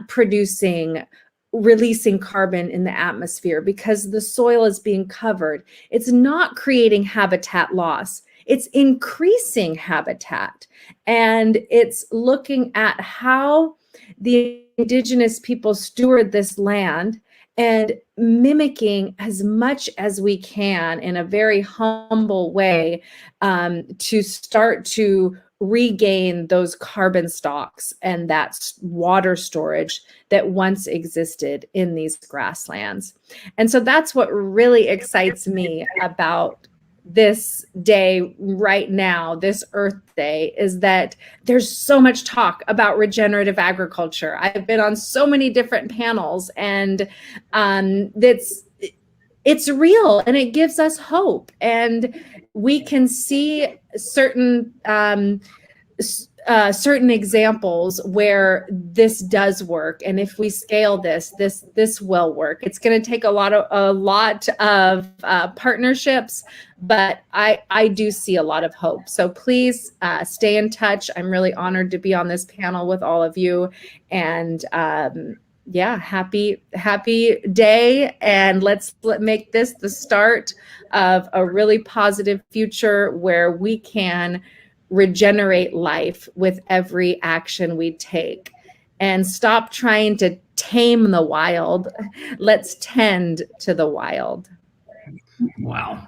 releasing carbon in the atmosphere because the soil is being covered. It's not creating habitat loss. It's increasing habitat. And it's looking at how the indigenous people steward this land and mimicking as much as we can in a very humble way to start to regain those carbon stocks and that water storage that once existed in these grasslands. And so that's what really excites me about this day right now, this Earth Day, is that there's so much talk about regenerative agriculture. I've been on so many different panels, and it's real and it gives us hope. And we can see certain examples where this does work, and if we scale this will work. It's going to take a lot of partnerships, but I do see a lot of hope. So please stay in touch. I'm really honored to be on this panel with all of you, and yeah, happy day, and let's make this the start of a really positive future where we can regenerate life with every action we take, and stop trying to tame the wild. Let's tend to the wild. Wow.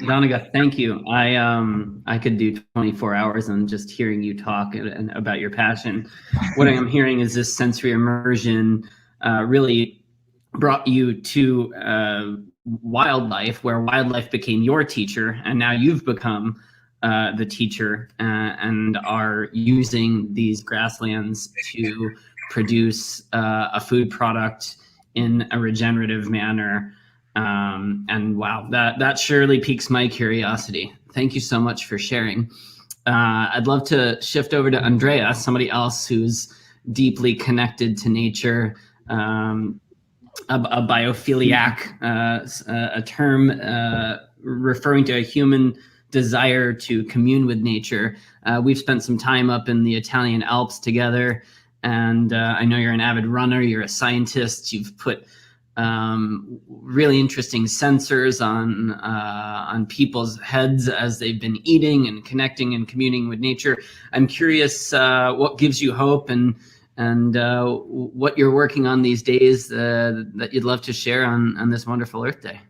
Danica, thank you. I could do 24 hours on just hearing you talk and about your passion. What I'm hearing is this sensory immersion really brought you to wildlife, where wildlife became your teacher, and now you've become the teacher and are using these grasslands to produce a food product in a regenerative manner. And wow, that surely piques my curiosity. Thank you so much for sharing. I'd love to shift over to Andrea, somebody else who's deeply connected to nature, a biophiliac, a term referring to a human desire to commune with nature. We've spent some time up in the Italian Alps together, and I know you're an avid runner, you're a scientist, you've put really interesting sensors on people's heads as they've been eating and connecting and communing with nature. I'm curious what gives you hope and what you're working on these days that you'd love to share on this wonderful Earth Day.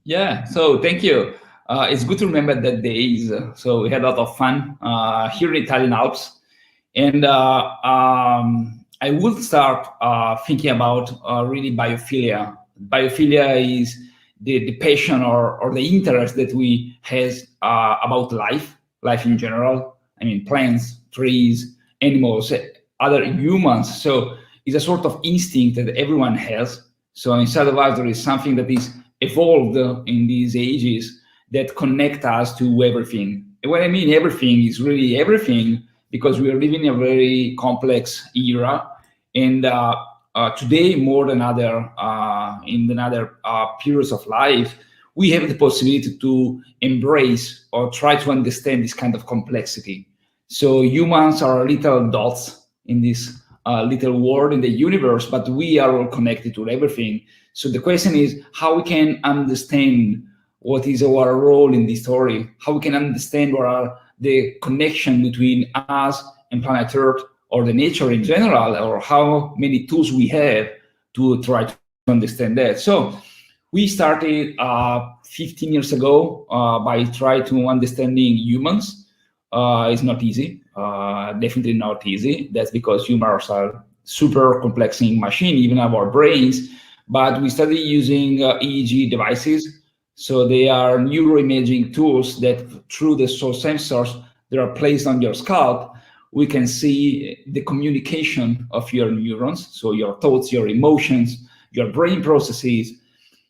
Yeah, so thank you. It's good to remember that days. So we had a lot of fun here in Italian Alps. And I would start thinking about really biophilia. Biophilia is the passion or the interest that we has about life in general. I mean, plants, trees, animals, other humans. So it's a sort of instinct that everyone has. So inside of us, there is something that is evolved in these ages that connect us to everything. And when I mean everything, is really everything, because we are living in a very complex era. And today, more than in other periods of life, we have the possibility to embrace or try to understand this kind of complexity. So humans are little dots in this little world in the universe, but we are all connected to everything. So the question is how we can understand what is our role in this story, how we can understand what are the connection between us and planet Earth or the nature in general, or how many tools we have to try to understand that. So we started 15 years ago by trying to understanding humans. is not easy. Definitely not easy. That's because humans are super complex machine, even our brains. But we started using EEG devices. So they are neuroimaging tools that through the source sensors that are placed on your scalp, we can see the communication of your neurons. So your thoughts, your emotions, your brain processes.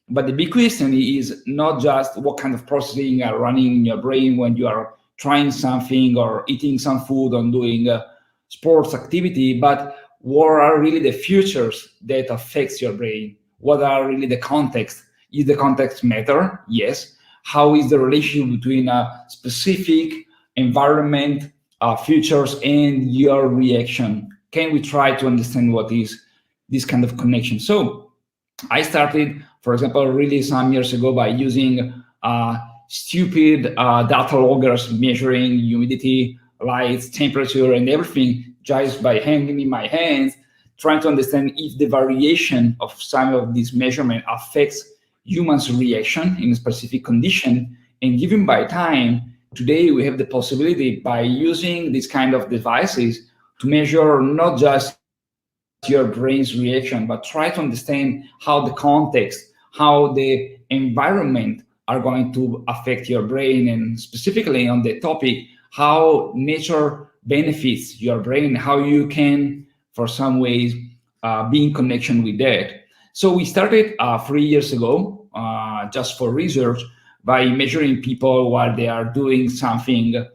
But the big question is not just what kind of processing are running in your brain when you are trying something or eating some food or doing sports activity, but what are really the features that affects your brain? What are really the context? Is the context matter? Yes. How is the relationship between a specific environment, features, and your reaction? Can we try to understand what is this kind of connection? So I started, for example, really some years ago by using stupid data loggers measuring humidity, lights, temperature, and everything just by hanging in my hands, trying to understand if the variation of some of these measurements affects humans' reaction in a specific condition. And given by time, today we have the possibility by using these kind of devices to measure not just your brain's reaction, but try to understand how the context, how the environment are going to affect your brain, and specifically on the topic, how nature benefits your brain, how you can, for some ways, be in connection with that. So we started 3 years ago, just for research, by measuring people while they are doing something.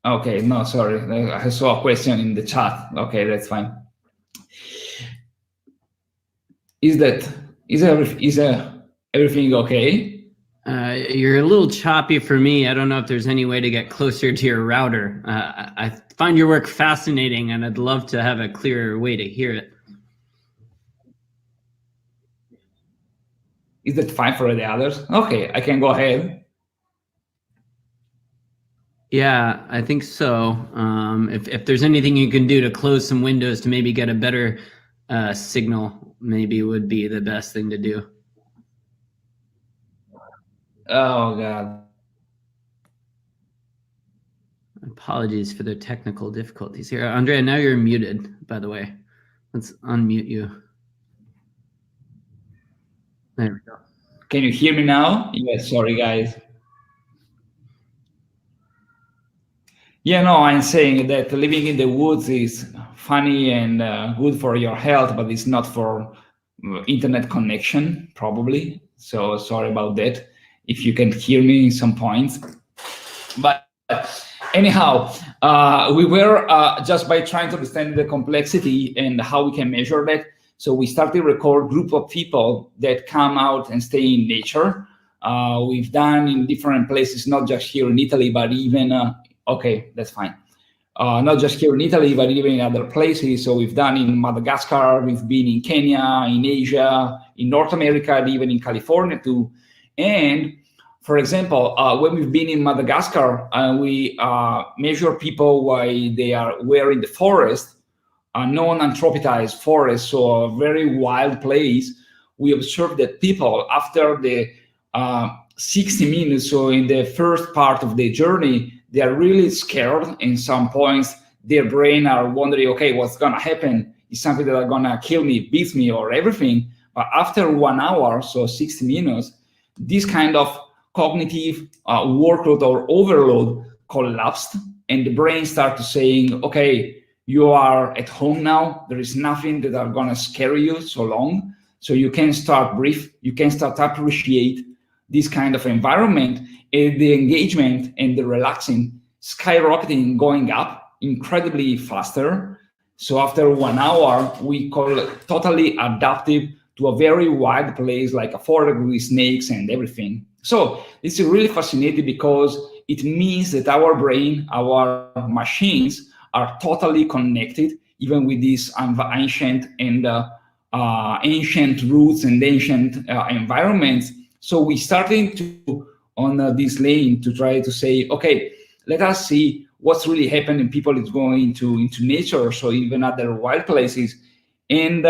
Okay, no, sorry, I saw a question in the chat. Okay, that's fine. Is everything okay? You're a little choppy for me. I don't know if there's any way to get closer to your router. I find your work fascinating, and I'd love to have a clearer way to hear it. Is that fine for the others? Okay, I can go ahead. Yeah, I think so. If there's anything you can do to close some windows to maybe get a better signal, maybe would be the best thing to do. Oh, God. Apologies for the technical difficulties here. Andrea, now you're muted, by the way. Let's unmute you. There we go. Can you hear me now? Yes, sorry, guys. Yeah, no, I'm saying that living in the woods is funny and good for your health, but it's not for internet connection, probably. So sorry about that, if you can hear me in some points. But anyhow, we were just by trying to understand the complexity and how we can measure that. So we started to record group of people that come out and stay in nature. We've done in different places, not just here in Italy, but even, okay, that's fine. Not just here in Italy, but even in other places. So we've done in Madagascar, we've been in Kenya, in Asia, in North America, and even in California too. And for example, when we've been in Madagascar, we measure people while they were in the forest, non-anthropized forest, so a very wild place. We observed that people, after the 60 minutes, so in the first part of the journey, they are really scared. In some points, their brain are wondering, okay, what's gonna happen? Is something that are gonna kill me, beat me, or everything? But after 1 hour, so 60 minutes, this kind of cognitive workload or overload collapsed, and the brain started saying, okay, you are at home now. There is nothing that are gonna scare you so long. So you can start breathe, you can start to appreciate this kind of environment, and the engagement and the relaxing skyrocketing, going up incredibly faster. So after 1 hour, we call it totally adaptive to a very wide place, like a forest with snakes and everything. So this is really fascinating because it means that our brain, our machines are totally connected, even with these ancient roots and ancient environments. So we starting to, on this lane, to try to say, okay, let us see what's really happening. People is going into nature, so even other wild places. And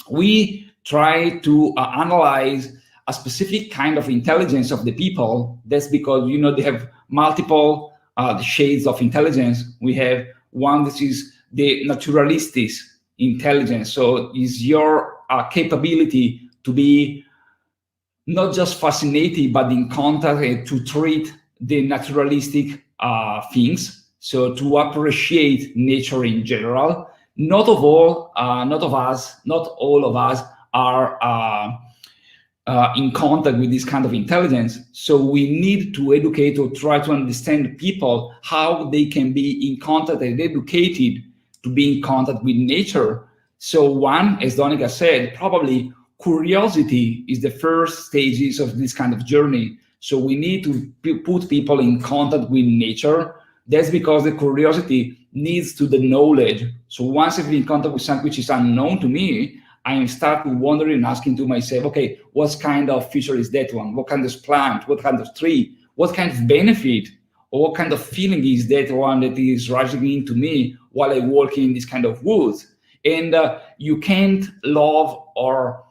we try to analyze a specific kind of intelligence of the people. That's because, you know, they have multiple shades of intelligence. We have one that is the naturalistic intelligence. So it's your capability to be not just fascinated, but in contact and to treat the naturalistic things. So to appreciate nature in general. Not all of us are in contact with this kind of intelligence. So we need to educate or try to understand people how they can be in contact and educated to be in contact with nature. So one, as Donica said, probably curiosity is the first stages of this kind of journey. So we need to put people in contact with nature. That's because the curiosity needs to the knowledge. So once I'm in contact with something which is unknown to me, I start wondering and asking to myself, okay, what kind of feature is that one? What kind of plant? What kind of tree? What kind of benefit? Or what kind of feeling is that one that is rushing into me while I walk in this kind of woods? And you can't love or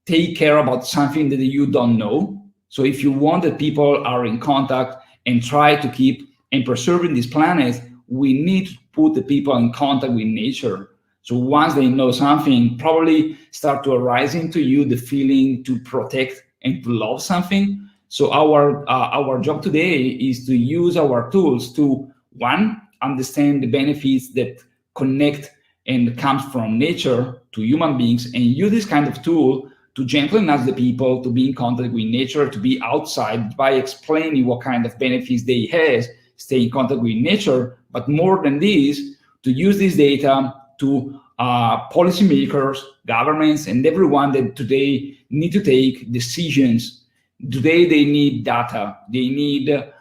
take care about something that you don't know. So if you want that people are in contact and try to keep and preserving this planet, we need to put the people in contact with nature. So once they know something, probably start to arise into you the feeling to protect and to love something. So our job today is to use our tools to, one, understand the benefits that connect and comes from nature to human beings, and use this kind of tool to gently nudge the people to be in contact with nature, to be outside by explaining what kind of benefits they have, stay in contact with nature. But more than this, to use this data to policymakers, governments, and everyone that today need to take decisions. Today they need data. They need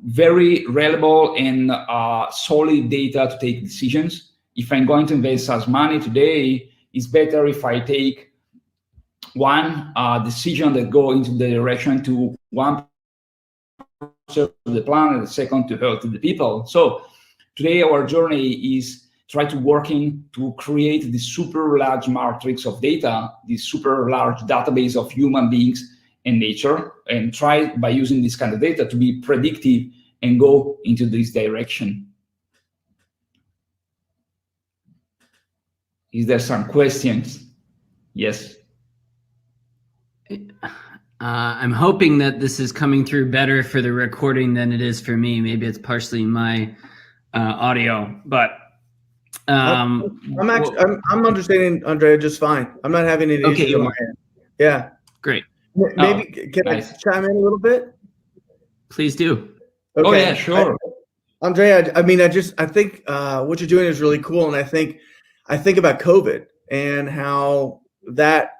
very reliable and solid data to take decisions. If I'm going to invest such money today, it's better if I take one decision that go into the direction to one of the planet, the second to help the people. So today our journey is try to working to create this super large matrix of data, this super large database of human beings and nature, and try by using this kind of data to be predictive and go into this direction. Is there some questions? Yes. I'm hoping that this is coming through better for the recording than it is for me. Maybe it's partially my audio, but I'm understanding Andrea just fine. I'm not having any issues on my end. Yeah. Great. Maybe can I chime in a little bit? Please do. Okay. Oh yeah, sure. Andrea, I think what you're doing is really cool, and I think about COVID and how that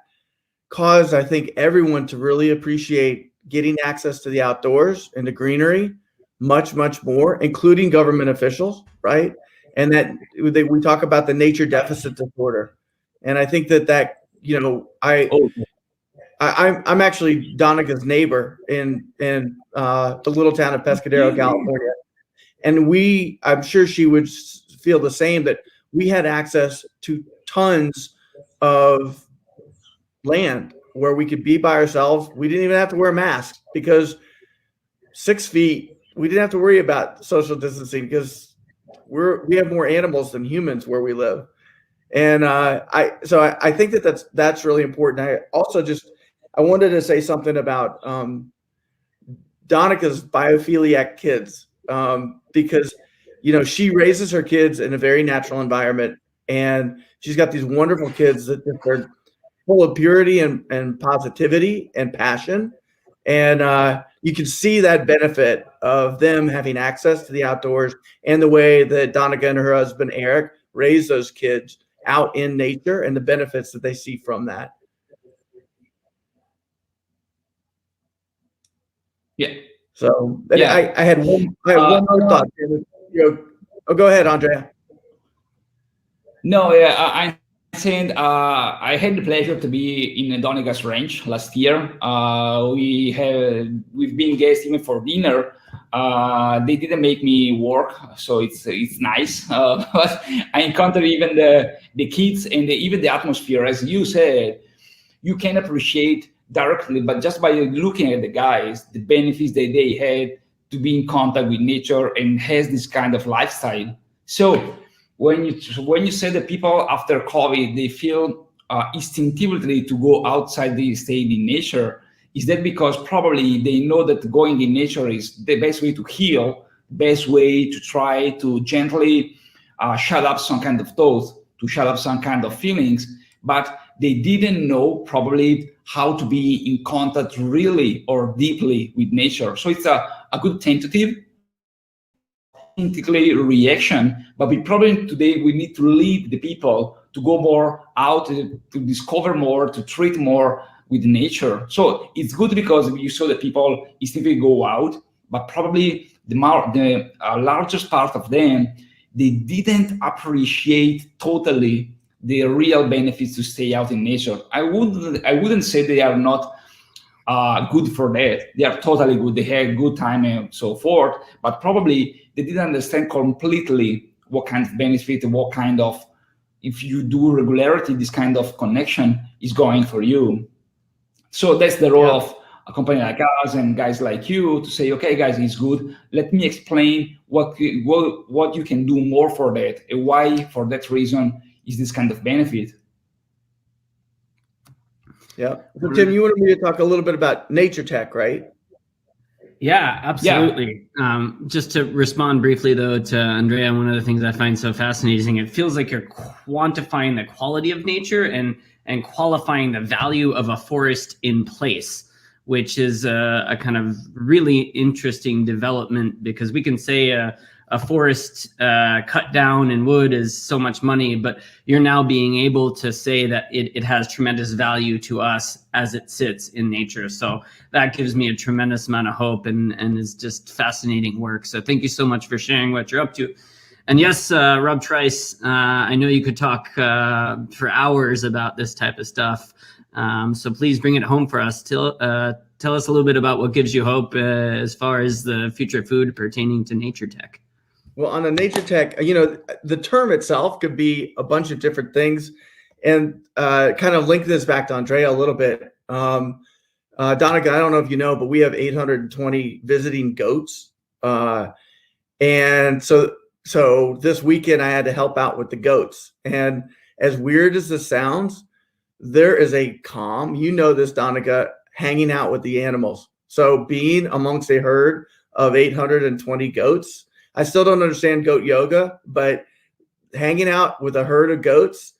caused, I think, everyone to really appreciate getting access to the outdoors and the greenery much, much more, including government officials, right? And that we talk about the nature deficit disorder, and I think that I'm actually Donica's neighbor in the little town of Pescadero, California, and I'm sure she would feel the same, that we had access to tons of land where we could be by ourselves. We didn't even have to wear masks because 6 feet, we didn't have to worry about social distancing because we have more animals than humans where we live. And I think that's really important. I wanted to say something about Donica's biophiliac kids, because she raises her kids in a very natural environment, and she's got these wonderful kids that are full of purity and positivity and passion. And you can see that benefit of them having access to the outdoors and the way that Donica and her husband, Eric, raise those kids out in nature and the benefits that they see from that. Yeah. So yeah. I had one more thought. Go ahead, Andrea. No, yeah, saying I had the pleasure to be in Donica's ranch last year. We've been guests even for dinner. They didn't make me work, so it's nice. But I encountered even the kids and even the atmosphere. As you said, you can appreciate directly, but just by looking at the guys, the benefits that they had to be in contact with nature and has this kind of lifestyle. So when you say that people after COVID, they feel instinctively to go outside, the stay in nature, is that because probably they know that going in nature is the best way to heal, best way to try to gently shut up some kind of thoughts, to shut up some kind of feelings, but they didn't know probably how to be in contact really or deeply with nature. So it's a good tentative, authentically reaction, but we probably today we need to lead the people to go more out, to discover more, to treat more with nature. So it's good because you saw that people instinctively go out, but probably the largest part of them, they didn't appreciate totally the real benefits to stay out in nature. I wouldn't say they are not good for that. They are totally good. They had good time and so forth, but probably they didn't understand completely what kind of benefit, what kind of, if you do regularity, this kind of connection is going for you. So that's the role of a company like us and guys like you to say, okay, guys, it's good. Let me explain what you can do more for that, and why for that reason is this kind of benefit. Yeah. So Tim, you wanted me to talk a little bit about nature tech, right? Yeah, absolutely. Yeah. Just to respond briefly, though, to Andrea, one of the things I find so fascinating, it feels like you're quantifying the quality of nature and qualifying the value of a forest in place, which is a kind of really interesting development, because we can say a forest cut down in wood is so much money, but you're now being able to say that it has tremendous value to us as it sits in nature. So that gives me a tremendous amount of hope and is just fascinating work. So thank you so much for sharing what you're up to. And yes, Rob Trice, I know you could talk for hours about this type of stuff. So please bring it home for us. Tell us a little bit about what gives you hope as far as the future of food pertaining to nature tech. Well, on the nature tech, the term itself could be a bunch of different things, and kind of link this back to Andrea a little bit. Donica, I don't know if you know, but we have 820 visiting goats. And so this weekend I had to help out with the goats. And as weird as this sounds, there is a calm, this, Donica, hanging out with the animals. So being amongst a herd of 820 goats, I still don't understand goat yoga, but hanging out with a herd of goats,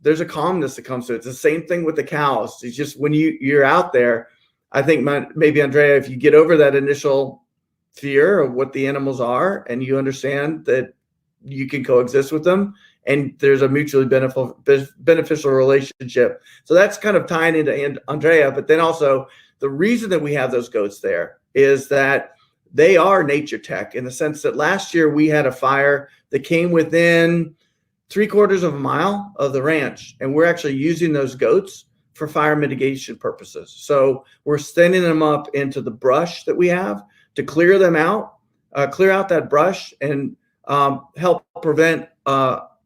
there's a calmness that comes to it. It's the same thing with the cows. It's just when you're out there, I think maybe, Andrea, if you get over that initial fear of what the animals are and you understand that you can coexist with them and there's a mutually beneficial relationship. So that's kind of tying into Andrea, but then also the reason that we have those goats there is that they are nature tech, in the sense that last year we had a fire that came within 3/4 of a mile of the ranch, and we're actually using those goats for fire mitigation purposes. So we're sending them up into the brush that we have to clear them out, clear out that brush, and help prevent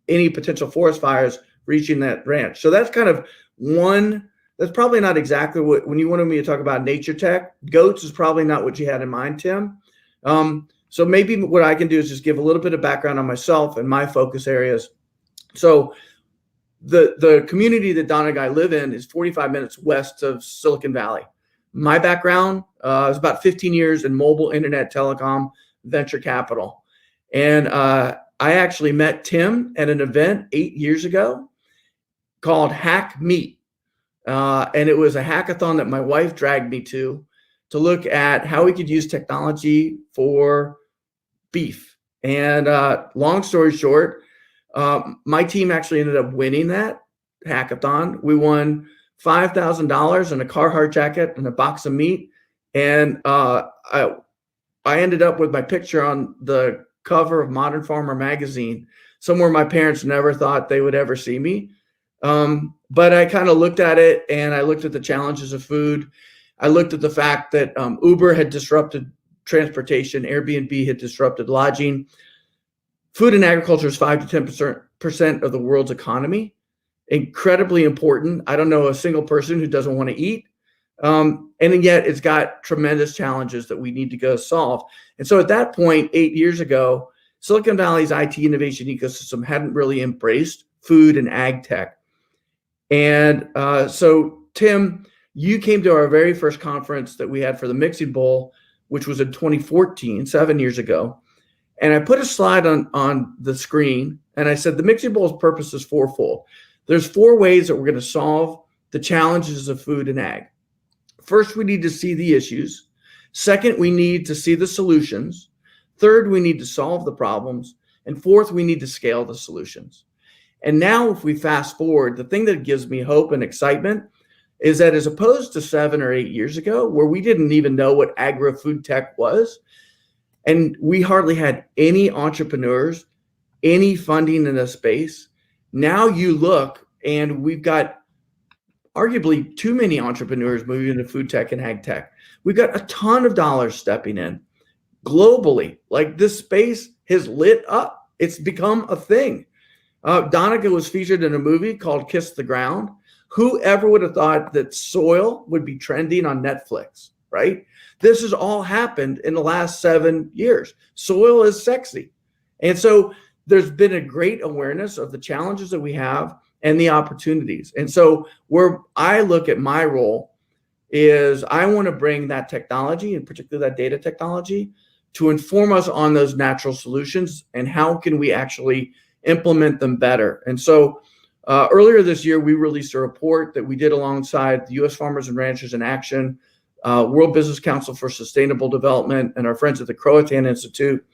any potential forest fires reaching that ranch. So that's kind of one. That's probably not exactly what, when you wanted me to talk about nature tech, goats is probably not what you had in mind, Tim. So maybe what I can do is just give a little bit of background on myself and my focus areas. So the community that Donna and I live in is 45 minutes west of Silicon Valley. My background is about 15 years in mobile internet telecom venture capital. And I actually met Tim at an event 8 years ago called Hack Meat. And it was a hackathon that my wife dragged me to look at how we could use technology for beef. And long story short, my team actually ended up winning that hackathon. We won $5,000 and a Carhartt jacket and a box of meat. And I ended up with my picture on the cover of Modern Farmer magazine, somewhere my parents never thought they would ever see me. But I kind of looked at it, and I looked at the challenges of food. I looked at the fact that Uber had disrupted transportation, Airbnb had disrupted lodging. Food and agriculture is 5 to 10% of the world's economy. Incredibly important. I don't know a single person who doesn't want to eat. And yet it's got tremendous challenges that we need to go solve. And so at that point, 8 years ago, Silicon Valley's IT innovation ecosystem hadn't really embraced food and ag tech. And so Tim, you came to our very first conference that we had for the Mixing Bowl, which was in 2014, 7 years ago. And I put a slide on the screen, and I said the Mixing Bowl's purpose is fourfold. There's 4 ways that we're going to solve the challenges of food and ag. First, we need to see the issues. Second, we need to see the solutions. Third, we need to solve the problems. And fourth, we need to scale the solutions. And now if we fast forward, the thing that gives me hope and excitement is that as opposed to 7 or 8 years ago, where we didn't even know what agri-food tech was, and we hardly had any entrepreneurs, any funding in the space, now you look and we've got arguably too many entrepreneurs moving into food tech and ag tech. We've got a ton of dollars stepping in globally. Like, this space has lit up. It's become a thing. Donica was featured in a movie called Kiss the Ground. Who ever would have thought that soil would be trending on Netflix, right? This has all happened in the last 7 years. Soil is sexy. And so there's been a great awareness of the challenges that we have and the opportunities. And so where I look at my role is I want to bring that technology, and particularly that data technology, to inform us on those natural solutions and how can we actually implement them better. And so earlier this year, we released a report that we did alongside the U.S. Farmers and Ranchers in Action, World Business Council for Sustainable Development, and our friends at the Croatan Institute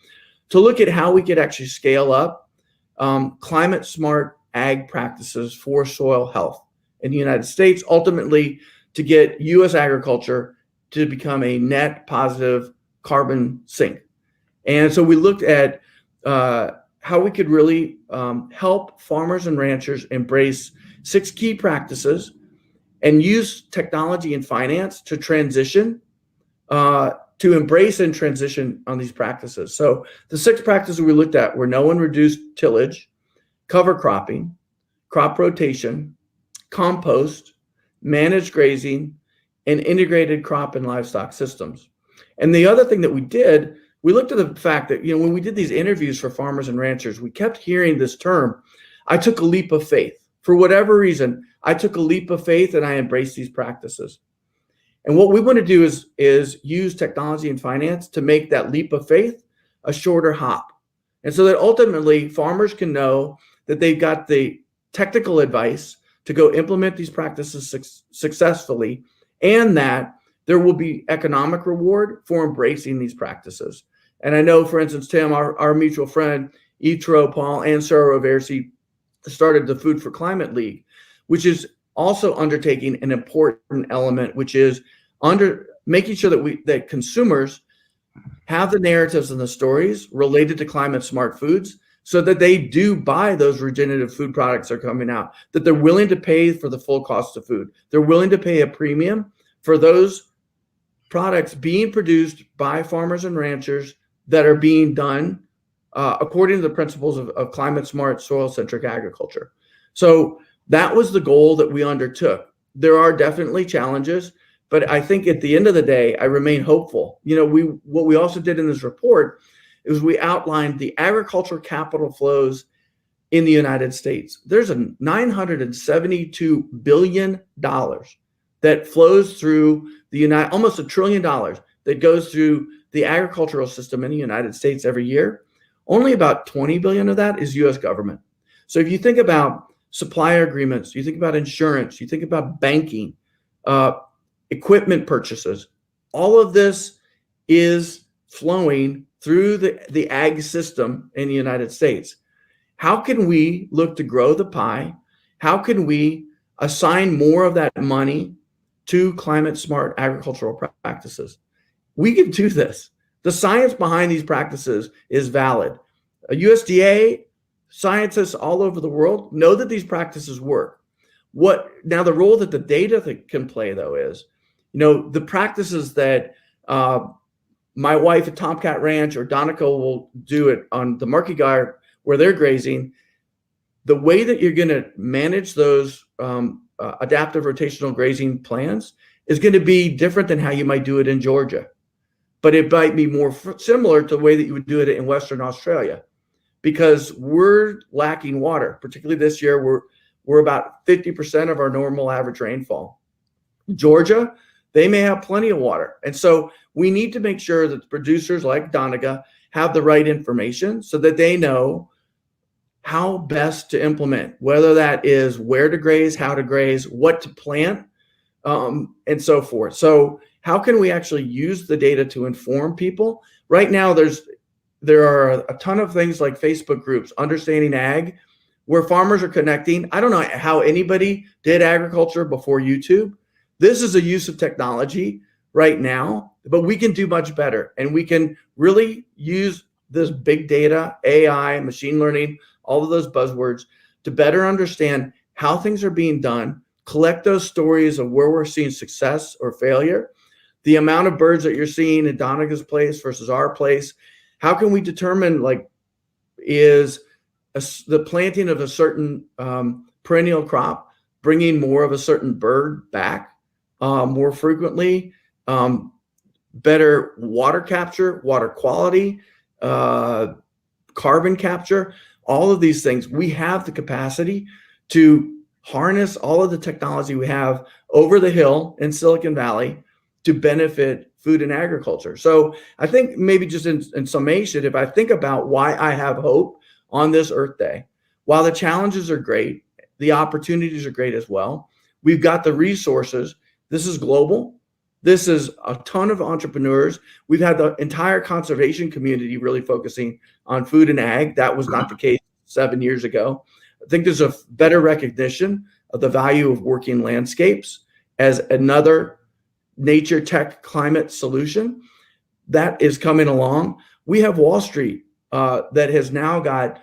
to look at how we could actually scale up climate smart ag practices for soil health in the United States, ultimately to get U.S. agriculture to become a net positive carbon sink. And so we looked at how we could really help farmers and ranchers embrace 6 key practices and use technology and finance to transition, to embrace and transition on these practices. So the 6 practices we looked at were no and reduced tillage, cover cropping, crop rotation, compost, managed grazing, and integrated crop and livestock systems. And the other thing that we did, we looked at the fact that, when we did these interviews for farmers and ranchers, we kept hearing this term, I took a leap of faith. For whatever reason, I took a leap of faith and I embraced these practices. And what we want to do is use technology and finance to make that leap of faith a shorter hop. And so that ultimately farmers can know that they've got the technical advice to go implement these practices successfully, and that there will be economic reward for embracing these practices. And I know, for instance, Tim, our mutual friend, Yitro Paul and Sarah Roversi started the Food for Climate League, which is also undertaking an important element, which is making sure that consumers have the narratives and the stories related to climate smart foods so that they do buy those regenerative food products that are coming out, that they're willing to pay for the full cost of food. They're willing to pay a premium for those products being produced by farmers and ranchers that are being done according to the principles of climate smart, soil centric agriculture. So that was the goal that we undertook. There are definitely challenges, but I think at the end of the day, I remain hopeful. What we also did in this report is we outlined the agricultural capital flows in the United States. There's a $972 billion that flows through almost $1 trillion that goes through the agricultural system in the United States every year. Only about 20 billion of that is US government. So if you think about supplier agreements, you think about insurance, you think about banking, equipment purchases, all of this is flowing through the ag system in the United States. How can we look to grow the pie? How can we assign more of that money to climate smart agricultural practices? We can do this. The science behind these practices is valid. USDA scientists all over the world know that these practices work. Now the role that the data can play, though, is, the practices that my wife at Tomcat Ranch or Donica will do it on the Markey Guy where they're grazing, the way that you're going to manage those adaptive rotational grazing plans is going to be different than how you might do it in Georgia, but it might be more similar to the way that you would do it in Western Australia, because we're lacking water. Particularly this year, we're about 50% of our normal average rainfall. Georgia, they may have plenty of water. And so we need to make sure that the producers like Donegal have the right information so that they know how best to implement, whether that is where to graze, how to graze, what to plant, and so forth. So how can we actually use the data to inform people? Right now, there are a ton of things like Facebook groups, Understanding Ag, where farmers are connecting. I don't know how anybody did agriculture before YouTube. This is a use of technology right now, but we can do much better. And we can really use this big data, AI, machine learning, all of those buzzwords to better understand how things are being done, collect those stories of where we're seeing success or failure, the amount of birds that you're seeing in Donegal's place versus our place. How can we determine, like, is the planting of a certain perennial crop bringing more of a certain bird back more frequently, better water capture, water quality, carbon capture, all of these things. We have the capacity to harness all of the technology we have over the hill in Silicon Valley to benefit food and agriculture. So I think maybe just in summation, if I think about why I have hope on this Earth Day, while the challenges are great, the opportunities are great as well. We've got the resources. This is global. This is a ton of entrepreneurs. We've had the entire conservation community really focusing on food and ag. That was not the case 7 years ago. I think there's a better recognition of the value of working landscapes as another nature tech climate solution that is coming along. We have Wall Street that has now got,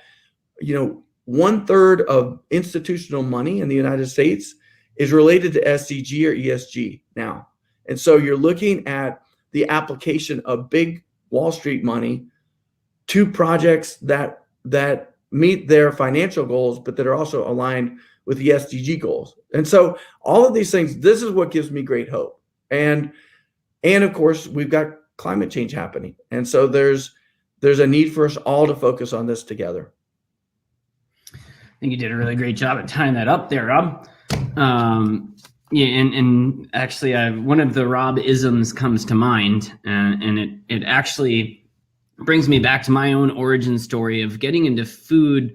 1/3 of institutional money in the United States is related to SDG or ESG now. And so you're looking at the application of big Wall Street money to projects that meet their financial goals, but that are also aligned with the SDG goals. And so all of these things, this is what gives me great hope. And of course, we've got climate change happening. And so there's a need for us all to focus on this together. I think you did a really great job at tying that up there, Rob. Yeah, and actually, one of the Rob-isms comes to mind, and it actually brings me back to my own origin story of getting into food.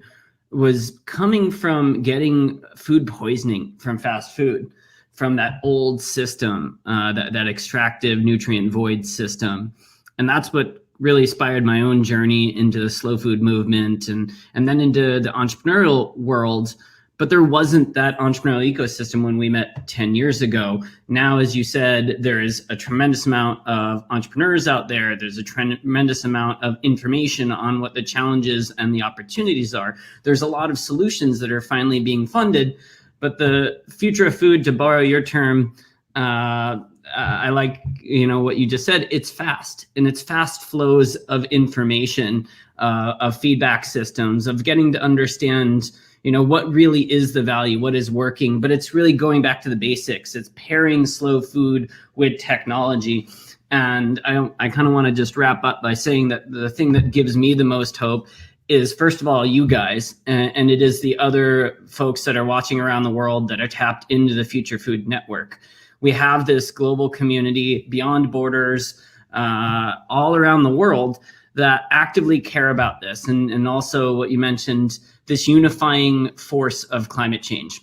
Was coming from getting food poisoning from fast food, from that old system, that extractive nutrient void system. And that's what really inspired my own journey into the slow food movement and then into the entrepreneurial world. But there wasn't that entrepreneurial ecosystem when we met 10 years ago. Now, as you said, there is a tremendous amount of entrepreneurs out there. There's a tremendous amount of information on what the challenges and the opportunities are. There's a lot of solutions that are finally being funded. But the future of food, to borrow your term, I like, what you just said, it's fast, and it's fast flows of information, of feedback systems, of getting to understand, what really is the value, what is working, but it's really going back to the basics. It's pairing slow food with technology. And I kind of want to just wrap up by saying that the thing that gives me the most hope is, first of all, you guys, and it is the other folks that are watching around the world that are tapped into the Future Food Network. We have this global community beyond borders, all around the world that actively care about this. And also what you mentioned, this unifying force of climate change.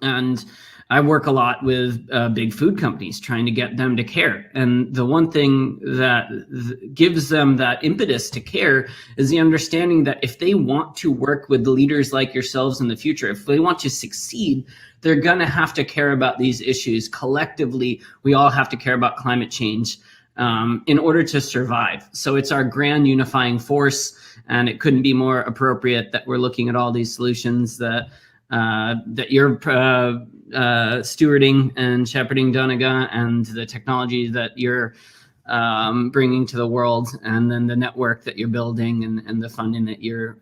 And I work a lot with big food companies trying to get them to care. And the one thing that gives them that impetus to care is the understanding that if they want to work with leaders like yourselves in the future, if they want to succeed, they're going to have to care about these issues. Collectively, we all have to care about climate change in order to survive. So it's our grand unifying force, and it couldn't be more appropriate that we're looking at all these solutions that you're stewarding and shepherding, Donegal, and the technology that you're bringing to the world, and then the network that you're building and the funding that you're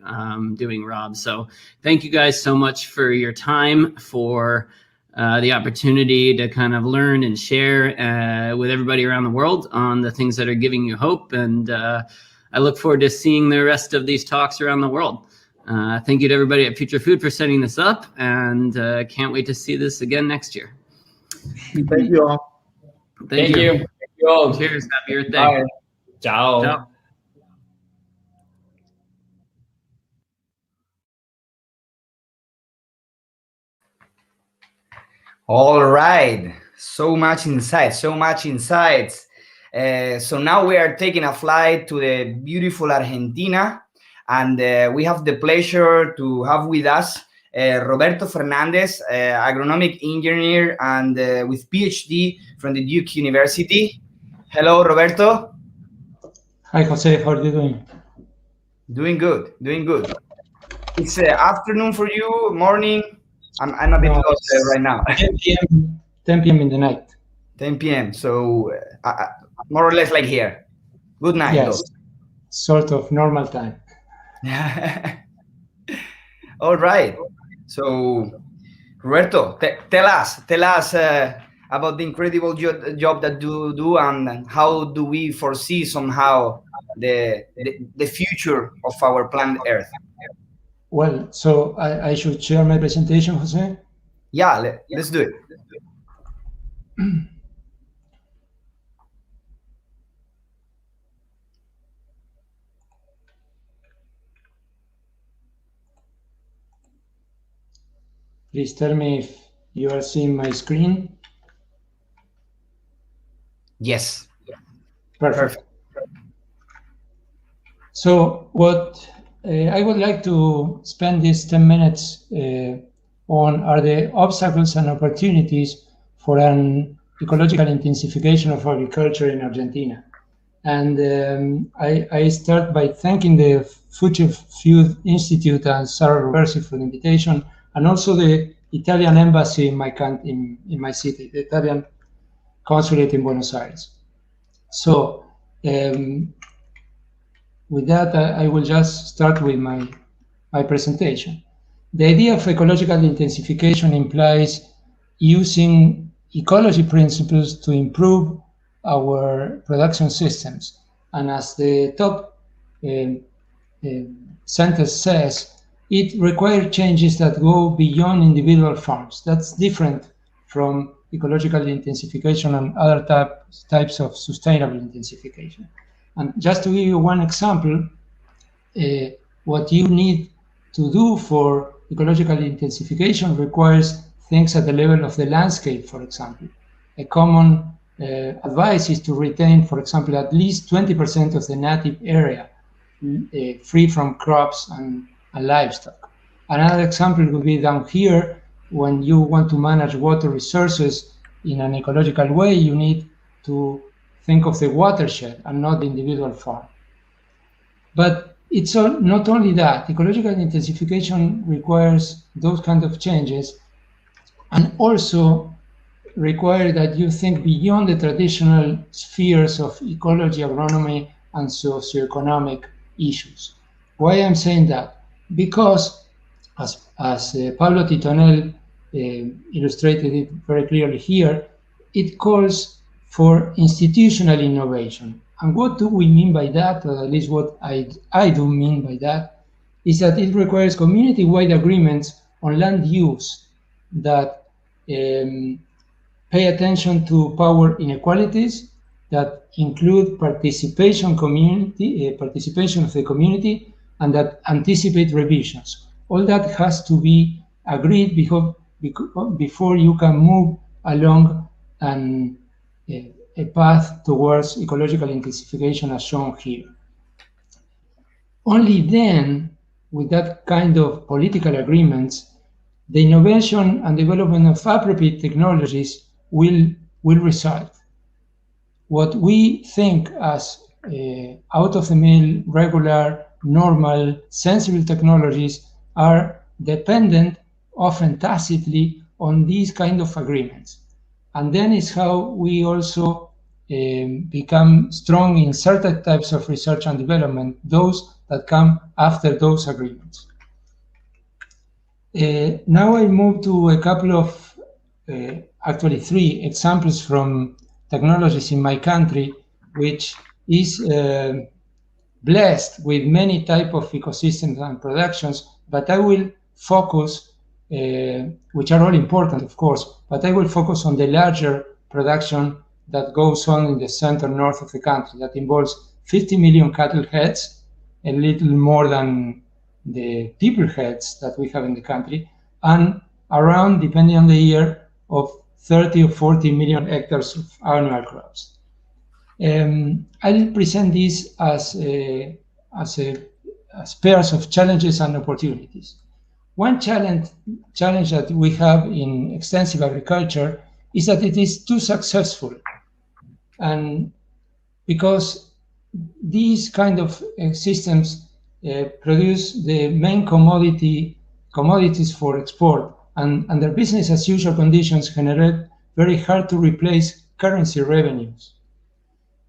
doing, Rob. So thank you guys so much for your time, for the opportunity to kind of learn and share with everybody around the world on the things that are giving you hope. And I look forward to seeing the rest of these talks around the world. Thank you to everybody at Future Food for setting this up, and can't wait to see this again next year. Thank you all. Thank you. Thank you all. Cheers. Happy Earth Day. Bye. Ciao. Ciao. All right, so much insights. So now we are taking a flight to the beautiful Argentina, and we have the pleasure to have with us Roberto Fernandez, agronomic engineer and with PhD from the Duke University. Hello, Roberto. Hi, Jose. How are you doing? Doing good. It's afternoon for you, morning. I'm a bit lost right now. 10 p.m. in the night. 10 p.m. So more or less like here. Good night. Yes, sort of normal time. All right. So Roberto, tell us about the incredible job that you do, and how do we foresee somehow the future of our planet Earth. Well, so I should share my presentation, Jose? Yeah, let's do it. Please tell me if you are seeing my screen. Yes. Perfect. So what I would like to spend these 10 minutes on are the obstacles and opportunities for an ecological intensification of agriculture in Argentina. And I start by thanking the Future Food Institute and Sarah Roversi for the invitation, and also the Italian embassy in my city, the Italian consulate in Buenos Aires. So with that, I will just start with my presentation. The idea of ecological intensification implies using ecology principles to improve our production systems. And as the top sentence says, it requires changes that go beyond individual farms. That's different from ecological intensification and other types of sustainable intensification. And just to give you one example, what you need to do for ecological intensification requires things at the level of the landscape, for example. A common advice is to retain, for example, at least 20% of the native area free from crops and livestock. Another example would be down here. When you want to manage water resources in an ecological way, you need to think of the watershed and not the individual farm. But it's not only that. Ecological intensification requires those kind of changes, and also require that you think beyond the traditional spheres of ecology, agronomy, and socioeconomic issues. Why I'm saying that? Because, as Pablo Titonel illustrated it very clearly here, it calls for institutional innovation. And what do we mean by that, or at least what I do mean by that, is that it requires community-wide agreements on land use that pay attention to power inequalities, that include participation of the community, and that anticipate revisions. All that has to be agreed before you can move along a path towards ecological intensification as shown here. Only then, with that kind of political agreements, the innovation and development of appropriate technologies will result. What we think as out-of-the-mill, regular, normal, sensible technologies are dependent, often tacitly, on these kind of agreements. And then is how we also become strong in certain types of research and development, those that come after those agreements. Now I move to a couple of actually 3 examples from technologies in my country, which is blessed with many type of ecosystems and productions, but I will focus, which are all important, of course, but I will focus on the larger production that goes on in the center north of the country that involves 50 million cattle heads, a little more than the people heads that we have in the country, and around, depending on the year, of 30 or 40 million hectares of annual crops. I'll present this as pairs of challenges and opportunities. One challenge that we have in extensive agriculture is that it is too successful, and because these kind of systems produce the main commodities for export, and under business as usual conditions generate very hard to replace currency revenues.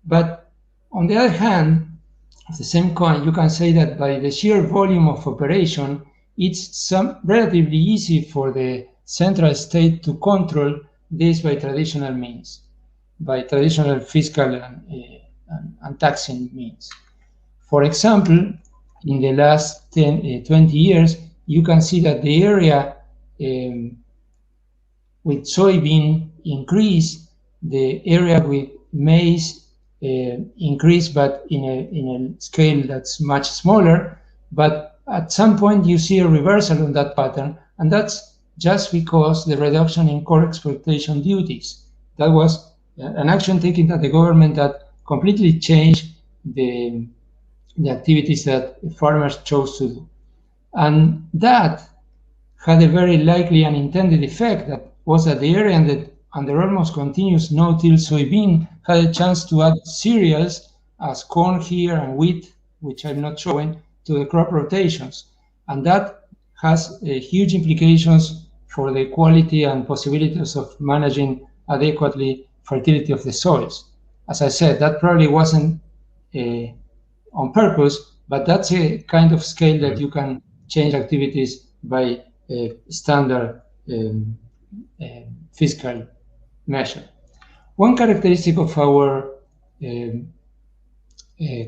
But on the other hand, of the same coin, you can say that by the sheer volume of operation, it's relatively easy for the central state to control this by traditional means, by traditional fiscal and taxing means. For example, in the last 20 years, you can see that the area with soybean increased, the area with maize increased, but in a scale that's much smaller. But at some point, you see a reversal on that pattern, and that's just because the reduction in core exploitation duties. That was an action taken by the government that completely changed the activities that farmers chose to do. And that had a very likely unintended effect, that was that the area under almost continuous no-till soybean had a chance to add cereals as corn here and wheat, which I'm not showing, to the crop rotations. And that has huge implications for the quality and possibilities of managing adequately fertility of the soils. As I said, that probably wasn't on purpose, but that's a kind of scale that you can change activities by standard fiscal measure. One characteristic of our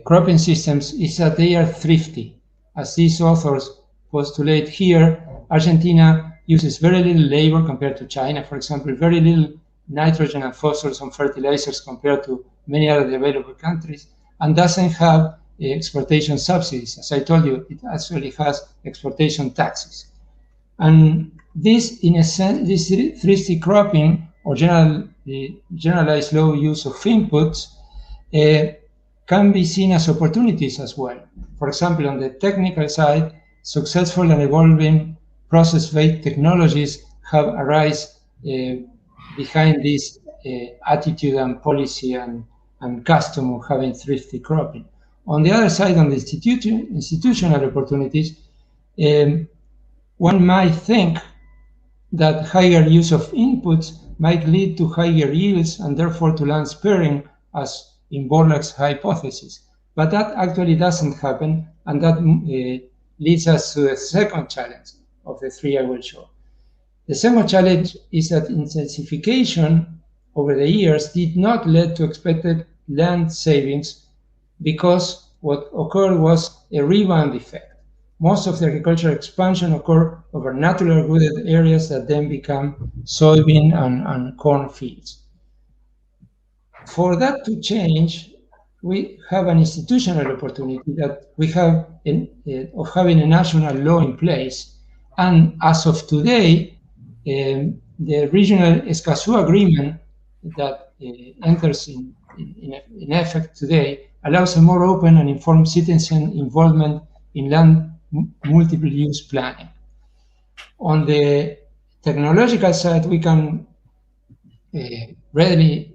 cropping systems is that they are thrifty. As these authors postulate here, Argentina uses very little labor compared to China, for example, very little nitrogen and phosphorus on fertilizers compared to many other developed countries, and doesn't have exportation subsidies. As I told you, it actually has exportation taxes. And this, in a sense, this thrifty cropping or generalized low use of inputs can be seen as opportunities as well. For example, on the technical side, successful and evolving process-based technologies have arisen behind this attitude and policy and custom of having thrifty cropping. On the other side, on the institutional opportunities, one might think that higher use of inputs might lead to higher yields and therefore to land sparing, as in Borlaug's hypothesis. But that actually doesn't happen, and that leads us to the second challenge of the 3 I will show. The second challenge is that intensification over the years did not lead to expected land savings, because what occurred was a rebound effect. Most of the agricultural expansion occurred over naturally wooded areas that then become soybean and corn fields. For that to change, we have an institutional opportunity that we have of having a national law in place. And as of today, the regional Escazú agreement that enters in effect today allows a more open and informed citizen involvement in land multiple use planning. On the technological side, we can readily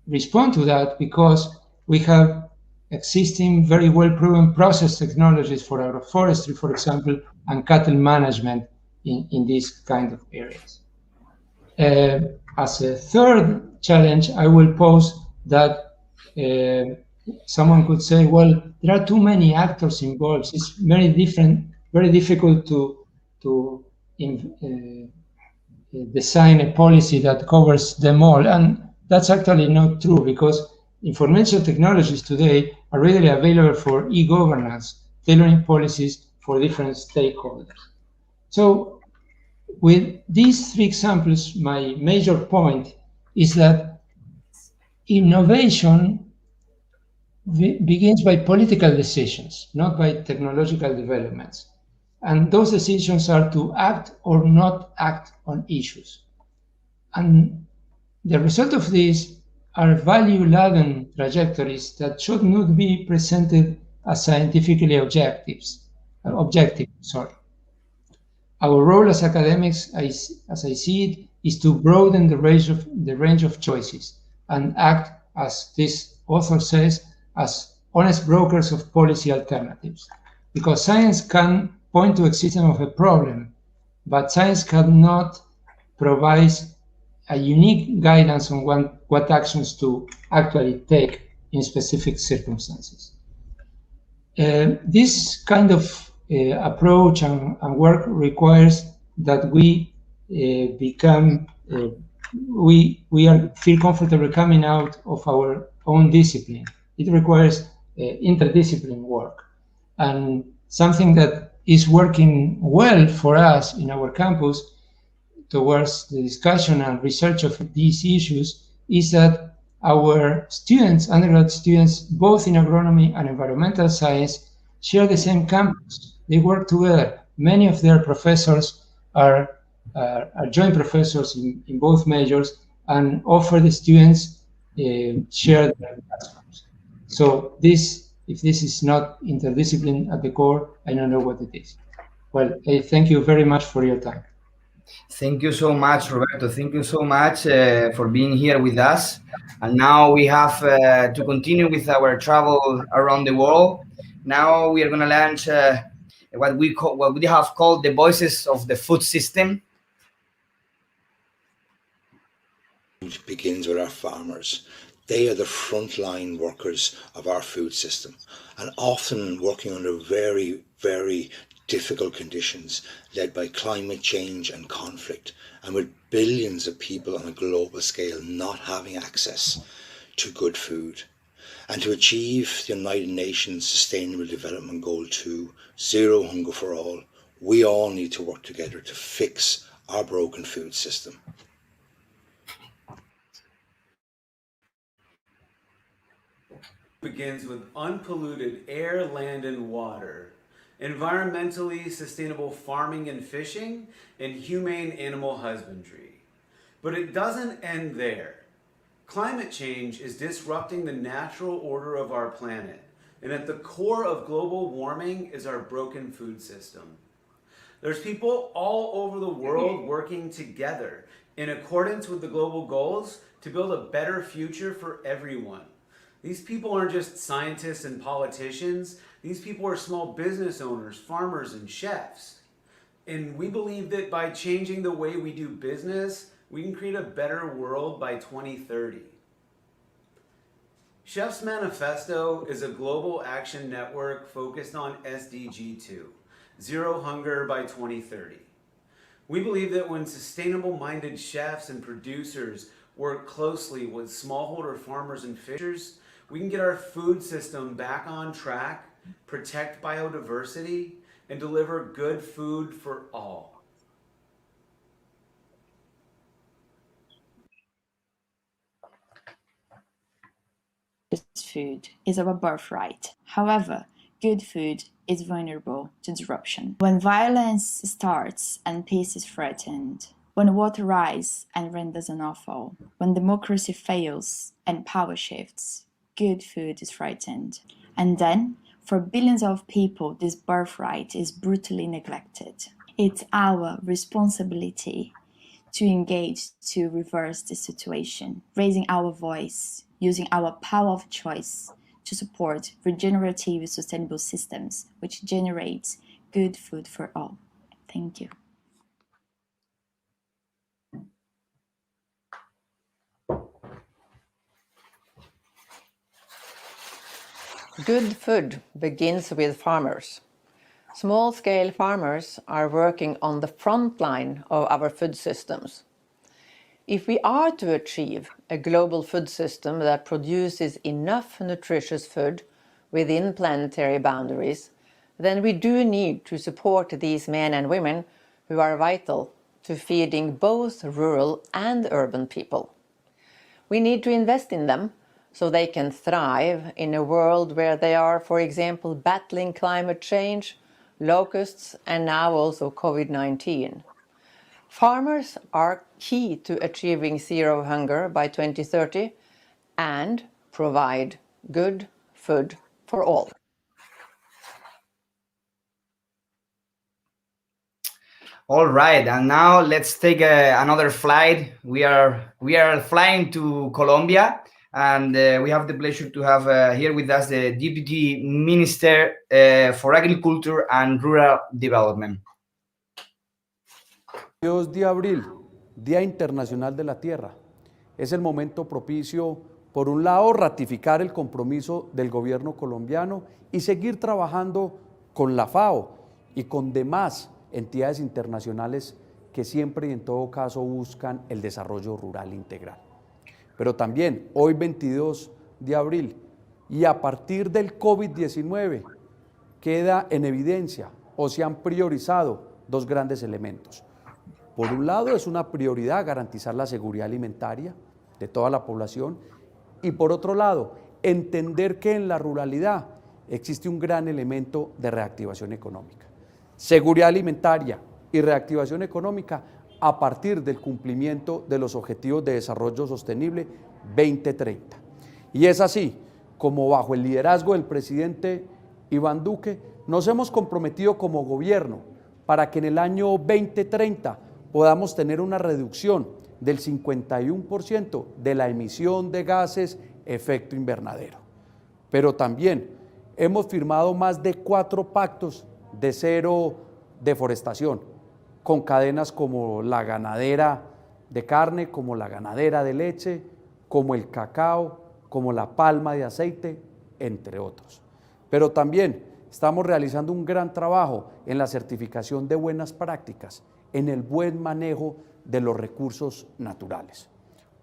respond to that because we have existing very well proven process technologies for agroforestry, for example, and cattle management in these kind of areas. As a third challenge, I will pose that someone could say, well, there are too many actors involved. It's very difficult to design a policy that covers them all. And that's actually not true, because information technologies today are readily available for e-governance, tailoring policies for different stakeholders. So with these three examples, my major point is that innovation begins by political decisions, not by technological developments. And those decisions are to act or not act on issues. And the result of this are value-laden trajectories that should not be presented as scientifically objective. Our role as academics, as I see it, is to broaden the range of choices and act, as this author says, as honest brokers of policy alternatives. Because science can point to existence of a problem, but science cannot provide a unique guidance on what actions to actually take in specific circumstances. This kind of approach and work requires that we feel comfortable coming out of our own discipline. It requires interdisciplinary work. And something that is working well for us in our campus towards the discussion and research of these issues is that our students, undergrad students, both in agronomy and environmental science, share the same campus. They work together. Many of their professors are joint professors in both majors and offer the students shared classrooms. So if this is not interdiscipline at the core, I don't know what it is. Well, thank you very much for your time. Thank you so much, Roberto. Thank you so much for being here with us. And now we have to continue with our travel around the world. Now we are going to launch what we have called the voices of the food system. It begins with our farmers. They are the frontline workers of our food system, and often working under very, very difficult conditions led by climate change and conflict, and with billions of people on a global scale not having access to good food. And to achieve the United Nations Sustainable Development Goal 2, Zero Hunger for All, we all need to work together to fix our broken food system. Begins with unpolluted air, land, and water, environmentally sustainable farming and fishing, and humane animal husbandry. But it doesn't end there. Climate change is disrupting the natural order of our planet, and at the core of global warming is our broken food system. There's people all over the world working together in accordance with the global goals to build a better future for everyone. These people aren't just scientists and politicians. These people are small business owners, farmers, and chefs. And we believe that by changing the way we do business, we can create a better world by 2030. Chef's Manifesto is a global action network focused on SDG 2, Zero Hunger by 2030. We believe that when sustainable-minded chefs and producers work closely with smallholder farmers and fishers, we can get our food system back on track, protect biodiversity, and deliver good food for all. Food is our birthright. However, good food is vulnerable to disruption. When violence starts and peace is threatened, when water rises and rain doesn't fall, when democracy fails and power shifts, good food is threatened. And then, for billions of people, this birthright is brutally neglected. It's our responsibility to engage to reverse this situation, raising our voice, using our power of choice to support regenerative sustainable systems which generate good food for all. Thank you. Good food begins with farmers. Small-scale farmers are working on the front line of our food systems. If we are to achieve a global food system that produces enough nutritious food within planetary boundaries, then we do need to support these men and women who are vital to feeding both rural and urban people. We need to invest in them so they can thrive in a world where they are, for example, battling climate change, locusts, and now also COVID-19. Farmers are key to achieving zero hunger by 2030 and provide good food for all. All right, and now let's take another flight. We are flying to Colombia, and we have the pleasure to have here with us the Deputy Minister for Agriculture and Rural Development. 22 de abril, Día Internacional de la Tierra. Es el momento propicio, por un lado, ratificar el compromiso del gobierno colombiano y seguir trabajando con la FAO y con demás entidades internacionales que siempre y en todo caso buscan el desarrollo rural integral. Pero también, hoy 22 de abril, y a partir del COVID-19, queda en evidencia o se han priorizado dos grandes elementos. Por un lado, es una prioridad garantizar la seguridad alimentaria de toda la población y por otro lado, entender que en la ruralidad existe un gran elemento de reactivación económica. Seguridad alimentaria y reactivación económica a partir del cumplimiento de los Objetivos de Desarrollo Sostenible 2030. Y es así como bajo el liderazgo del presidente Iván Duque nos hemos comprometido como gobierno para que en el año 2030 podamos tener una reducción del 51% de la emisión de gases efecto invernadero. Pero también hemos firmado más de 4 pactos de cero deforestación, con cadenas como la ganadera de carne, como la ganadera de leche, como el cacao, como la palma de aceite, entre otros. Pero también estamos realizando un gran trabajo en la certificación de buenas prácticas, en el buen manejo de los recursos naturales.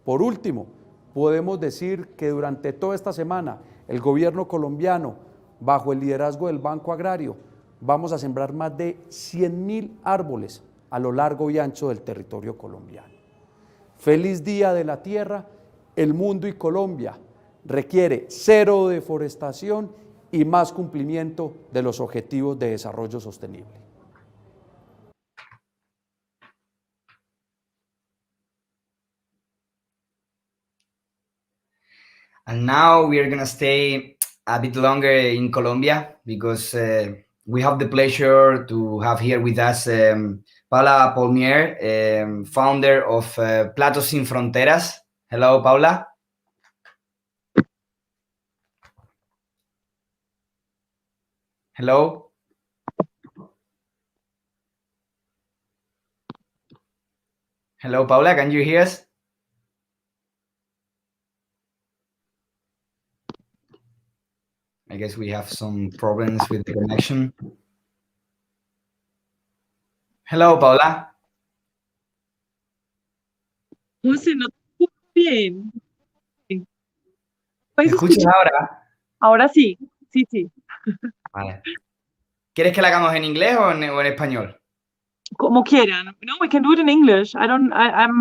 Por último, podemos decir que durante toda esta semana el gobierno colombiano, bajo el liderazgo del Banco Agrario, vamos a sembrar más de 100.000 árboles a lo largo y ancho del territorio colombiano. Feliz Día de la Tierra. El mundo y Colombia requiere cero deforestación y más cumplimiento de los Objetivos de Desarrollo Sostenible. And now we are going to stay a bit longer in Colombia because we have the pleasure to have here with us Paula Polmier, founder of Platos Sin Fronteras. Hello, Paula. Hello. Hello, Paula, can you hear us? I guess we have some problems with the connection. Hello, Paula. José, no te escucho bien. ¿Me escuchas ahora? Ahora sí, sí, sí. Vale. ¿Quieres que la hagamos en inglés o en español? Como quieran. No, we can do it in English. I'm.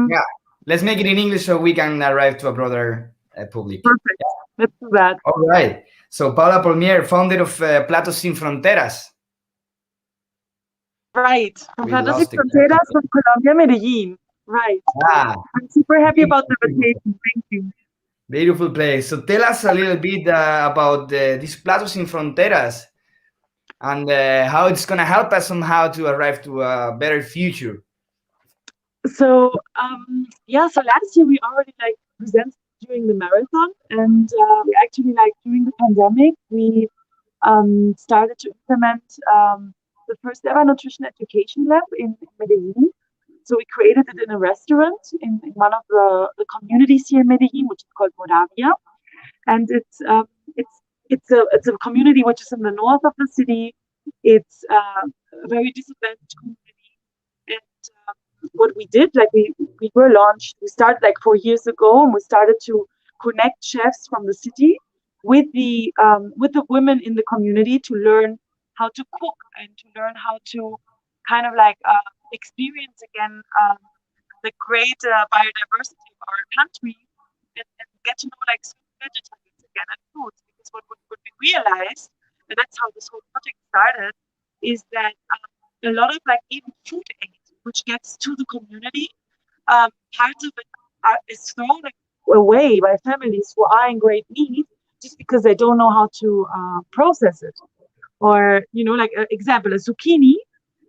Yeah, let's make it in English so we can arrive to a broader public. Perfect. Yeah. Let's do that. All right. So Paula Polmier, founder of Platos Sin Fronteras. Right. From Platos Sin Fronteras from Colombia, Medellin. Right. Ah. I'm super happy about the invitation. Thank you. Beautiful place. So tell us a little bit about this Platos Sin Fronteras and how it's going to help us somehow to arrive to a better future. So, so last year we already presented during the marathon, and we actually during the pandemic we started to implement the first ever nutrition education lab in Medellin. So we created it in a restaurant in one of the communities here in Medellin, which is called Moravia, and it's a community which is in the north of the city, It's a very disadvantaged community. And what we did, like we started like 4 years ago, and we started to connect chefs from the city with the women in the community to learn how to cook and to learn how to kind of like experience again the great biodiversity of our country, and get to know like vegetables again and foods. Because what we realized, and that's how this whole project started, is that a lot of like even food aid which gets to the community, part of it is thrown away by families who are in great need just because they don't know how to process it. Or, you know, like example, a zucchini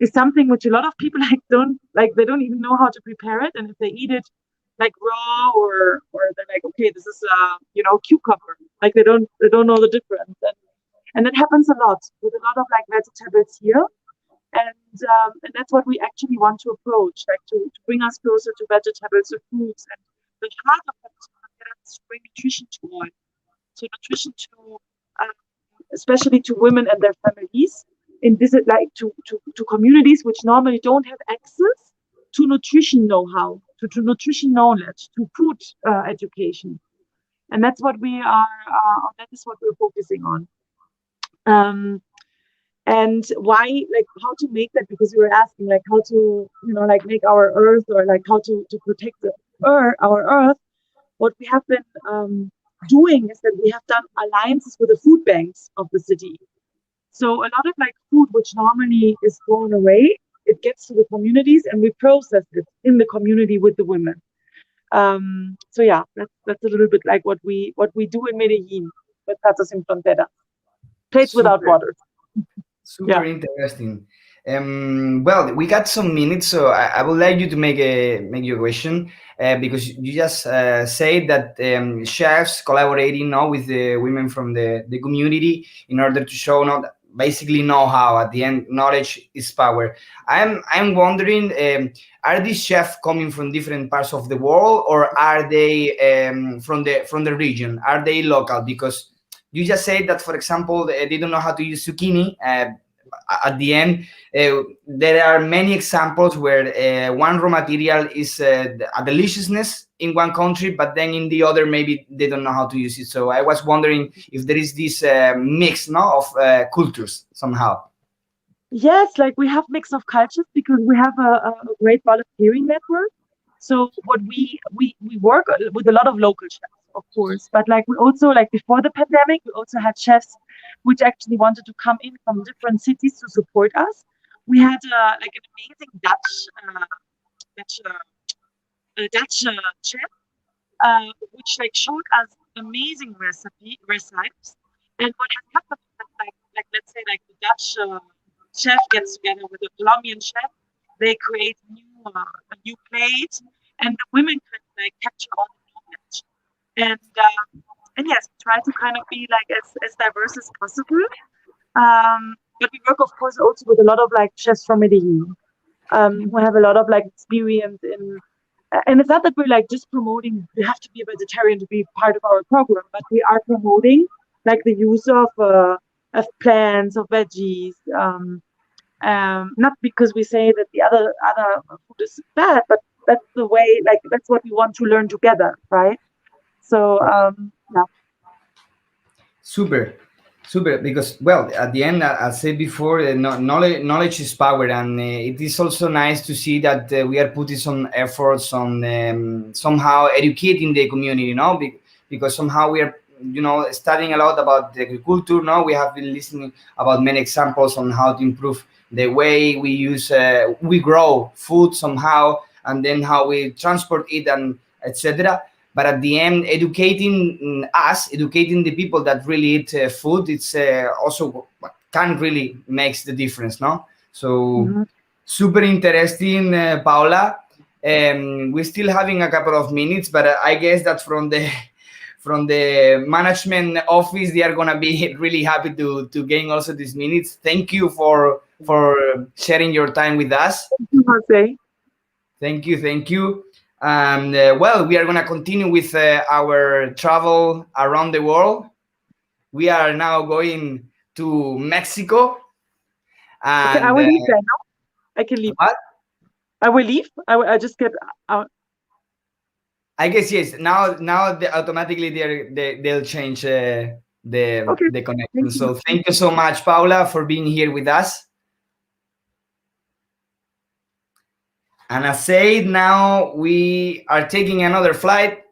is something which a lot of people they don't even know how to prepare it, and if they eat it like raw or they're like, okay, this is cucumber, like they don't know the difference, and that happens a lot with a lot of like vegetables here. And that's what we actually want to approach, like to bring us closer to vegetables, to fruits, and the heart of it is to bring nutrition to all. So nutrition to, especially to women and their families, in this like to communities which normally don't have access to nutrition know-how, to nutrition knowledge, to food education, and that's what we are. That is what we're focusing on. And why, like, how to make that? Because you were asking, like, how to, like, make our earth, or like how to protect our earth. What we have been doing is that we have done alliances with the food banks of the city. So a lot of like food which normally is thrown away, it gets to the communities, and we process it in the community with the women. So yeah, that's a little bit like what we do in Medellin with Patos Sin Fronteras. Plates without water. Super interesting. Well, we got some minutes, so I would like you to make your question, because you just said that chefs collaborating now with the women from the community in order to show basically know-how. At the end, knowledge is power. I'm wondering, are these chefs coming from different parts of the world, or are they from the region? Are they local? Because you just said that, for example, they don't know how to use zucchini. At the end, there are many examples where one raw material is a deliciousness in one country, but then in the other, maybe they don't know how to use it. So I was wondering if there is this mix of cultures somehow. Yes, like we have mix of cultures because we have a great volunteering network. So what we work with a lot of local chefs, of course, but like we also, like before the pandemic, we also had chefs which actually wanted to come in from different cities to support us. We had like an amazing Dutch chef, which like showed us amazing recipes. And what has happened is that like let's say like the Dutch chef gets together with a Colombian chef, they create a new plate, and the women can like capture all the knowledge. And yes, try to kind of be like as diverse as possible. But we work, of course, also with a lot of like chefs from Medellin, who have a lot of like experience in. And it's not that we're like just promoting, you have to be a vegetarian to be part of our program, but we are promoting like the use of plants, of veggies. Not because we say that the other food is bad, but that's the way, like that's what we want to learn together, right? So yeah. Super, because, well, at the end, I said before, knowledge is power, and it is also nice to see that we are putting some efforts on somehow educating the community, because somehow we are, studying a lot about the agriculture. Now we have been listening about many examples on how to improve the way we grow food somehow, and then how we transport it, and etc. But at the end, educating the people that really eat food, it's also can really makes the difference, no? So super interesting, Paula. We're still having a couple of minutes, but I guess that from the management office, they are gonna be really happy to gain also these minutes. Thank you for sharing your time with us. Thank you. And well, we are going to continue with our travel around the world. We are now going to Mexico. And okay, I will leave then, no? I can leave. What? I will leave. I just get out. I guess yes. Now automatically they'll change the connection. So thank you so much, Paula, for being here with us. And as said, now we are taking another flight.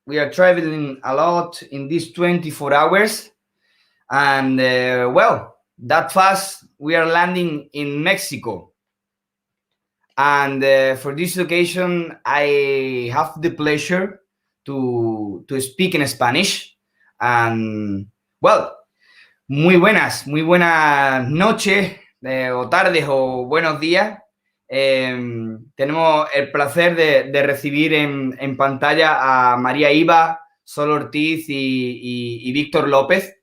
We are traveling a lot in these 24 hours. And well, that fast, we are landing in Mexico. And for this occasion, I have the pleasure to speak in Spanish. And well, muy buenas noches, o tardes, o buenos días. Tenemos el placer de recibir en pantalla a María Iba, Sol Ortiz y Víctor López.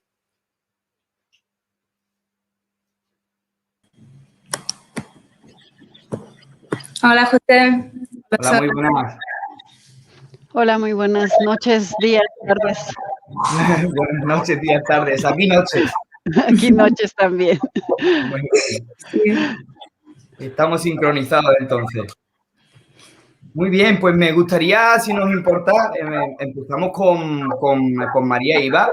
Hola, José. Hola, muy buenas. Hola, muy buenas noches, días, tardes. Buenas noches, días, tardes. Aquí noches. Aquí noches también. Bueno, estamos sincronizados entonces. Muy bien, pues me gustaría, si nos importa, empezamos con María Iba,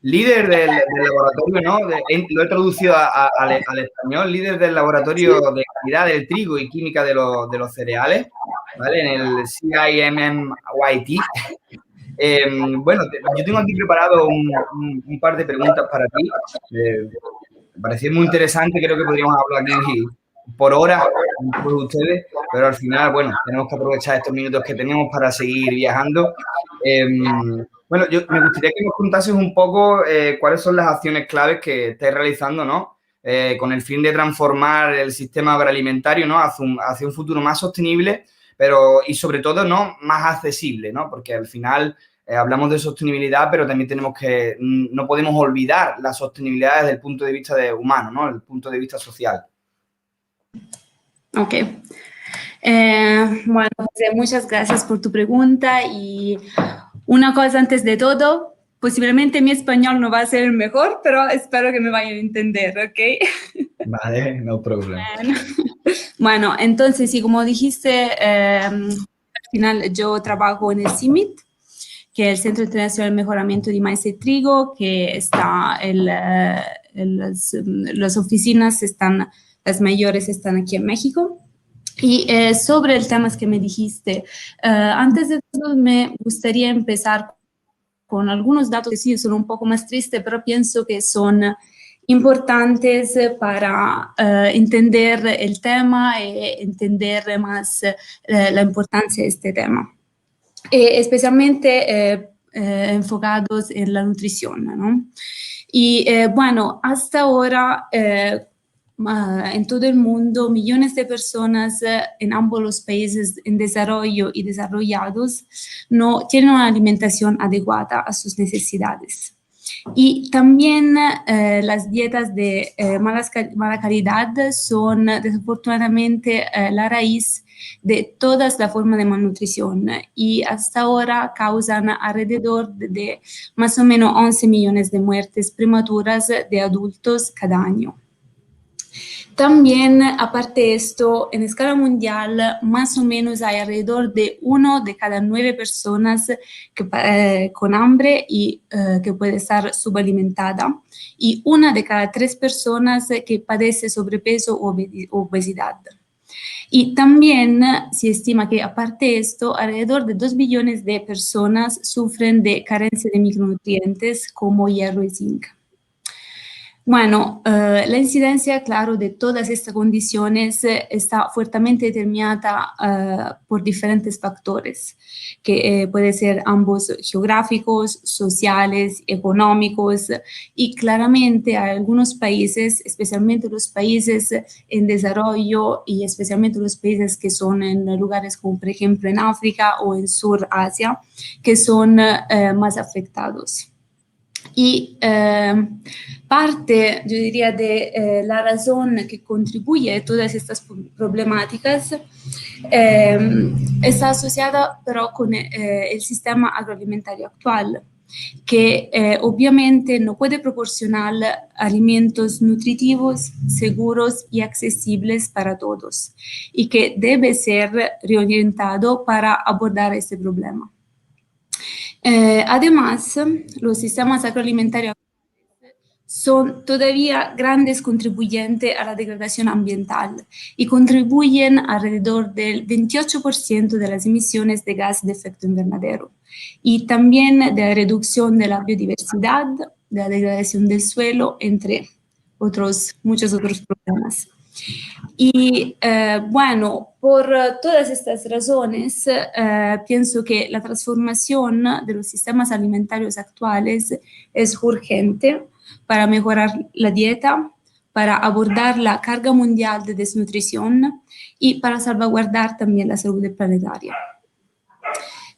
líder del laboratorio, ¿no? Lo he traducido al español, líder del laboratorio de calidad del trigo y química de los cereales, ¿vale? En el CIMMYT. Bueno, yo tengo aquí preparado un par de preguntas para ti. Me pareció muy interesante, creo que podríamos hablar aquí por horas con todos ustedes, pero al final, bueno, tenemos que aprovechar estos minutos que tenemos para seguir viajando. Bueno, me gustaría que nos contases un poco cuáles son las acciones claves que estáis realizando, ¿no? Con el fin de transformar el sistema agroalimentario, ¿no? Hacia un futuro más sostenible, pero y sobre todo, ¿no? Más accesible, ¿no? Porque al final hablamos de sostenibilidad, pero también no podemos olvidar la sostenibilidad desde el punto de vista humano, ¿no? El punto de vista social. Ok. Bueno, José, muchas gracias por tu pregunta y una cosa antes de todo, posiblemente mi español no va a ser el mejor, pero espero que me vayan a entender, ¿ok? Vale, no problema. Bueno, entonces, sí, como dijiste, al final yo trabajo en el CIMMYT, que es el Centro Internacional de Mejoramiento de Maíz y Trigo, que está las oficinas las mayores están aquí en México. Y sobre el tema que me dijiste, antes de todo me gustaría empezar con algunos datos que sí son un poco más tristes, pero pienso que son importantes para entender el tema y entender más la importancia de este tema, especialmente enfocados en la nutrición, ¿no? Y bueno, hasta ahora en todo el mundo, millones de personas en ambos los países en desarrollo y desarrollados no tienen una alimentación adecuada a sus necesidades. Y también las dietas de mala calidad son desafortunadamente la raíz de todas las formas de malnutrición y hasta ahora causan alrededor de más o menos 11 millones de muertes prematuras de adultos cada año. También, aparte de esto, en escala mundial, más o menos hay alrededor de 1 de cada 9 personas con hambre y que puede estar subalimentada, y 1 de cada 3 personas que padece sobrepeso o obesidad. Y también se estima que, aparte de esto, alrededor de 2 billones de personas sufren de carencia de micronutrientes como hierro y zinc. Bueno, la incidencia, claro, de todas estas condiciones está fuertemente determinada por diferentes factores, que pueden ser ambos geográficos, sociales, económicos, y claramente hay algunos países, especialmente los países en desarrollo y especialmente los países que son en lugares como, por ejemplo, en África o en Sur Asia, que son más afectados. Y parte, yo diría, de la razón que contribuye a todas estas problemáticas está asociada pero con el sistema agroalimentario actual, que obviamente no puede proporcionar alimentos nutritivos, seguros y accesibles para todos, y que debe ser reorientado para abordar este problema. Además, los sistemas agroalimentarios son todavía grandes contribuyentes a la degradación ambiental y contribuyen alrededor del 28% de las emisiones de gas de efecto invernadero y también de la reducción de la biodiversidad, de la degradación del suelo, entre muchos otros problemas. Y bueno, por todas estas razones, pienso que la transformación de los sistemas alimentarios actuales es urgente para mejorar la dieta, para abordar la carga mundial de desnutrición y para salvaguardar también la salud planetaria.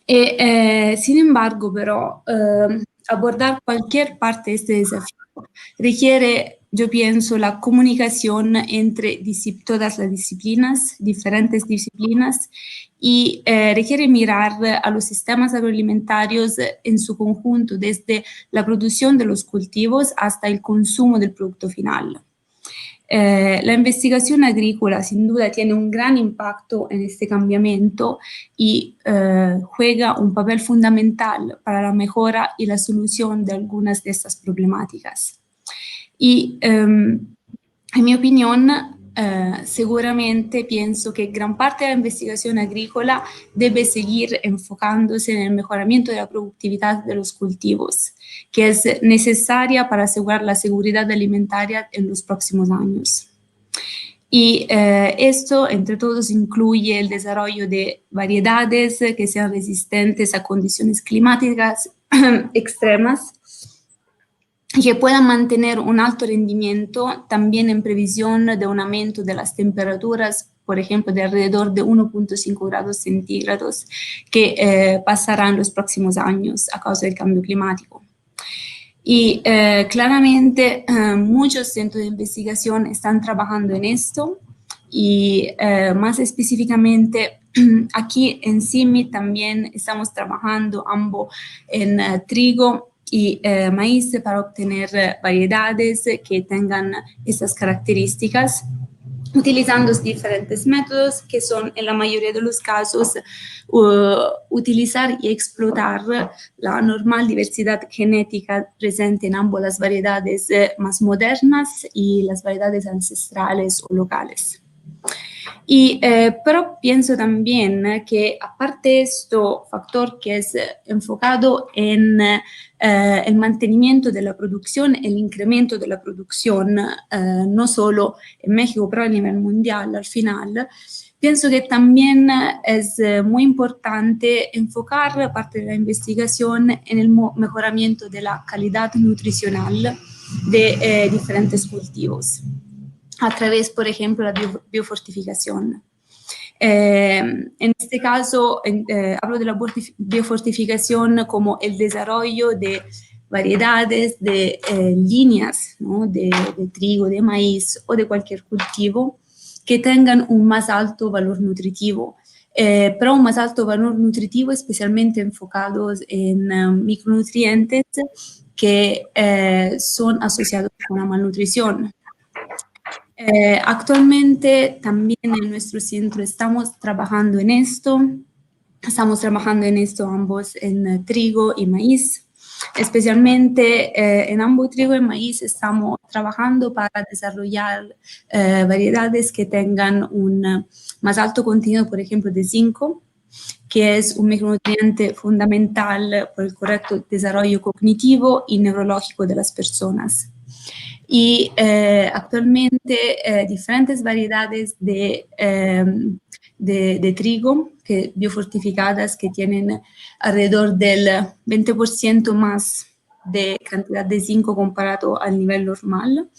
Sin embargo, pero abordar cualquier parte de este desafío requiere, yo pienso, la comunicación entre todas las disciplinas, diferentes disciplinas, y requiere mirar a los sistemas agroalimentarios en su conjunto, desde la producción de los cultivos hasta el consumo del producto final. La investigación agrícola sin duda tiene un gran impacto en este cambiamiento y juega un papel fundamental para la mejora y la solución de algunas de estas problemáticas. Y en mi opinión, seguramente pienso que gran parte de la investigación agrícola debe seguir enfocándose en el mejoramiento de la productividad de los cultivos, que es necesaria para asegurar la seguridad alimentaria en los próximos años. Y esto, entre todos, incluye el desarrollo de variedades que sean resistentes a condiciones climáticas extremas y que puedan mantener un alto rendimiento también en previsión de un aumento de las temperaturas, por ejemplo, de alrededor de 1.5 grados centígrados que pasará en los próximos años a causa del cambio climático. Y claramente muchos centros de investigación están trabajando en esto y más específicamente aquí en CIMI también estamos trabajando ambos en trigo y maíz para obtener variedades que tengan estas características, utilizando diferentes métodos que son en la mayoría de los casos utilizar y explotar la normal diversidad genética presente en ambas las variedades más modernas y las variedades ancestrales o locales. Y, pero pienso también que aparte de este factor que es enfocado en el mantenimiento de la producción, el incremento de la producción, no solo en México, pero a nivel mundial al final, pienso que también es muy importante enfocar parte de la investigación en el mejoramiento de la calidad nutricional de diferentes cultivos, a través, por ejemplo, de la biofortificación. En este caso, hablo de la biofortificación como el desarrollo de variedades, de líneas, ¿no? de trigo, de maíz o de cualquier cultivo que tengan un más alto valor nutritivo, pero un más alto valor nutritivo especialmente enfocados en micronutrientes que son asociados con la malnutrición. Actualmente también en nuestro centro estamos trabajando en esto ambos en trigo y maíz. Especialmente en ambos trigo y maíz estamos trabajando para desarrollar variedades que tengan un más alto contenido, por ejemplo, de zinco, que es un micronutriente fundamental para el correcto desarrollo cognitivo y neurológico de las personas. Y actualmente diferentes variedades de trigo biofortificadas que tienen alrededor del 20% más de cantidad de zinco comparado al nivel normal,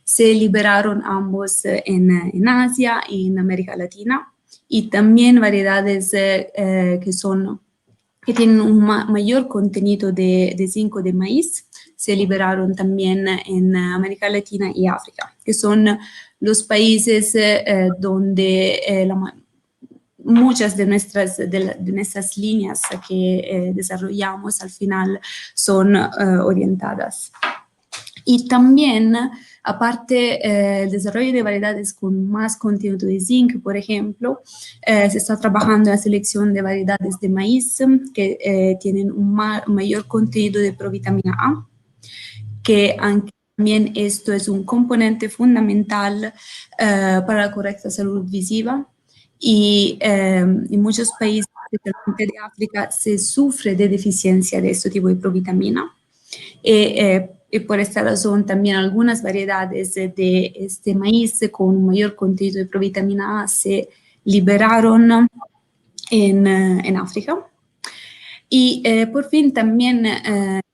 se liberaron ambos en Asia y en América Latina, y también variedades que tienen un mayor contenido de zinco de maíz se liberaron también en América Latina y África, que son los países donde muchas de nuestras líneas que desarrollamos al final son orientadas. Y también, aparte el desarrollo de variedades con más contenido de zinc, por ejemplo, se está trabajando en la selección de variedades de maíz que tienen un mayor contenido de provitamina A, que también esto es un componente fundamental para la correcta salud visiva. Y en muchos países, especialmente de África, se sufre de deficiencia de este tipo de provitamina. Y por esta razón también algunas variedades de este maíz con mayor contenido de provitamina A se liberaron en África. Y por fin también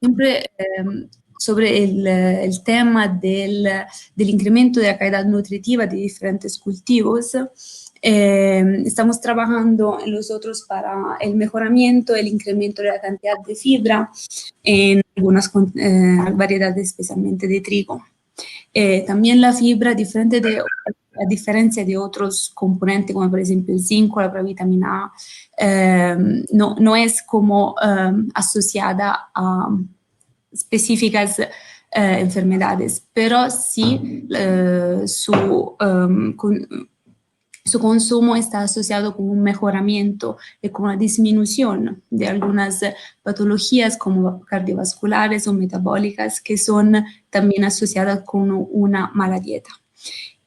siempre sobre el tema del incremento de la calidad nutritiva de diferentes cultivos. Estamos trabajando nosotros para el mejoramiento, el incremento de la cantidad de fibra en algunas variedades, especialmente de trigo. También la fibra, a diferencia de otros componentes, como por ejemplo el zinc o la provitamina A, no es como asociada a específicas enfermedades, pero sí su consumo está asociado con un mejoramiento y con una disminución de algunas patologías como cardiovasculares o metabólicas que son también asociadas con una mala dieta.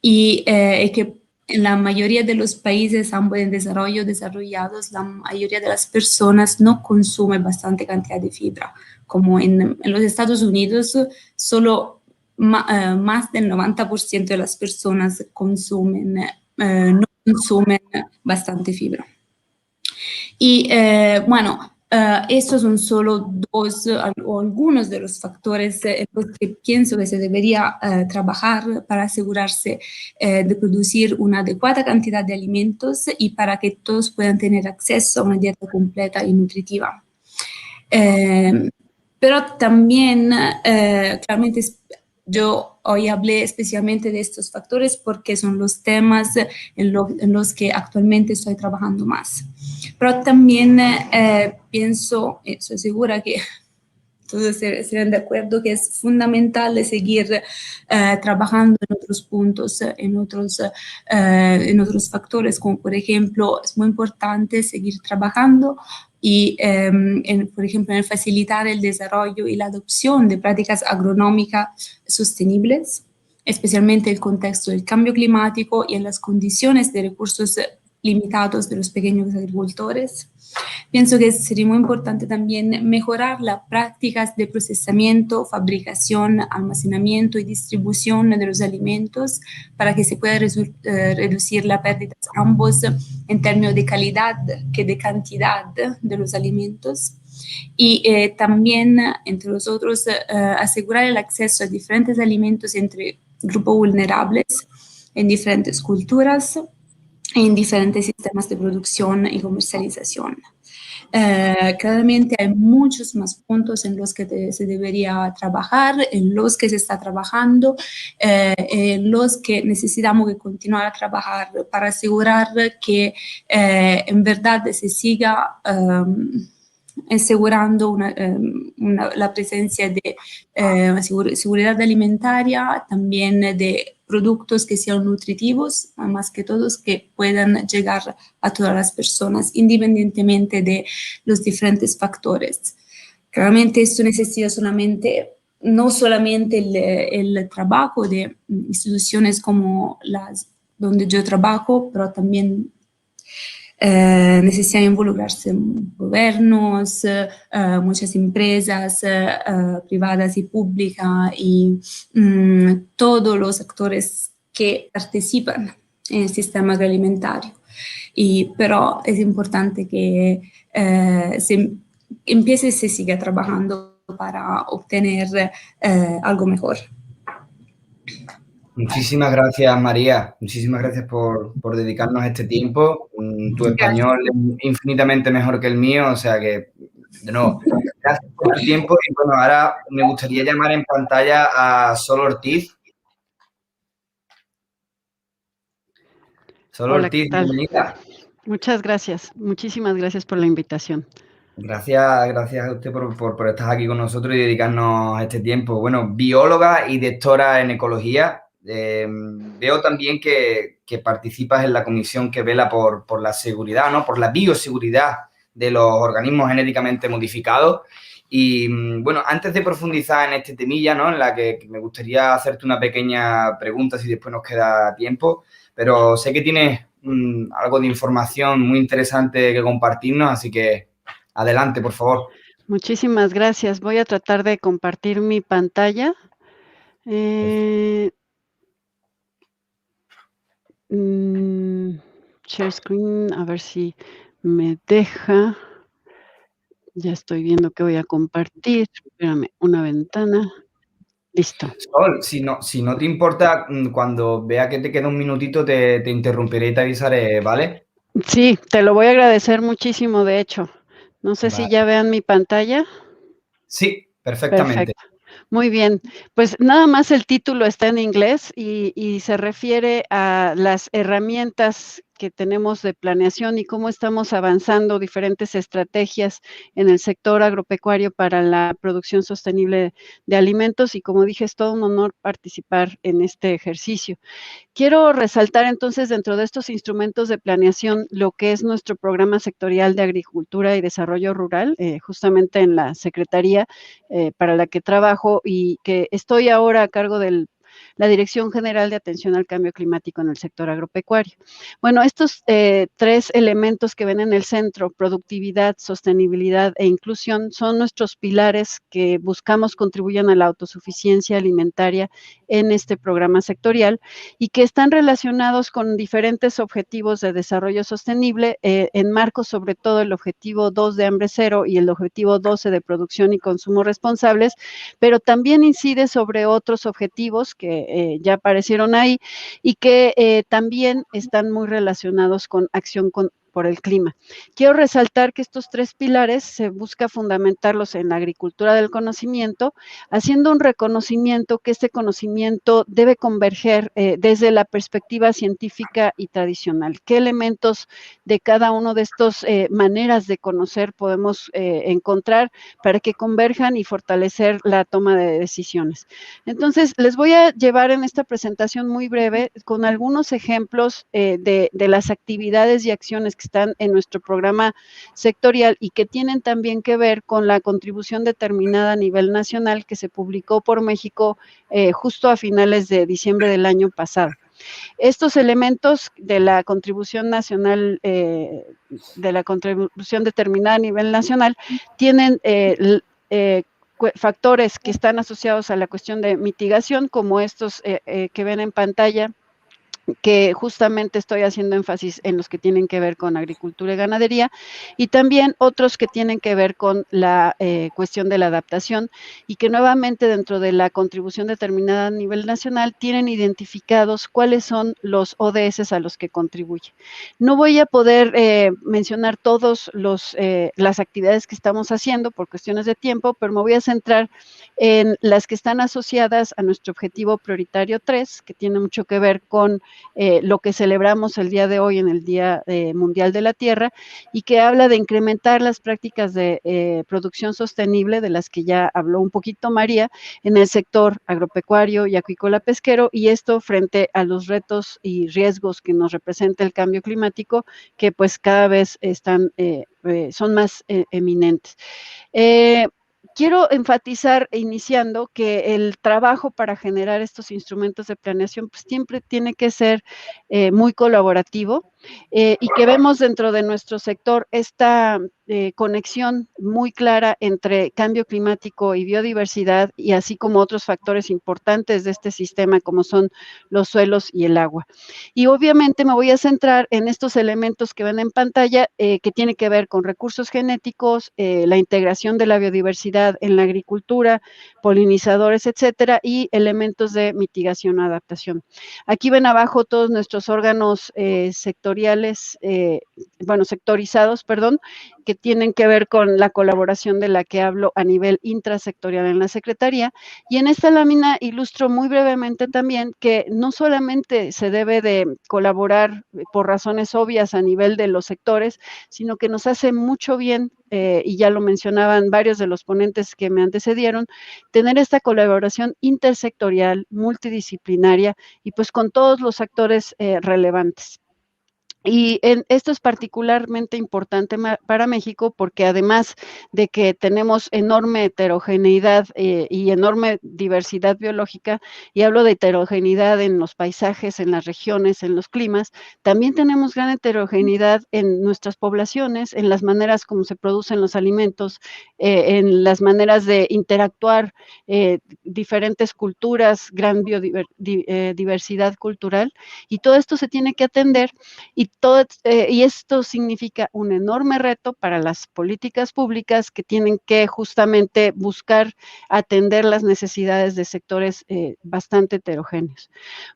Y que en la mayoría de los países ambos en desarrollo desarrollados, la mayoría de las personas no consumen bastante cantidad de fibra. Como en los Estados Unidos, solo más del 90% de las personas no consumen bastante fibra. Y bueno, estos son solo dos o algunos de los factores en los que pienso que se debería trabajar para asegurarse de producir una adecuada cantidad de alimentos y para que todos puedan tener acceso a una dieta completa y nutritiva. Pero también, claramente, yo hoy hablé especialmente de estos factores porque son los temas en los que actualmente estoy trabajando más. Pero también pienso, estoy segura que todos estarán de acuerdo que es fundamental seguir trabajando en otros puntos, en otros factores, como por ejemplo, es muy importante seguir trabajando y, por ejemplo, en facilitar el desarrollo y la adopción de prácticas agronómicas sostenibles, especialmente en el contexto del cambio climático y en las condiciones de recursos limitados de los pequeños agricultores. Pienso que sería muy importante también mejorar las prácticas de procesamiento, fabricación, almacenamiento y distribución de los alimentos para que se pueda reducir las pérdidas ambos en términos de calidad que de cantidad de los alimentos. Y también, entre los otros, asegurar el acceso a diferentes alimentos entre grupos vulnerables en diferentes culturas, en diferentes sistemas de producción y comercialización. Claramente hay muchos más puntos en los que se debería trabajar, en los que se está trabajando, en los que necesitamos que continuar a trabajar para asegurar que en verdad se siga asegurando la presencia de seguridad alimentaria, también de productos que sean nutritivos, más que todos que puedan llegar a todas las personas, independientemente de los diferentes factores. Claramente esto necesita no solamente el trabajo de instituciones como las donde yo trabajo, pero también necesitan involucrarse gobiernos, muchas empresas privadas y públicas y todos los actores que participan en el sistema agroalimentario. Pero es importante que se empiece y se siga trabajando para obtener algo mejor. Muchísimas gracias, María. Muchísimas gracias por dedicarnos este tiempo. Tu español es infinitamente mejor que el mío, o sea que, de nuevo, gracias por tu tiempo. Y bueno, ahora me gustaría llamar en pantalla a Sol Ortiz. Sol Hola, Ortiz, ¿qué tal? bienvenida. Muchas gracias. Muchísimas gracias por la invitación. Gracias a usted por estar aquí con nosotros y dedicarnos este tiempo. Bueno, bióloga y doctora en ecología. Veo también que participas en la comisión que vela por la seguridad, ¿no? Por la bioseguridad de los organismos genéticamente modificados. Y bueno, antes de profundizar en este temilla, ¿no? En la que me gustaría hacerte una pequeña pregunta, si después nos queda tiempo, pero sé que tienes algo de información muy interesante que compartirnos, así que adelante, por favor. Muchísimas gracias. Voy a tratar de compartir mi pantalla. Share screen, a ver si me deja. Ya estoy viendo que voy a compartir. Espérame, una ventana. Listo. Sol, si no te importa, cuando vea que te queda un minutito, te interrumpiré y te avisaré, ¿vale? Sí, te lo voy a agradecer muchísimo, de hecho. No sé si ya vean mi pantalla. Sí, perfectamente. Perfecto. Muy bien, pues nada más el título está en inglés y se refiere a las herramientas que tenemos de planeación y cómo estamos avanzando diferentes estrategias en el sector agropecuario para la producción sostenible de alimentos y como dije, es todo un honor participar en este ejercicio. Quiero resaltar entonces dentro de estos instrumentos de planeación lo que es nuestro programa sectorial de agricultura y desarrollo rural, justamente en la Secretaría para la que trabajo y que estoy ahora a cargo de la Dirección General de Atención al Cambio Climático en el sector agropecuario. Bueno, estos tres elementos que ven en el centro, productividad, sostenibilidad e inclusión, son nuestros pilares que buscamos contribuyan a la autosuficiencia alimentaria en este programa sectorial y que están relacionados con diferentes objetivos de desarrollo sostenible, en marco sobre todo el objetivo 2 de hambre cero y el objetivo 12 de producción y consumo responsables, pero también incide sobre otros objetivos que ya aparecieron ahí y que también están muy relacionados con acción por el clima. Quiero resaltar que estos tres pilares se busca fundamentarlos en la agricultura del conocimiento, haciendo un reconocimiento que este conocimiento debe converger desde la perspectiva científica y tradicional. ¿Qué elementos de cada uno de estos maneras de conocer podemos encontrar para que converjan y fortalecer la toma de decisiones? Entonces, les voy a llevar en esta presentación muy breve con algunos ejemplos de las actividades y acciones que están en nuestro programa sectorial y que tienen también que ver con la contribución determinada a nivel nacional que se publicó por México justo a finales de diciembre del año pasado. Estos elementos de la contribución nacional, de la contribución determinada a nivel nacional, tienen factores que están asociados a la cuestión de mitigación, como estos que ven en pantalla, que justamente estoy haciendo énfasis en los que tienen que ver con agricultura y ganadería, y también otros que tienen que ver con la cuestión de la adaptación, y que nuevamente dentro de la contribución determinada a nivel nacional tienen identificados cuáles son los ODS a los que contribuye. No voy a poder mencionar todas las actividades que estamos haciendo por cuestiones de tiempo, pero me voy a centrar en las que están asociadas a nuestro objetivo prioritario 3, que tiene mucho que ver con lo que celebramos el día de hoy en el Día Mundial de la Tierra y que habla de incrementar las prácticas de producción sostenible, de las que ya habló un poquito María, en el sector agropecuario y acuícola pesquero, y esto frente a los retos y riesgos que nos representa el cambio climático, que pues cada vez son más eminentes. Quiero enfatizar, iniciando, que el trabajo para generar estos instrumentos de planeación pues siempre tiene que ser muy colaborativo y que vemos dentro de nuestro sector esta conexión muy clara entre cambio climático y biodiversidad y así como otros factores importantes de este sistema como son los suelos y el agua. Y obviamente me voy a centrar en estos elementos que ven en pantalla que tiene que ver con recursos genéticos, la integración de la biodiversidad en la agricultura, polinizadores, etcétera, y elementos de mitigación o adaptación. Aquí ven abajo todos nuestros órganos sectoriales sectoriales, sectorizados, perdón, que tienen que ver con la colaboración de la que hablo a nivel intrasectorial en la Secretaría. Y en esta lámina ilustro muy brevemente también que no solamente se debe de colaborar por razones obvias a nivel de los sectores, sino que nos hace mucho bien, y ya lo mencionaban varios de los ponentes que me antecedieron, tener esta colaboración intersectorial, multidisciplinaria y pues con todos los actores relevantes. Y esto es particularmente importante para México porque además de que tenemos enorme heterogeneidad y enorme diversidad biológica, y hablo de heterogeneidad en los paisajes, en las regiones, en los climas, también tenemos gran heterogeneidad en nuestras poblaciones, en las maneras como se producen los alimentos, en las maneras de interactuar, diferentes culturas, gran biodiversidad cultural, y todo esto se tiene que atender. Y esto significa un enorme reto para las políticas públicas que tienen que justamente buscar atender las necesidades de sectores bastante heterogéneos.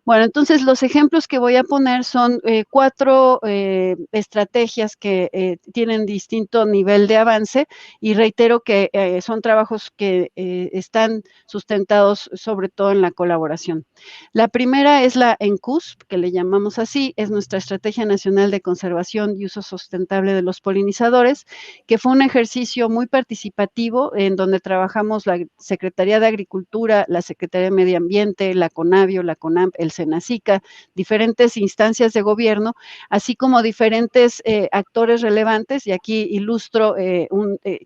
Bueno, entonces los ejemplos que voy a poner son 4 estrategias que tienen distinto nivel de avance y reitero que son trabajos que están sustentados sobre todo en la colaboración. La primera es la ENCUSP, que le llamamos así, es nuestra Estrategia Nacional de Conservación y Uso Sustentable de los Polinizadores, que fue un ejercicio muy participativo en donde trabajamos la Secretaría de Agricultura, la Secretaría de Medio Ambiente, la CONAVIO, la CONAMP, el SENACICA, diferentes instancias de gobierno, así como diferentes actores relevantes, y aquí ilustro que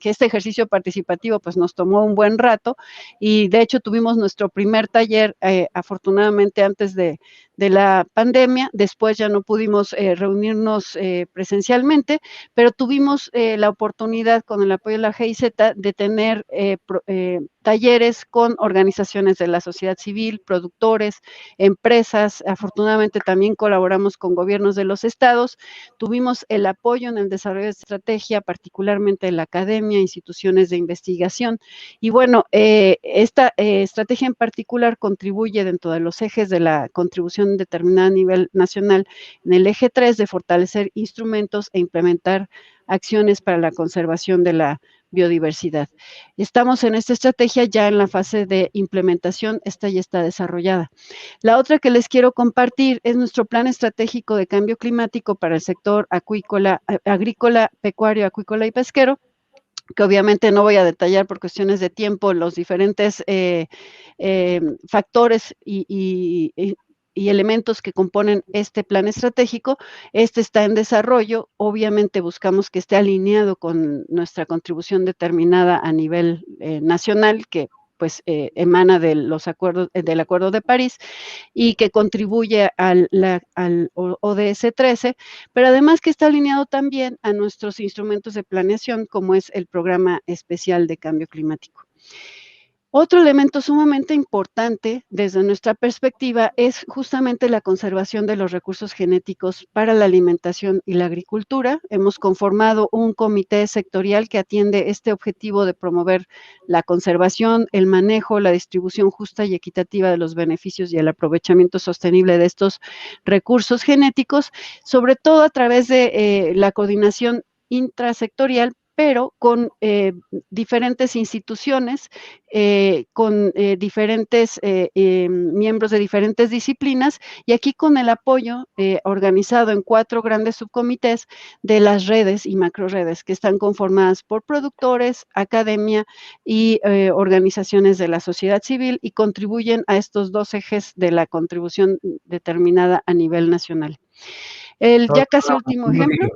este ejercicio participativo pues nos tomó un buen rato, y de hecho tuvimos nuestro primer taller afortunadamente antes de la pandemia. Después ya no pudimos reunirnos presencialmente, pero tuvimos la oportunidad con el apoyo de la GIZ de tener talleres con organizaciones de la sociedad civil, productores, empresas. Afortunadamente también colaboramos con gobiernos de los estados. Tuvimos el apoyo en el desarrollo de estrategia, particularmente en la academia, instituciones de investigación. Y bueno, esta estrategia en particular contribuye dentro de los ejes de la contribución determinada a nivel nacional en el eje 3 de fortalecer instrumentos e implementar acciones para la conservación de la biodiversidad. Estamos en esta estrategia ya en la fase de implementación, esta ya está desarrollada. La otra que les quiero compartir es nuestro plan estratégico de cambio climático para el sector agrícola, pecuario, acuícola y pesquero, que obviamente no voy a detallar por cuestiones de tiempo los diferentes factores y elementos que componen este plan estratégico. Este está en desarrollo. Obviamente buscamos que esté alineado con nuestra contribución determinada a nivel nacional, que pues emana de los acuerdos, del Acuerdo de París, y que contribuye al ODS 13, pero además que está alineado también a nuestros instrumentos de planeación, como es el Programa Especial de Cambio Climático. Otro elemento sumamente importante desde nuestra perspectiva es justamente la conservación de los recursos genéticos para la alimentación y la agricultura. Hemos conformado un comité sectorial que atiende este objetivo de promover la conservación, el manejo, la distribución justa y equitativa de los beneficios y el aprovechamiento sostenible de estos recursos genéticos, sobre todo a través de la coordinación intrasectorial, pero con diferentes instituciones, con diferentes miembros de diferentes disciplinas, y aquí con el apoyo organizado en 4 grandes subcomités de las redes y macroredes que están conformadas por productores, academia y organizaciones de la sociedad civil, y contribuyen a estos 2 ejes de la contribución determinada a nivel nacional. El ya casi último ejemplo.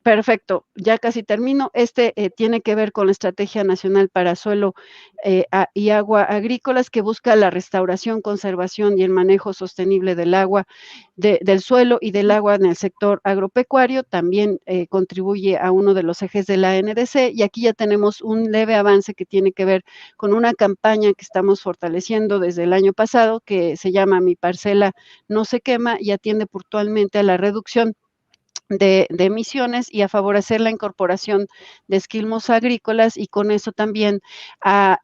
Perfecto, ya casi termino. Este tiene que ver con la Estrategia Nacional para Suelo y Agua Agrícolas, que busca la restauración, conservación y el manejo sostenible del agua, del suelo y del agua en el sector agropecuario. También contribuye a uno de los ejes de la NDC, y aquí ya tenemos un leve avance que tiene que ver con una campaña que estamos fortaleciendo desde el año pasado, que se llama Mi Parcela No Se Quema, y atiende puntualmente a la reducción de emisiones y a favorecer la incorporación de esquilmos agrícolas, y con eso también a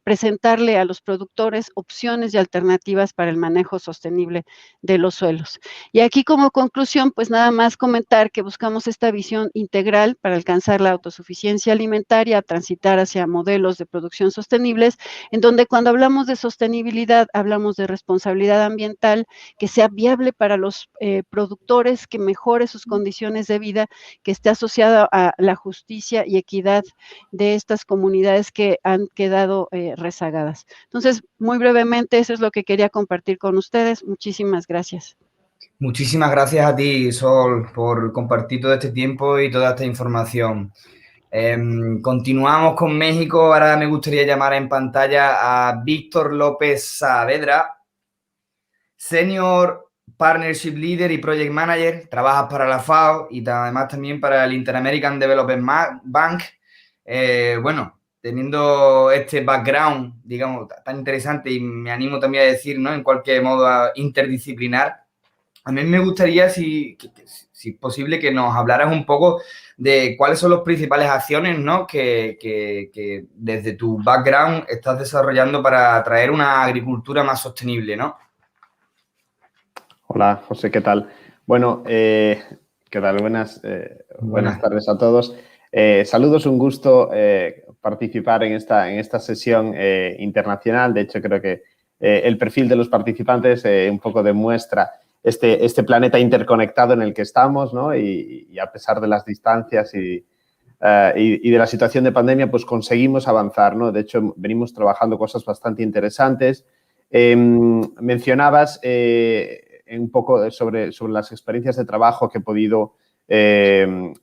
presentarle a los productores opciones y alternativas para el manejo sostenible de los suelos. Y aquí como conclusión, pues nada más comentar que buscamos esta visión integral para alcanzar la autosuficiencia alimentaria, transitar hacia modelos de producción sostenibles, en donde cuando hablamos de sostenibilidad, hablamos de responsabilidad ambiental, que sea viable para los productores, que mejore sus condiciones de vida, que esté asociada a la justicia y equidad de estas comunidades que han quedado rezagadas. Entonces, muy brevemente, eso es lo que quería compartir con ustedes. Muchísimas gracias. Muchísimas gracias a ti, Sol, por compartir todo este tiempo y toda esta información. Continuamos con México. Ahora me gustaría llamar en pantalla a Víctor López Saavedra, Senior Partnership Leader y Project Manager. Trabajas para la FAO y además también para el Inter-American Development Bank. Bueno, teniendo este background, digamos, tan interesante, y me animo también a decir, ¿no?, en cualquier modo interdisciplinar, a mí me gustaría, si es posible, que nos hablaras un poco de cuáles son las principales acciones, ¿no?, que desde tu background estás desarrollando para traer una agricultura más sostenible, ¿no? Hola, José, ¿qué tal? Bueno, ¿qué tal? Buenas tardes a todos. Saludos, un gusto participar en esta sesión internacional. De hecho, creo que el perfil de los participantes un poco demuestra este planeta interconectado en el que estamos, ¿no? Y a pesar de las distancias y de la situación de pandemia, pues conseguimos avanzar, ¿no? De hecho, venimos trabajando cosas bastante interesantes. Mencionabas un poco sobre las experiencias de trabajo que he podido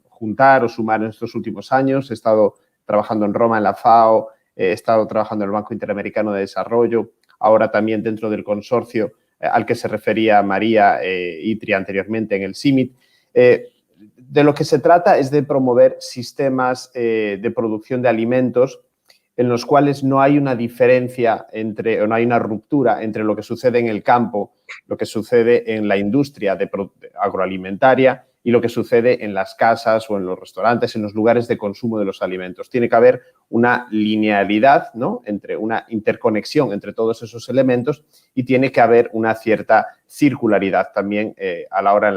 juntar o sumar en estos últimos años. He estado trabajando en Roma, en la FAO, he estado trabajando en el Banco Interamericano de Desarrollo, ahora también dentro del consorcio al que se refería María Itri anteriormente en el CIMIT. De lo que se trata es de promover sistemas de producción de alimentos en los cuales no hay una diferencia o no hay una ruptura entre lo que sucede en el campo, lo que sucede en la industria agroalimentaria y lo que sucede en las casas o en los restaurantes, en los lugares de consumo de los alimentos. Tiene que haber una linealidad, ¿no?, una interconexión entre todos esos elementos, y tiene que haber una cierta circularidad también a la hora en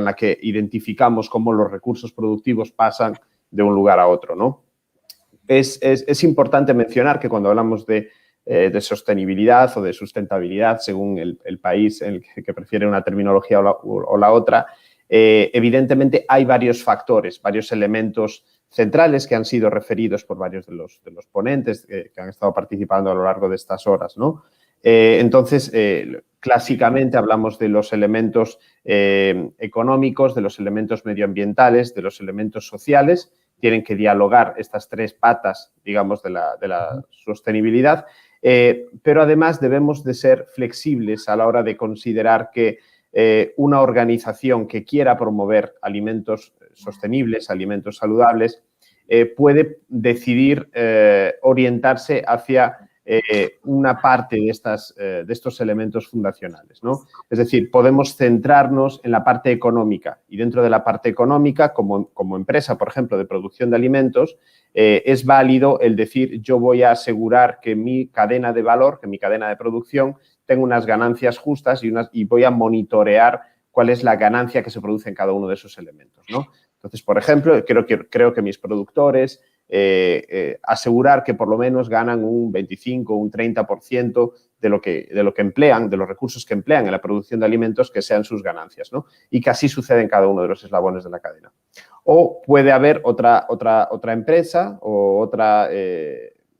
la que identificamos cómo los recursos productivos pasan de un lugar a otro, ¿no? Es importante mencionar que cuando hablamos de sostenibilidad o de sustentabilidad, según el país en el que prefiere una terminología o la otra, evidentemente hay varios factores, varios elementos centrales que han sido referidos por varios de los ponentes que han estado participando a lo largo de estas horas, ¿no? Entonces, clásicamente hablamos de los elementos económicos, de los elementos medioambientales, de los elementos sociales. Tienen que dialogar estas tres patas, digamos, de la sostenibilidad, pero además debemos de ser flexibles a la hora de considerar que una organización que quiera promover alimentos sostenibles, alimentos saludables, puede decidir orientarse hacia una parte de estos elementos fundacionales, ¿no? Es decir, podemos centrarnos en la parte económica, y dentro de la parte económica, como empresa, por ejemplo, de producción de alimentos, es válido el decir: yo voy a asegurar que mi cadena de valor, que mi cadena de producción tenga unas ganancias justas y voy a monitorear cuál es la ganancia que se produce en cada uno de esos elementos, ¿no? Entonces, por ejemplo, creo que mis productores asegurar que por lo menos ganan un 25 o un 30% de lo que emplean, de los recursos que emplean en la producción de alimentos, que sean sus ganancias, ¿no? Y que así sucede en cada uno de los eslabones de la cadena. O puede haber otra empresa o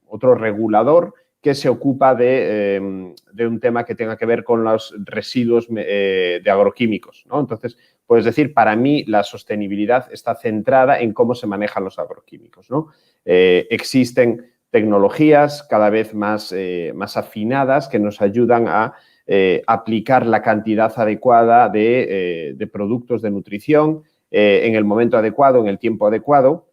otro regulador que se ocupa de un tema que tenga que ver con los residuos de agroquímicos, ¿no? Entonces, puedes decir, para mí la sostenibilidad está centrada en cómo se manejan los agroquímicos, ¿no? Existen tecnologías cada vez más afinadas que nos ayudan a aplicar la cantidad adecuada de productos de nutrición en el momento adecuado, en el tiempo adecuado.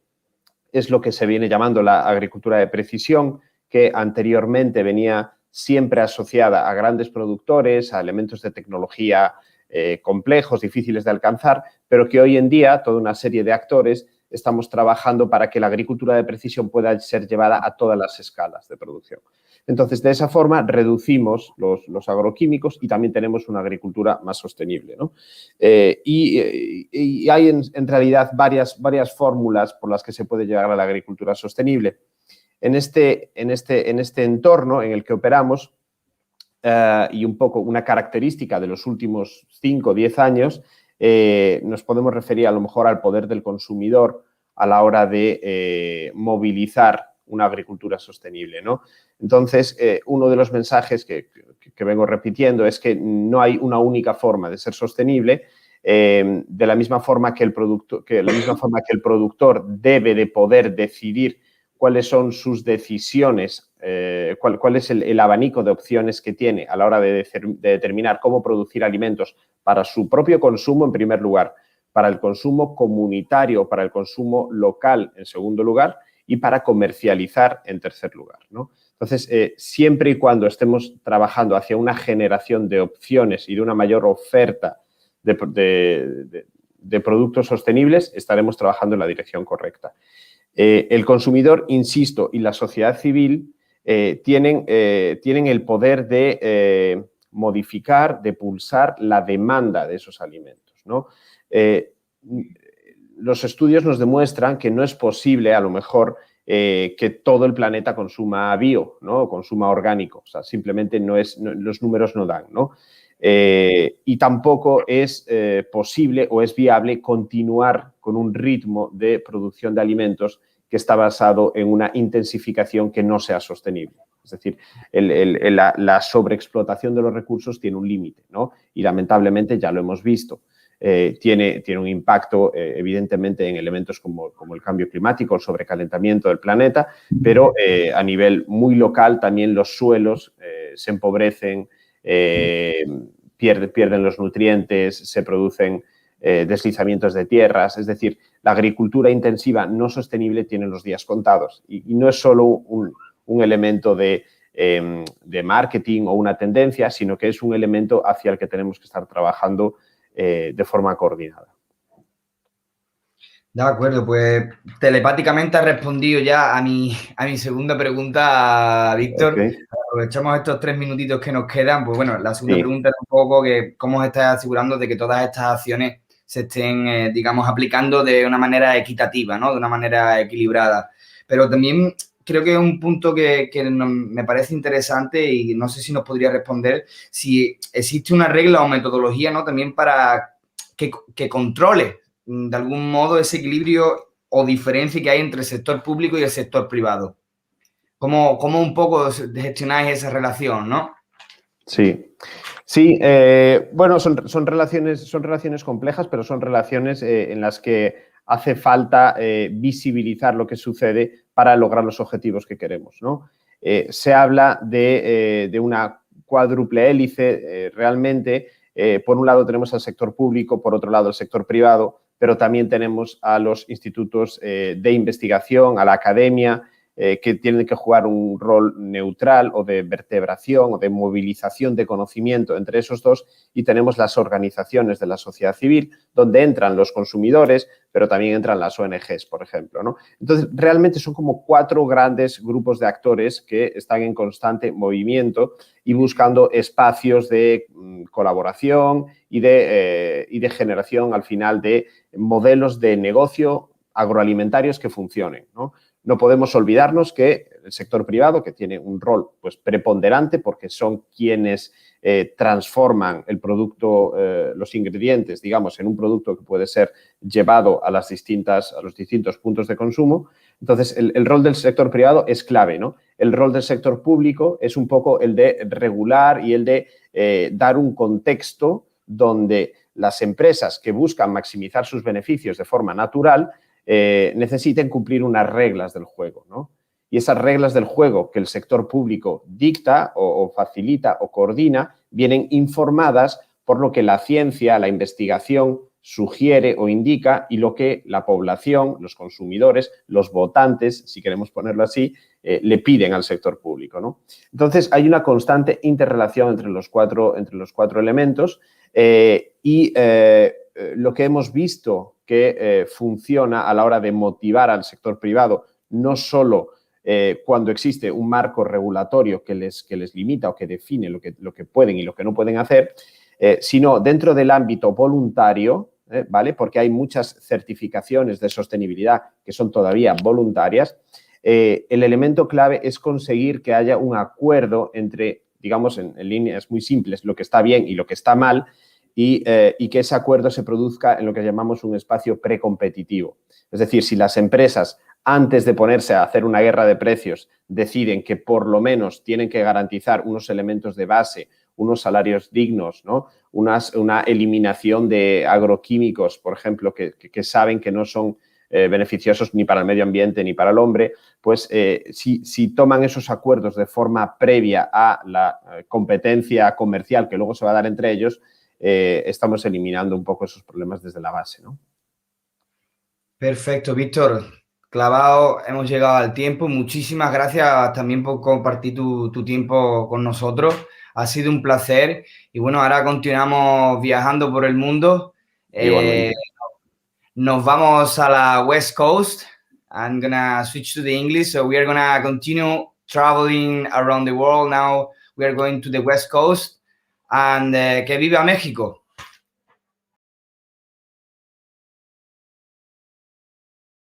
Es lo que se viene llamando la agricultura de precisión, que anteriormente venía siempre asociada a grandes productores, a elementos de tecnología complejos, difíciles de alcanzar, pero que hoy en día toda una serie de actores estamos trabajando para que la agricultura de precisión pueda ser llevada a todas las escalas de producción. Entonces, de esa forma, reducimos los agroquímicos y también tenemos una agricultura más sostenible, ¿no? Y hay, en realidad, varias fórmulas por las que se puede llegar a la agricultura sostenible. En este entorno en el que operamos, y un poco una característica de los últimos 5 o 10 años, nos podemos referir a lo mejor al poder del consumidor a la hora de movilizar una agricultura sostenible, ¿no? Entonces, uno de los mensajes que vengo repitiendo es que no hay una única forma de ser sostenible, de la misma forma que el productor debe de poder decidir cuáles son sus decisiones, cuál es el abanico de opciones que tiene a la hora de determinar cómo producir alimentos para su propio consumo, en primer lugar, para el consumo comunitario, para el consumo local, en segundo lugar, y para comercializar, en tercer lugar, ¿no? Entonces, siempre y cuando estemos trabajando hacia una generación de opciones y de una mayor oferta de productos sostenibles, estaremos trabajando en la dirección correcta. El consumidor, insisto, y la sociedad civil tienen el poder de modificar, de pulsar la demanda de esos alimentos, ¿no? Los estudios nos demuestran que no es posible, a lo mejor, que todo el planeta consuma bio, ¿no? O consuma orgánico. O sea, simplemente los números no dan, ¿no? Y tampoco es posible o es viable continuar con un ritmo de producción de alimentos que está basado en una intensificación que no sea sostenible. Es decir, la sobreexplotación de los recursos tiene un límite, ¿no? Y lamentablemente ya lo hemos visto. Tiene un impacto, evidentemente, en elementos como el cambio climático, el sobrecalentamiento del planeta, pero a nivel muy local también los suelos se empobrecen, pierden los nutrientes, se producen deslizamientos de tierras. Es decir, la agricultura intensiva no sostenible tiene los días contados y no es solo un elemento de marketing o una tendencia, sino que es un elemento hacia el que tenemos que estar trabajando de forma coordinada. De acuerdo, pues telepáticamente ha respondido ya a mi segunda pregunta, Víctor. Okay. Aprovechamos estos 3 minutitos que nos quedan. Pues bueno, la segunda pregunta es un poco que cómo os estáis asegurando de que todas estas acciones se estén, digamos, aplicando de una manera equitativa, ¿no? De una manera equilibrada. Pero también creo que es un punto que me parece interesante y no sé si nos podría responder si existe una regla o metodología, ¿no? También para que controle de algún modo ese equilibrio o diferencia que hay entre el sector público y el sector privado. ¿Cómo un poco gestionáis esa relación, no? Sí, bueno, son relaciones complejas, pero son relaciones en las que hace falta visibilizar lo que sucede para lograr los objetivos que queremos, ¿no? Se habla de una cuádruple hélice realmente. Por un lado tenemos al sector público, por otro lado el sector privado, pero también tenemos a los institutos de investigación, a la academia, que tienen que jugar un rol neutral o de vertebración o de movilización de conocimiento entre esos dos, y tenemos las organizaciones de la sociedad civil, donde entran los consumidores, pero también entran las ONGs, por ejemplo, ¿no? Entonces, realmente son como 4 grandes grupos de actores que están en constante movimiento y buscando espacios de colaboración y de generación, al final, de modelos de negocio agroalimentarios que funcionen, ¿no? No podemos olvidarnos que el sector privado, que tiene un rol pues preponderante porque son quienes transforman el producto, los ingredientes, digamos, en un producto que puede ser llevado a los distintos puntos de consumo. Entonces, el rol del sector privado es clave, ¿no? El rol del sector público es un poco el de regular y el de dar un contexto donde las empresas que buscan maximizar sus beneficios de forma natural necesiten cumplir unas reglas del juego, ¿no? Y esas reglas del juego que el sector público dicta o facilita o coordina vienen informadas por lo que la ciencia, la investigación sugiere o indica y lo que la población, los consumidores, los votantes, si queremos ponerlo así, le piden al sector público, ¿no? Entonces, hay una constante interrelación entre los cuatro elementos y lo que hemos visto que funciona a la hora de motivar al sector privado, no solo cuando existe un marco regulatorio que les limita o que define lo que pueden y lo que no pueden hacer, sino dentro del ámbito voluntario, ¿vale? Porque hay muchas certificaciones de sostenibilidad que son todavía voluntarias. El elemento clave es conseguir que haya un acuerdo entre, digamos, en líneas muy simples, lo que está bien y lo que está mal, y que ese acuerdo se produzca en lo que llamamos un espacio precompetitivo. Es decir, si las empresas, antes de ponerse a hacer una guerra de precios, deciden que por lo menos tienen que garantizar unos elementos de base, unos salarios dignos, ¿no? Una eliminación de agroquímicos, por ejemplo, que saben que no son beneficiosos ni para el medio ambiente ni para el hombre, pues si toman esos acuerdos de forma previa a la competencia comercial que luego se va a dar entre ellos, estamos eliminando un poco esos problemas desde la base, ¿no? Perfecto, Víctor. Clavado, hemos llegado al tiempo. Muchísimas gracias también por compartir tu tiempo con nosotros. Ha sido un placer. Y bueno, ahora continuamos viajando por el mundo. Nos vamos a la West Coast. I'm gonna switch to the English. So we are gonna continue traveling around the world. Now we are going to the West Coast. And que viva México.